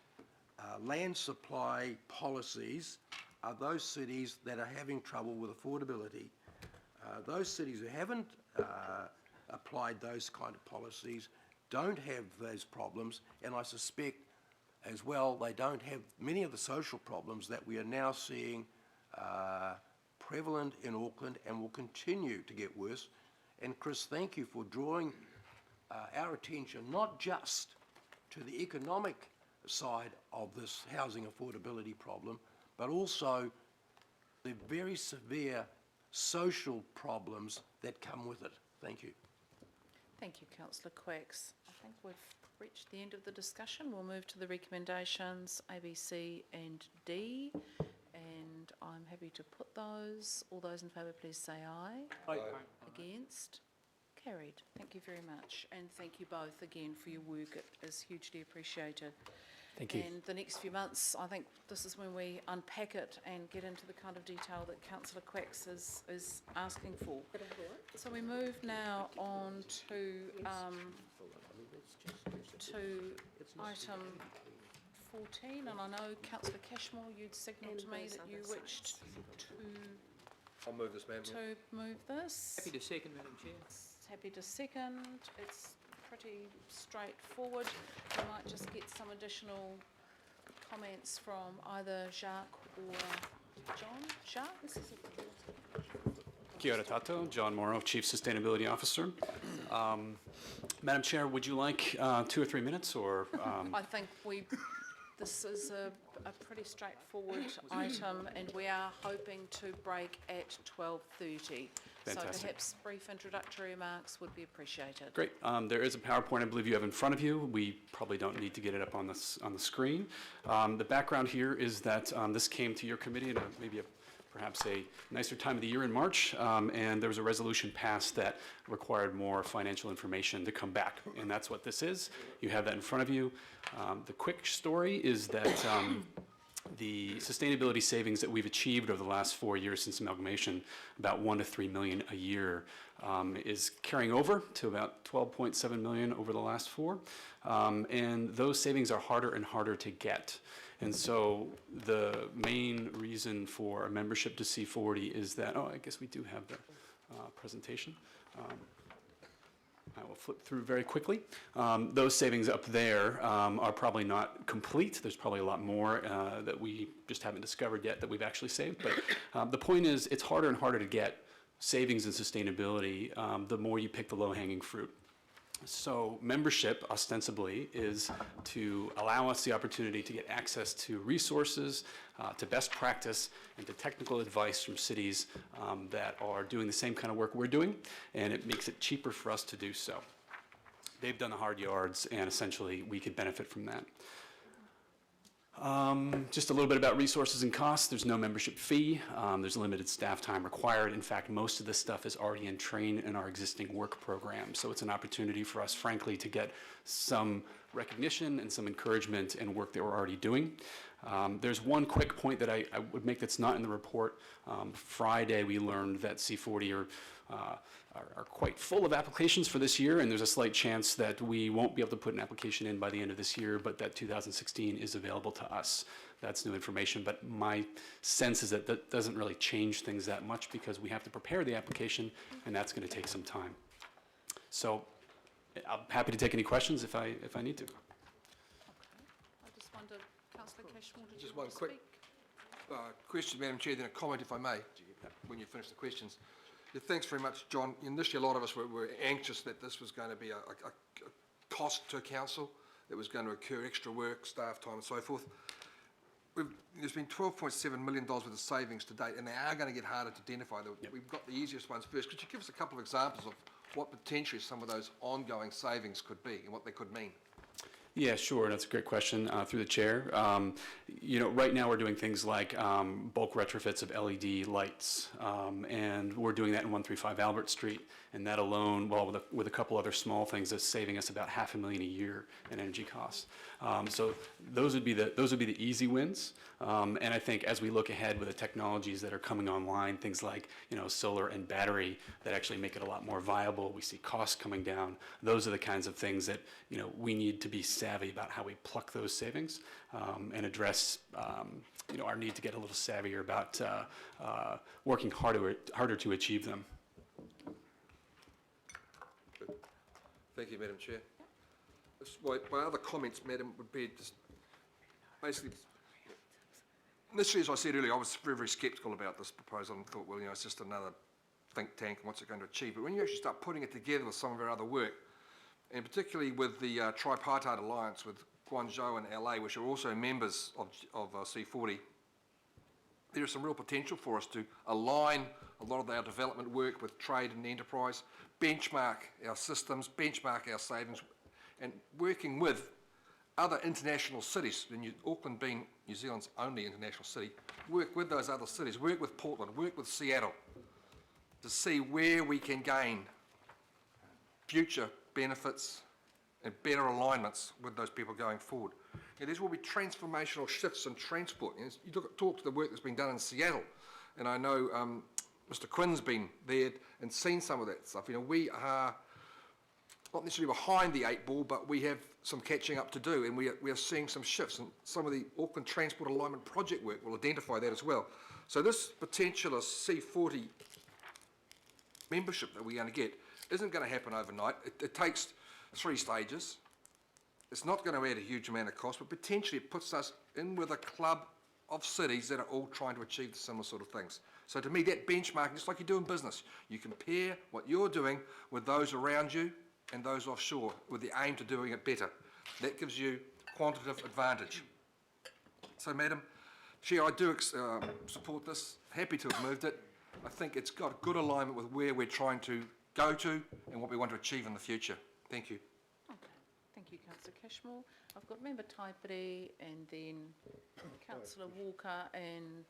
land supply policies are those cities that are having trouble with affordability. Those cities who haven't applied those kind of policies don't have those problems, and I suspect as well they don't have many of the social problems that we are now seeing prevalent in Auckland and will continue to get worse. And Chris, thank you for drawing our attention not just to the economic side of this housing affordability problem, but also the very severe social problems that come with it. Thank you. Thank you, Councillor Quacks. I think we've reached the end of the discussion. We'll move to the recommendations A, B, C and D, and I'm happy to put those. All those in favour, please say aye. Aye. Against? Carried. Thank you very much, and thank you both again for your work. It is hugely appreciated. Thank you. And the next few months, I think this is when we unpack it and get into the kind of detail that Councillor Quacks is asking for. So we move now on to item 14, and I know Councillor Cashmore, you'd signalled to me that you wished I'll move this, Madam. to move this. Happy to second, Madam Chair. Happy to second. It's pretty straightforward. We might just get some additional comments from either Jacques or John. Jacques? Kia ora tātou, John Morrow, Chief Sustainability Officer. Madam Chair, would you like 2 or 3 minutes, or? I think this is a pretty straightforward item, and we are hoping to break at 12:30. So Fantastic. perhaps brief introductory remarks would be appreciated. Great. There is a PowerPoint I believe you have in front of you. We probably don't need to get it up on the screen. The background here is that this came to your committee at perhaps a nicer time of the year in March, and there was a resolution passed that required more financial information to come back, and that's what this is. You have that in front of you. The quick story is that the sustainability savings that we've achieved over the last 4 years since amalgamation, about 1 to 3 million a year, is carrying over to about 12.7 million over the last 4. And those savings are harder and harder to get. And so the main reason for a membership to C40 is that, I guess we do have the presentation. I will flip through very quickly. Those savings up there are probably not complete. There's probably a lot more that we just haven't discovered yet that we've actually saved. But the point is, it's harder and harder to get savings in sustainability the more you pick the low-hanging fruit. So membership, ostensibly, is to allow us the opportunity to get access to resources, to best practice, and to technical advice from cities that are doing the same kind of work we're doing, and it makes it cheaper for us to do so. They've done the hard yards, and essentially we could benefit from that. Just a little bit about resources and costs. There's no membership fee. There's limited staff time required. In fact, most of this stuff is already in train in our existing work program. So it's an opportunity for us, frankly, to get some recognition and some encouragement in work that we're already doing. There's one quick point that I would make that's not in the report. Friday, we learned that C40 are quite full of applications for this year, and there's a slight chance that we won't be able to put an application in by the end of this year, but that 2016 is available to us. That's new information, but my sense is that that doesn't really change things that much because we have to prepare the application, and that's going to take some time. So I'm happy to take any questions if I need to. Okay. I just wondered, Councillor Cashmore, did you Just want one to quick speak? question, Madam Chair, then a comment, if I may, when you finish the questions. Yeah, thanks very much, John. Initially, a lot of us were anxious that this was going to be a cost to council, that was going to occur, extra work, staff time and so forth. There's been $12.7 million worth of savings to date, and they are going to get harder to identify. We've got the easiest ones first. Could you give us a couple of examples of what potentially some of those ongoing savings could be and what they could mean? Yeah, sure. That's a great question through the chair. Right now we're doing things like bulk retrofits of LED lights, and we're doing that in 135 Albert Street, and that alone, well, with a couple other small things, is saving us about $500,000 a year in energy costs. So those would be the easy wins. And I think as we look ahead with the technologies that are coming online, things like solar and battery that actually make it a lot more viable, we see costs coming down. Those are the kinds of things that we need to be savvy about how we pluck those savings and address our need to get a little savvier about working harder to achieve them. Good. Thank you, Madam Chair. My other comments, Madam, would be just basically, initially, as I said earlier, I was very, very sceptical about this proposal and thought, well, it's just another think tank and what's it going to achieve? But when you actually start putting it together with some of our other work, and particularly with the Tripartite Alliance with Guangzhou and LA, which are also members of C40, there is some real potential for us to align a lot of our development work with trade and enterprise, benchmark our systems, benchmark our savings, and working with other international cities, Auckland being New Zealand's only international city, work with those other cities, work with Portland, work with Seattle, to see where we can gain future benefits and better alignments with those people going forward. Yeah, these will be transformational shifts in transport. You talk to the work that's been done in Seattle, and I know Mr. Quinn's been there and seen some of that stuff. We are not necessarily behind the 8 ball, but we have some catching up to do, and we are seeing some shifts, and some of the Auckland Transport Alignment Project work will identify that as well. So this potential C40 membership that we're going to get isn't going to happen overnight. It takes 3 stages. It's not going to add a huge amount of cost, but potentially it puts us in with a club of cities that are all trying to achieve the similar sort of things. So to me, that benchmarking, just like you do in business, you compare what you're doing with those around you and those offshore with the aim to doing it better. That gives you quantitative advantage. So, Madam Chair, I do support this. Happy to have moved it. I think it's got good alignment with where we're trying to go to and what we want to achieve in the future. Thank you. Okay, thank you, Councillor Cashmore. I've got Member Taipere and then Councillor Walker and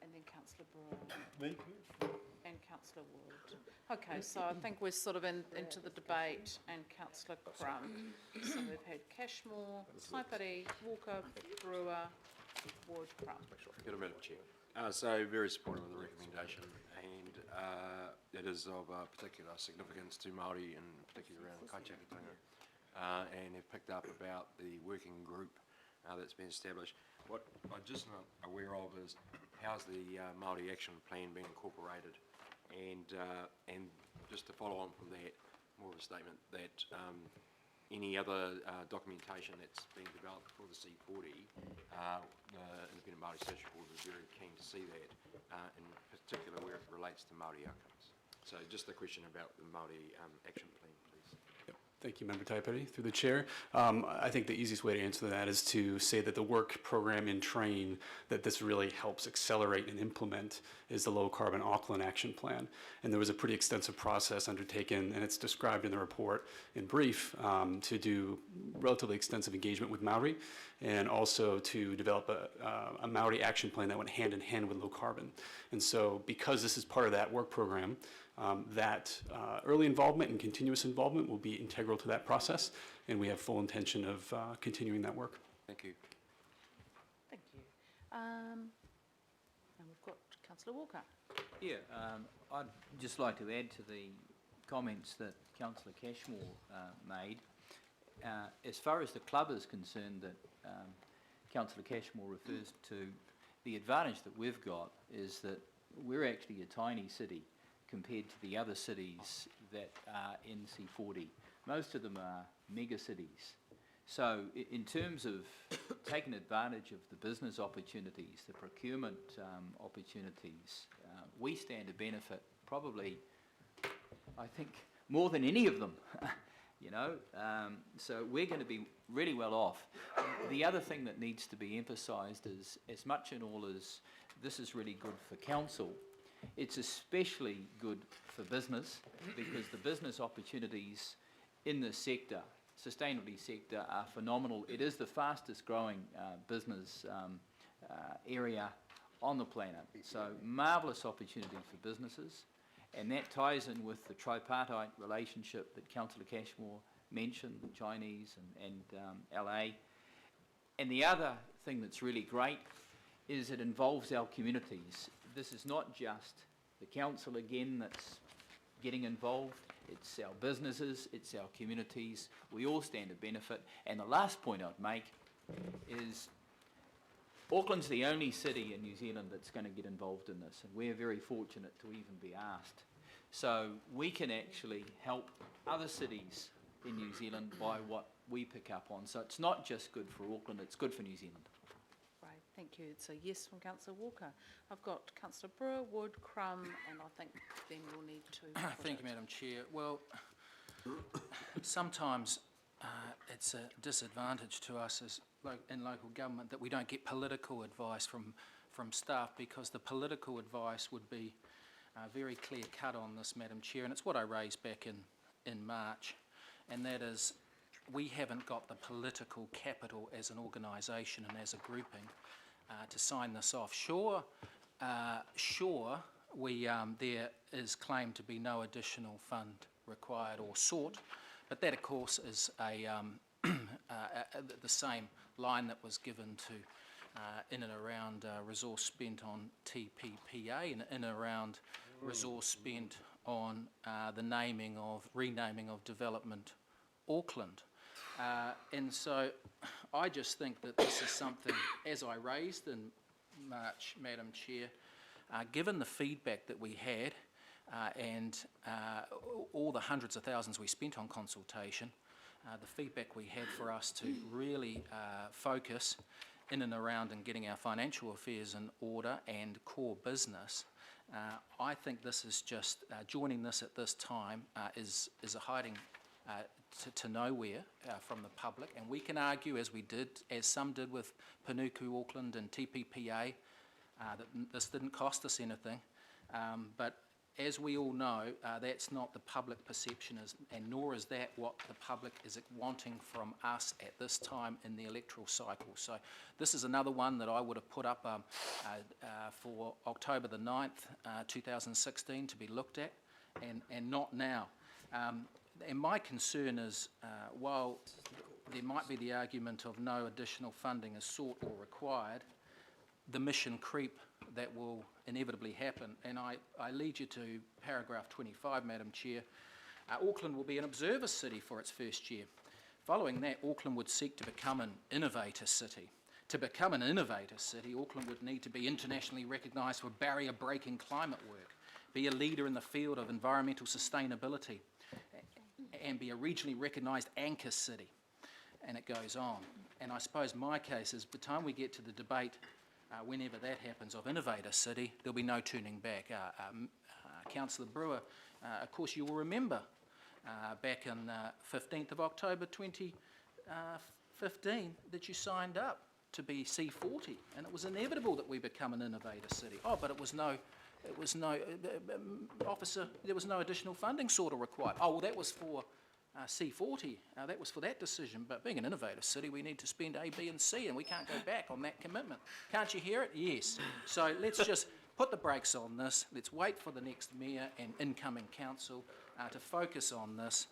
then Councillor Brewer. And Councillor Ward. Okay, so I think we're sort of into the debate, and Councillor Crum. So we've had Cashmore, Taipere, Walker, Brewer, Ward, Crum. Good, Madam Chair. So very supportive of the recommendation, and it is of particular significance to Māori, and particularly around Kaitiakitanga, and have picked up about the working group that's been established. What I'm just not aware of is how's the Māori Action Plan being incorporated, and just to follow on from that, more of a statement that any other documentation that's being developed for the C40, the Independent Māori Statutory Board is very keen to see that, in particular where it relates to Māori outcomes. So just a question about the Māori Action Plan, please. Thank you, Member Taipere. Through the chair, I think the easiest way to answer that is to say that the work program in train that this really helps accelerate and implement is the Low Carbon Auckland Action Plan. And there was a pretty extensive process undertaken, and it's described in the report in brief, to do relatively extensive engagement with Māori, and also to develop a Māori action plan that went hand in hand with low carbon. And so because this is part of that work program, that early involvement and continuous involvement will be integral to that process, and we have full intention of continuing that work. Thank you. Thank you. And we've got Councillor Walker. Yeah, I'd just like to add to the comments that Councillor Cashmore made. As far as the club is concerned that Councillor Cashmore refers to, the advantage that we've got is that we're actually a tiny city compared to the other cities that are in C40. Most of them are mega cities. So in terms of taking advantage of the business opportunities, the procurement opportunities, we stand to benefit probably, I think, more than any of them. So we're going to be really well off. The other thing that needs to be emphasised is, as much and all as this is really good for council, it's especially good for business, because the business opportunities in the sector, sustainability sector, are phenomenal. It is the fastest growing business area on the planet. So marvellous opportunity for businesses, and that ties in with the tripartite relationship that Councillor Cashmore mentioned, the Chinese and LA. And the other thing that's really great is it involves our communities. This is not just the council again that's getting involved, it's our businesses, it's our communities. We all stand to benefit. And the last point I'd make is Auckland's the only city in New Zealand that's going to get involved in this, and we're very fortunate to even be asked. So we can actually help other cities in New Zealand by what we pick up on. So it's not just good for Auckland, it's good for New Zealand. Right, thank you. It's a yes from Councillor Walker. I've got Councillor Brewer, Wood, Crum, and I think then we'll need to... Thank you, Madam Chair. Well, sometimes it's a disadvantage to us as in local government that we don't get political advice from staff, because the political advice would be very clear cut on this, Madam Chair, and it's what I raised back in March, and that is we haven't got the political capital as an organisation and as a grouping to sign this off. Sure, there is claimed to be no additional fund required or sought, but that of course is a the same line that was given to in and around resource spent on TPPA and in and around resource spent on the renaming of Development Auckland. And so I just think that this is something, as I raised in March, Madam Chair, given the feedback that we had and all the hundreds of thousands we spent on consultation, the feedback we had for us to really focus in and around and getting our financial affairs in order and core business, I think this is just, joining this at this time is a hiding to nowhere from the public, and we can argue, as some did with Panuku, Auckland and TPPA, that this didn't cost us anything, but as we all know, that's not the public perception, and nor is that what the public is wanting from us at this time in the electoral cycle. So this is another one that I would have put up for October the 9th, 2016 to be looked at, and not now. And my concern is, while there might be the argument of no additional funding is sought or required, the mission creep that will inevitably happen. And I lead you to paragraph 25, Madam Chair. Auckland will be an observer city for its first year. Following that, Auckland would seek to become an innovator city. To become an innovator city, Auckland would need to be internationally recognised for barrier-breaking climate work, be a leader in the field of environmental sustainability, and be a regionally recognised anchor city. And it goes on. And I suppose my case is, by the time we get to the debate, whenever that happens, of Innovator City, there'll be no turning back. Councillor Brewer, of course you will remember back on 15th of October 2015 that you signed up to be C40, and it was inevitable that we become an Innovator City. Oh, but there was no additional funding sort of required. Oh, well, that was for C40, that was for that decision, but being an innovative city, we need to spend A, B and C, and we can't go back on that commitment. Can't you hear it? Yes. So let's just put the brakes on this. Let's wait for the next mayor and incoming council to focus on this.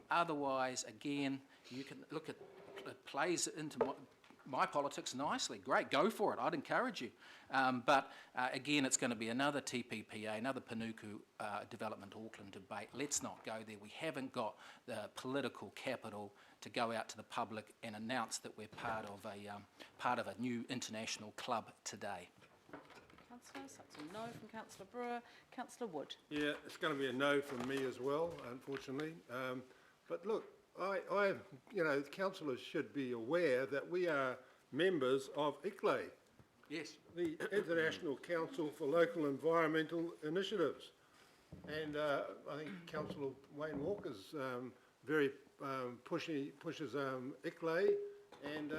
Otherwise, again, you can look at, it plays into my politics nicely. Great, go for it. I'd encourage you. But again, it's going to be another TPPA, another Panuku Development Auckland debate. Let's not go there. We haven't got the political capital to go out to the public and announce that we're part of a new international club today. Councillors, that's a no from Councillor Brewer. Councillor Wood. Yeah, it's going to be a no from me as well, unfortunately. But look, the councillors should be aware that we are members of ICLE. Yes. The International Council for Local Environmental Initiatives. And I think Councillor Wayne Walker's very pushes ICLE, and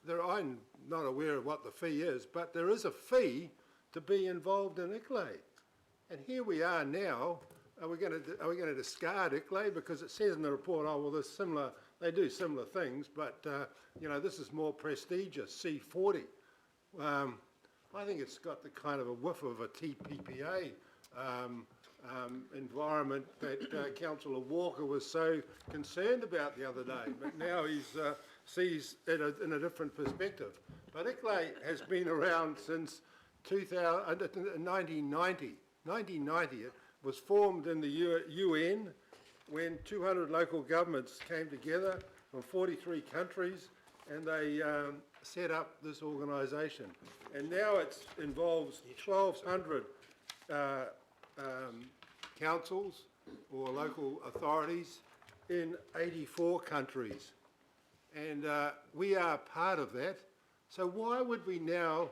I'm not aware of what the fee is, but there is a fee to be involved in ICLE. And here we are now. Are we going to discard ICLE because it says in the report, oh well, they do similar things, but this is more prestigious, C40. I think it's got the kind of a whiff of a TPPA environment that Councillor Walker was so concerned about the other day, but now he sees it in a different perspective. But ICLE has been around since 1990. 1990, it was formed in the UN when 200 local governments came together from 43 countries, and they set up this organisation. And now it involves 1,200 councils or local authorities in 84 countries. And we are part of that. So why would we now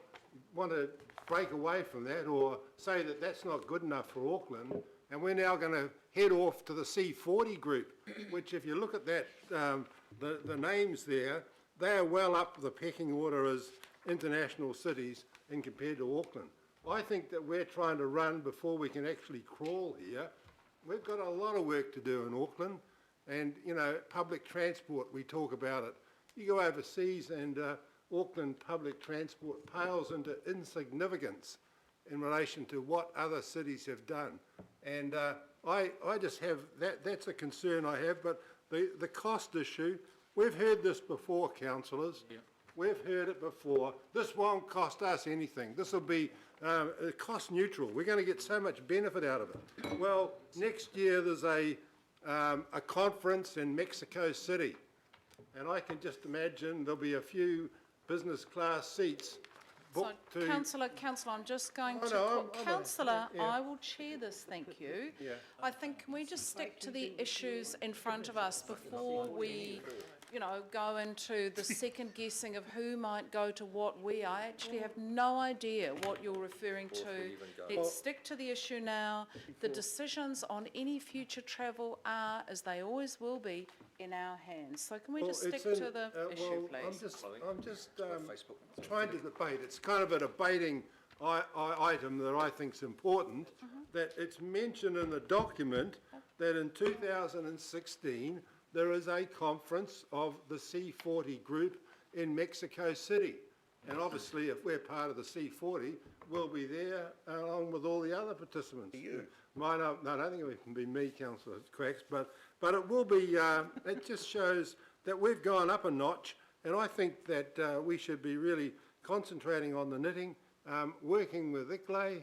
want to break away from that or say that that's not good enough for Auckland, and we're now going to head off to the C40 group, which if you look at that, the names there, they are well up the pecking order as international cities in compared to Auckland. I think that we're trying to run before we can actually crawl here. We've got a lot of work to do in Auckland, and public transport, we talk about it. You go overseas and Auckland public transport pales into insignificance in relation to what other cities have done. And I just have, that's a concern I have, but the cost issue, we've heard this before, councillors. We've heard it before. This won't cost us anything. This will be cost neutral. We're going to get so much benefit out of it. Well, next year there's a conference in Mexico City, and I can just imagine there'll be a few business class seats booked to... Councillor, I'm just going to... Councillor, I will chair this, thank you. I think, can we just stick to the issues in front of us before we, you know, go into the second guessing of who might go to what? I actually have no idea what you're referring to. Let's stick to the issue now. The decisions on any future travel are, as they always will be, in our hands. So can we just stick to the issue, please? I'm just trying to debate. It's kind of a debating item that I think is important, that it's mentioned in the document that in 2016 there is a conference of the C40 group in Mexico City. And obviously, if we're part of the C40, we'll be there along with all the other participants. No, I don't think it can be me, Councillor Cracks, but it will be, it just shows that we've gone up a notch, and I think that we should be really concentrating on the knitting, working with ICLEI,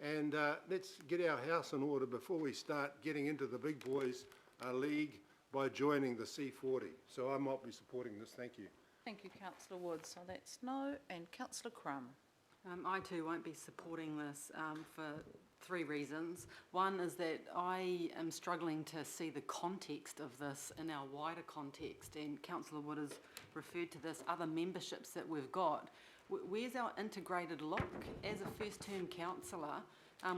and let's get our house in order before we start getting into the big boys league by joining the C40. So I might be supporting this. Thank you. Thank you, Councillor Wood. So that's no. And Councillor Crum. I too won't be supporting this for 3 reasons. One is that I am struggling to see the context of this in our wider context, and Councillor Wood has referred to this, other memberships that we've got. Where's our integrated look? As a first-term councillor,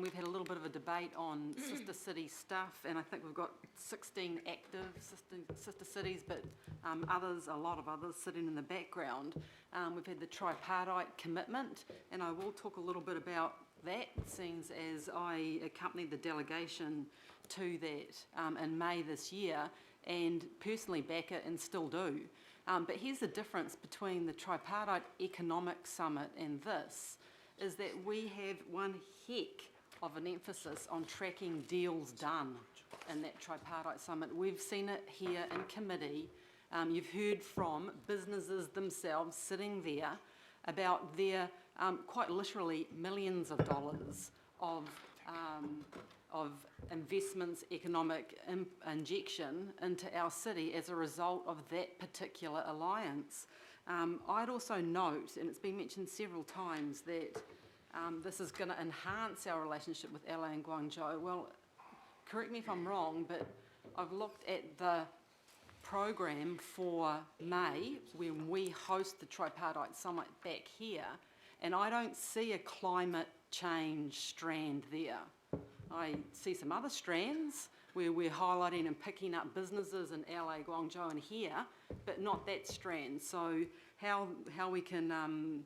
we've had a little bit of a debate on sister city stuff, and I think we've got 16 active sister cities, but a lot of others sitting in the background. We've had the tripartite commitment, and I will talk a little bit about that, seeing as I accompanied the delegation to that in May this year, and personally back it and still do. But here's the difference between the tripartite economic summit and this, is that we have one heck of an emphasis on tracking deals done in that tripartite summit. We've seen it here in committee. You've heard from businesses themselves sitting there about their quite literally millions of dollars of investments, economic injection into our city as a result of that particular alliance. I'd also note, and it's been mentioned several times, that this is going to enhance our relationship with LA and Guangzhou. Well, correct me if I'm wrong, but I've looked at the program for May when we host the tripartite summit back here, and I don't see a climate change strand there. I see some other strands where we're highlighting and picking up businesses in LA, Guangzhou and here, but not that strand. So how we can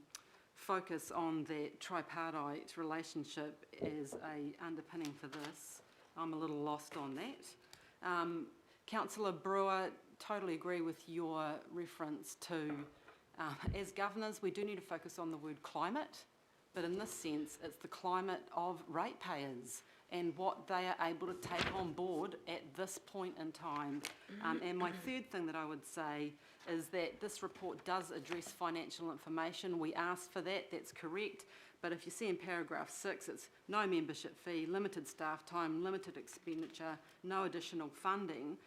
focus on that tripartite relationship as a underpinning for this, I'm a little lost on that. Councillor Brewer, totally agree with your reference to, as governors, we do need to focus on the word climate, but in this sense, it's the climate of ratepayers and what they are able to take on board at this point in time. And my third thing that I would say is that this report does address financial information. We asked for that, that's correct. But if you see in paragraph 6, it's no membership fee, limited staff time, limited expenditure, no additional funding.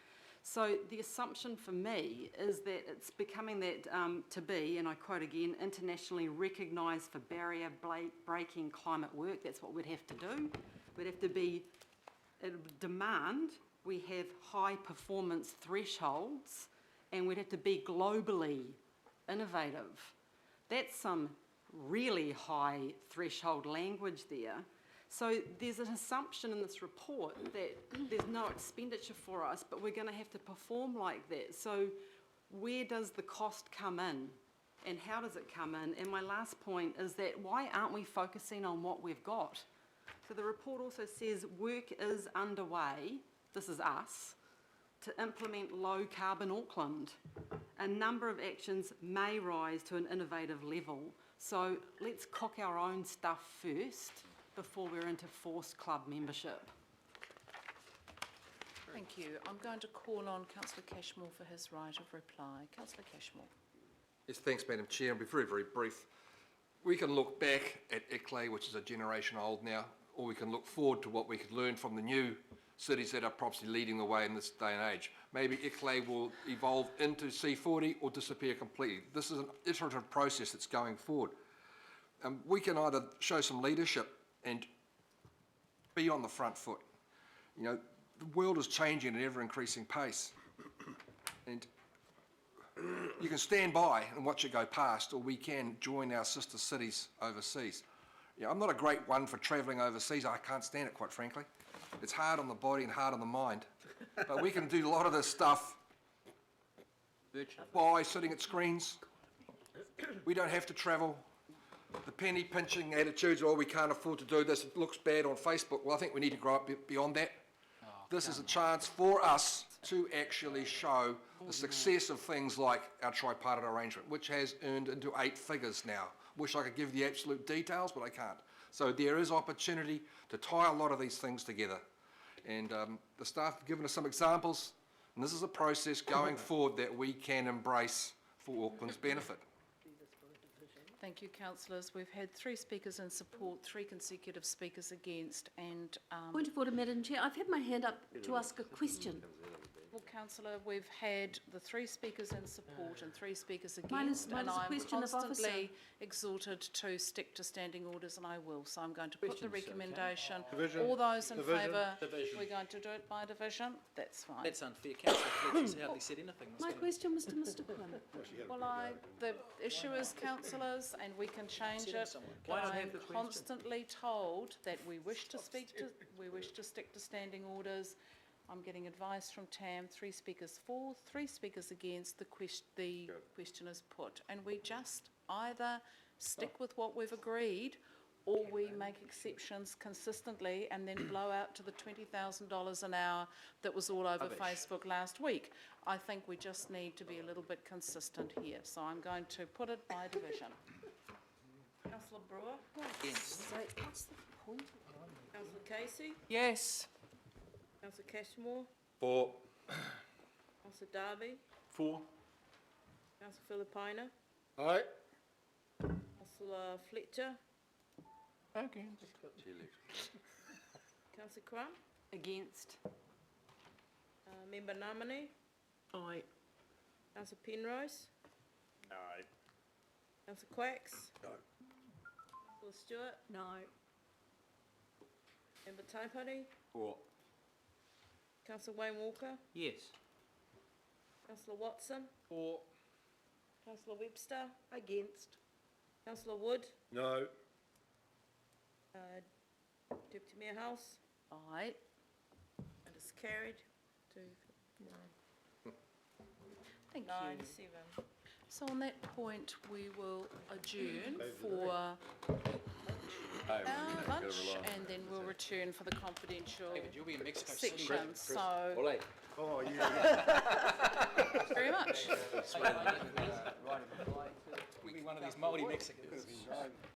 So the assumption for me is that it's becoming that to be, and I quote again, internationally recognised for barrier-breaking climate work. That's what we'd have to do. We'd have to be, it would demand we have high performance thresholds, and we'd have to be globally innovative. That's some really high threshold language there. So there's an assumption in this report that there's no expenditure for us, but we're going to have to perform like that. So where does the cost come in, and how does it come in? And my last point is that why aren't we focusing on what we've got? So the report also says work is underway, this is us, to implement low carbon Auckland. A number of actions may rise to an innovative level. So let's cock our own stuff first before we're into forced club membership. Thank you. I'm going to call on Councillor Cashmore for his right of reply. Councillor Cashmore. Yes, thanks, Madam Chair. I'll be very, very brief. We can look back at Ickley, which is a generation old now, or we can look forward to what we could learn from the new cities that are probably leading the way in this day and age. Maybe Ickley will evolve into C40 or disappear completely. This is an iterative process that's going forward. We can either show some leadership and be on the front foot. You know, the world is changing at an ever-increasing pace. And you can stand by and watch it go past, or we can join our sister cities overseas. You know, I'm not a great one for travelling overseas. I can't stand it, quite frankly. It's hard on the body and hard on the mind. But we can do a lot of this stuff by sitting at screens. We don't have to travel. The penny pinching attitudes, oh, we can't afford to do this, it looks bad on Facebook. Well, I think we need to grow up beyond that. This is a chance for us to actually show the success of things like our tripartite arrangement, which has earned into 8 figures now. Wish I could give the absolute details, but I can't. So there is opportunity to tie a lot of these things together. And the staff have given us some examples, and this is a process going forward that we can embrace for Auckland's benefit. Thank you, councillors. We've had 3 speakers in support, 3 consecutive speakers against, and... Point of order, Madam Chair. I've had my hand up to ask a question. Well, councillor, we've had the 3 speakers in support and 3 speakers Mine is against, and a I'm question of officer. constantly exhorted to stick to standing orders, and I will. So I'm going to put the recommendation. Division. All those in Division. favour, Division. we're going to do it by division. That's fine. That's unfair. Councillor Fletcher's hardly said anything. My question was to Mr. Quinn. Well, the issue is councillors, and we can change Sit in it. somewhere. But Why not I'm have the question? constantly told that we wish to stick to standing orders. I'm getting advice from Tam, 3 speakers for, 3 speakers against, the question is put. And we just either stick with what we've agreed, or we make exceptions consistently and then blow out to the $20,000 an hour that was all over Facebook last week. I think we just need to be a little bit consistent here. So I'm going to put it by division. Councillor Brewer? Against. So what's the point? Councillor Casey? Yes. Councillor Cashmore? For. Councillor Darby? For. Councillor Filipina? Aye. Councillor Fletcher? Against. Councillor Crum? Against. Member Namani? Aye. Councillor Penrose? Aye. Councillor Quacks? No. Councillor Stewart? No. Member Taipari? For. Councillor Wayne Walker? Yes. Councillor Watson? For. Councillor Webster? Against. Councillor Wood? No. Deputy Mayor House? Aye. And it's carried to Thank 9, you. 7. So on that point, we will adjourn for our lunch, and then we'll return for the confidential David, you'll be in Mexico City. section. So, Oh, yeah. very much. We'll be one of these Māori Mexicans.